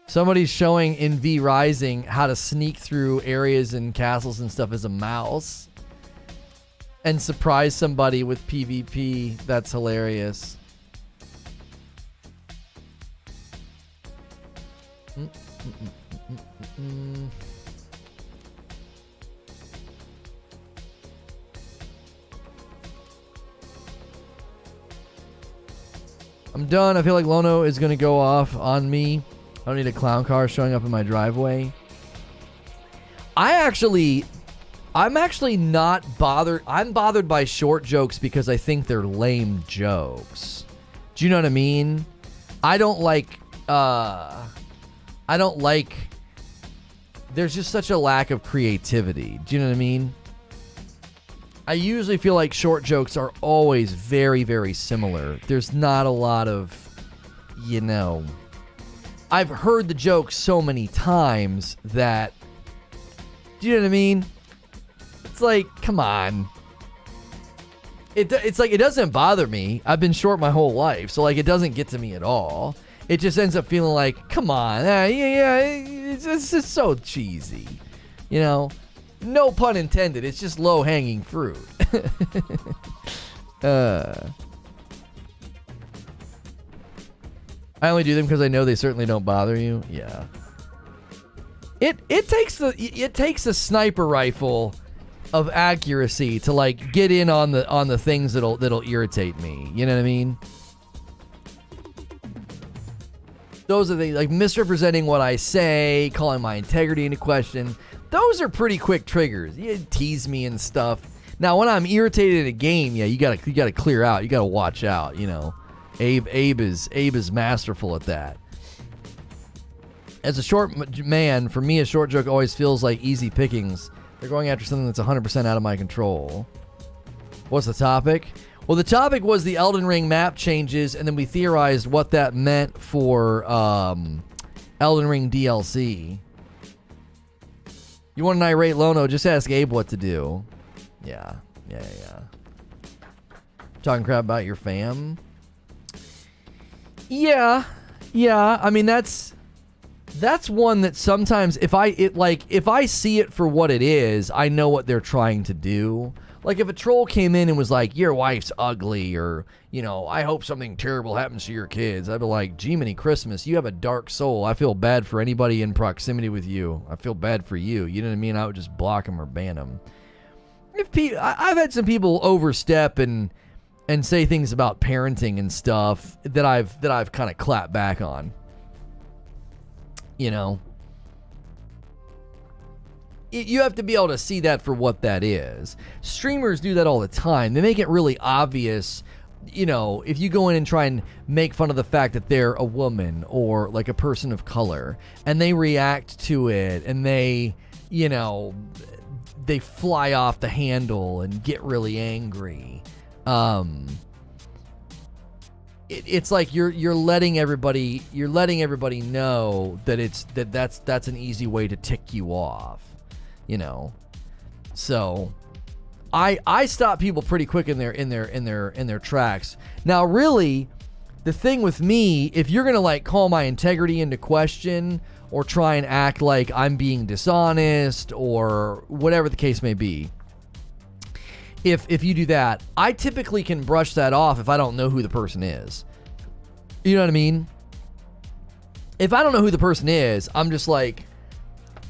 Somebody's showing in theorizing how to sneak through areas and castles and stuff as a mouse and surprise somebody with PvP. That's hilarious. I'm done. I feel like Lono is going to go off on me. I don't need a clown car showing up in my driveway. I'm actually not bothered. I'm bothered by short jokes because I think they're lame jokes. Do you know what I mean? I don't like, there's just such a lack of creativity. Do you know what I mean? I usually feel like short jokes are always very, very similar. There's not a lot of, I've heard the joke so many times that, do you know what I mean? It's like, come on. It's like, it doesn't bother me. I've been short my whole life, so like it doesn't get to me at all. It just ends up feeling like, come on, it's just so cheesy, you know? No pun intended. It's just low-hanging fruit. I only do them because I know they certainly don't bother you. Yeah. It takes a sniper rifle of accuracy to like get in on the things that'll irritate me. You know what I mean? Those are the like misrepresenting what I say, calling my integrity into question. Those are pretty quick triggers. You tease me and stuff. Now, when I'm irritated in a game, yeah, you gotta clear out. You gotta watch out. You know, Abe is masterful at that. As a short man, for me, a short joke always feels like easy pickings. They're going after something that's 100% out of my control. What's the topic? Well, the topic was the Elden Ring map changes, and then we theorized what that meant for Elden Ring DLC. You want to irate Lono? Just ask Abe what to do. Yeah. Talking crap about your fam? Yeah. I mean, that's one that sometimes if I see it for what it is, I know what they're trying to do. Like if a troll came in and was like, your wife's ugly, or, you know, I hope something terrible happens to your kids, I'd be like, Jiminy Christmas, you have a dark soul. I feel bad for anybody in proximity with you. I feel bad for you. You know what I mean? I would just block them or ban them. I've had some people overstep and say things about parenting and stuff that I've kind of clapped back on. You know, you have to be able to see that for what that is. Streamers do that all the time. They make it really obvious. You know, if you go in and try and make fun of the fact that they're a woman or like a person of color, and they react to it, and they, you know, they fly off the handle and get really angry. It's like you're letting everybody know that that's an easy way to tick you off, you know. So I stop people pretty quick in their tracks. Now, really, the thing with me, if you're gonna like call my integrity into question or try and act like I'm being dishonest or whatever the case may be, if you do that, I typically can brush that off if I don't know who the person is. You know what I mean? If I don't know who the person is, I'm just like,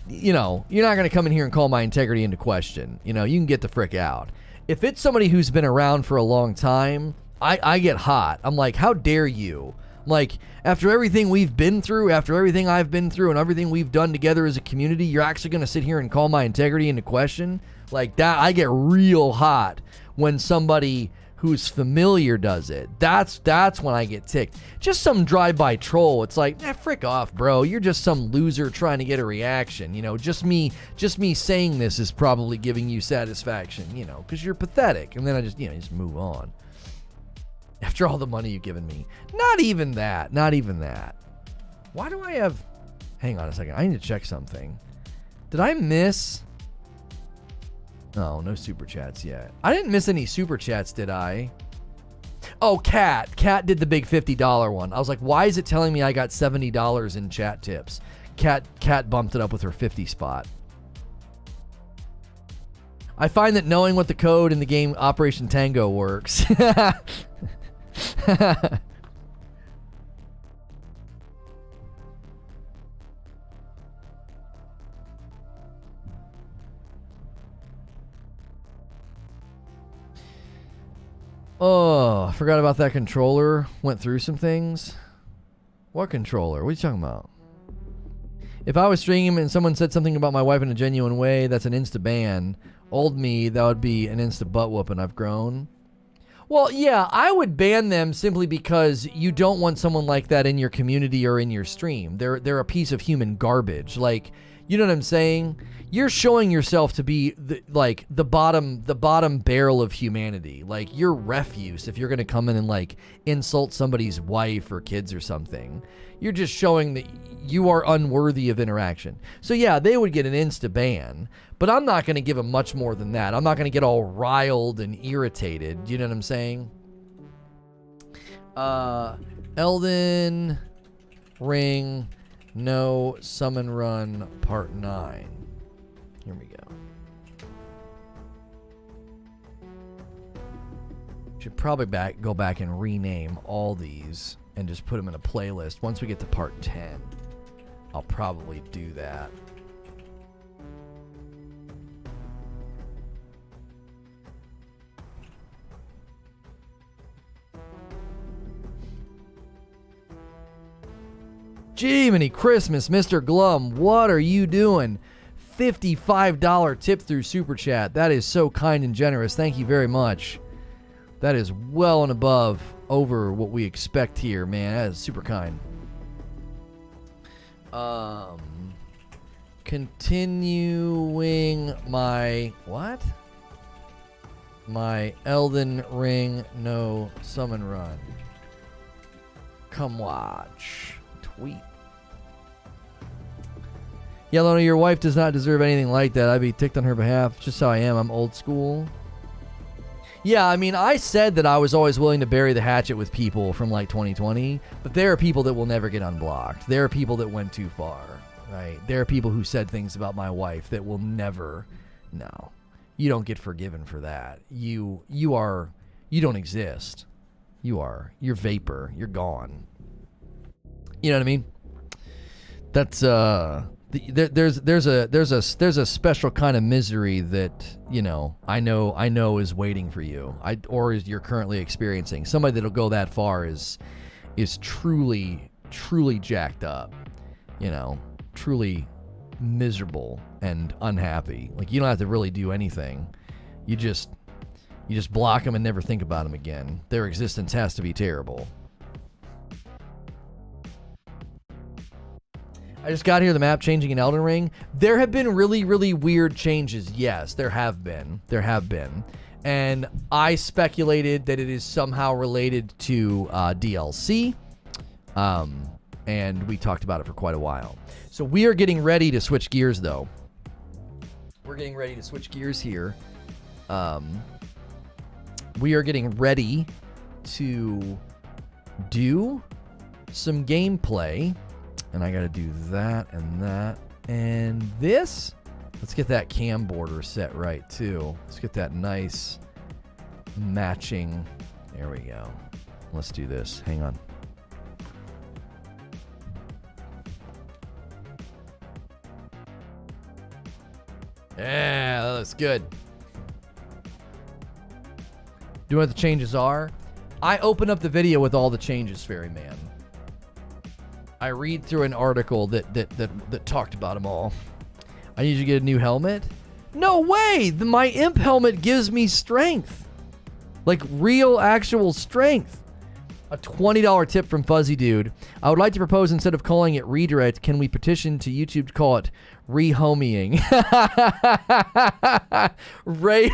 you know, you're not going to come in here and call my integrity into question. You know, you can get the frick out. If it's somebody who's been around for a long time, I get hot. I'm like, how dare you? Like, after everything we've been through, after everything I've been through, and everything we've done together as a community, you're actually going to sit here and call my integrity into question? Like that, I get real hot when somebody who's familiar does it. That's when I get ticked. Just some drive-by troll. It's like, frick off, bro. You're just some loser trying to get a reaction. You know, just me saying this is probably giving you satisfaction, you know, because you're pathetic. And then I just move on. After all the money you've given me. Not even that. Why do I have... Hang on a second. I need to check something. Did I miss... Oh, no super chats yet. I didn't miss any super chats, did I? Oh, Kat. Kat did the big $50 one. I was like, why is it telling me I got $70 in chat tips? Kat bumped it up with her 50 spot. I find that knowing what the code in the game Operation Tango works. Oh, I forgot about that controller. Went through some things. What controller? What are you talking about? If I was streaming and someone said something about my wife in a genuine way, that's an insta ban. Old me, that would be an insta butt whooping. I've grown. Well, yeah, I would ban them simply because you don't want someone like that in your community or in your stream. They're a piece of human garbage. Like, You know what I'm saying? You're showing yourself to be the bottom barrel of humanity. Like, you're refuse if you're going to come in and like insult somebody's wife or kids or something. You're just showing that you are unworthy of interaction. So yeah, they would get an insta ban, but I'm not going to give them much more than that. I'm not going to get all riled and irritated. You know what I'm saying? Elden Ring No Summon Run Part 9. Here we go. Should probably go back and rename all these and just put them in a playlist. Once we get to Part 10, I'll probably do that. Jiminy Christmas, Mr. Glum, what are you doing? $55 tip through Super Chat. That is so kind and generous. Thank you very much. That is well and above over what we expect here, man. That is super kind. Continuing my what? My Elden Ring No Summon Run. Come watch. Tweet. Yeah, Lono, your wife does not deserve anything like that. I'd be ticked on her behalf. Just how I am. I'm old school. Yeah, I mean, I said that I was always willing to bury the hatchet with people from like 2020, but there are people that will never get unblocked. There are people that went too far, right? There are people who said things about my wife that will never. No, you don't get forgiven for that. You don't exist. You're vapor. You're gone. You know what I mean? That's there's a special kind of misery that, you know I know is waiting for you. Or is you're currently experiencing. Somebody that'll go that far is truly jacked up, you know, truly miserable and unhappy. Like, you don't have to really do anything. You just block them and never think about them again. Their existence has to be terrible. I just got here, the map changing in Elden Ring. There have been really, really weird changes. Yes, there have been. And I speculated that it is somehow related to DLC. And we talked about it for quite a while. So we are getting ready to switch gears, though. We're getting ready to switch gears here. We are getting ready to do some gameplay. And I got to do that and that and this. Let's get that cam border set right, too. Let's get that nice matching. There we go. Let's do this. Hang on. Yeah, that looks good. Do you know what the changes are? I open up the video with all the changes, Ferryman. I read through an article that talked about them all. I need you to get a new helmet? No way! My imp helmet gives me strength. Like, real, actual strength. A $20 tip from Fuzzy Dude. I would like to propose, instead of calling it redirect, can we petition to YouTube to call it rehoming? Ray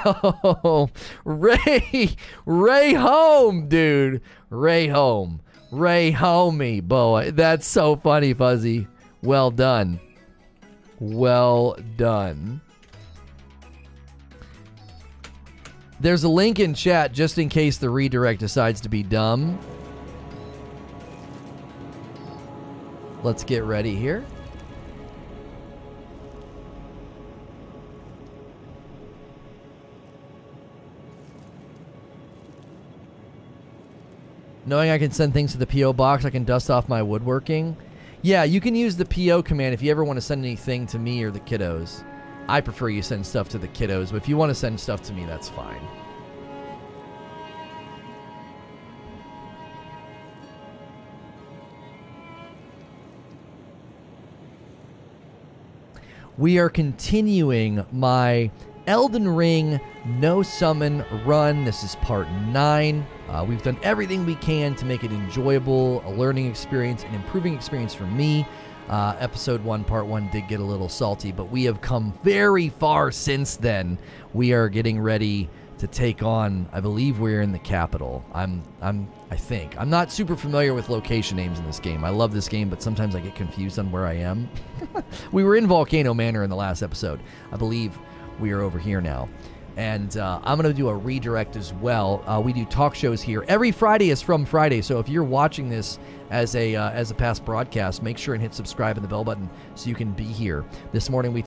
home, dude. Ray home. Ray homie, boy. That's so funny, Fuzzy. Well done. Well done. There's a link in chat just in case the redirect decides to be dumb. Let's get ready here. Knowing I can send things to the PO box, I can dust off my woodworking. Yeah, you can use the PO command if you ever want to send anything to me or the kiddos. I prefer you send stuff to the kiddos, but if you want to send stuff to me, that's fine. We are continuing my Elden Ring No Summon Run. This is part 9. We've done everything we can to make it enjoyable, a learning experience, an improving experience for me. Episode 1, Part 1 did get a little salty, but we have come very far since then. We are getting ready to take on, I believe we're in the capital. I think. I'm not super familiar with location names in this game. I love this game, but sometimes I get confused on where I am. We were in Volcano Manor in the last episode. I believe we are over here now. And I'm going to do a redirect as well. We do talk shows here. Every Friday is From Friday, so if you're watching this as a past broadcast, make sure and hit subscribe and the bell button so you can be here. This morning we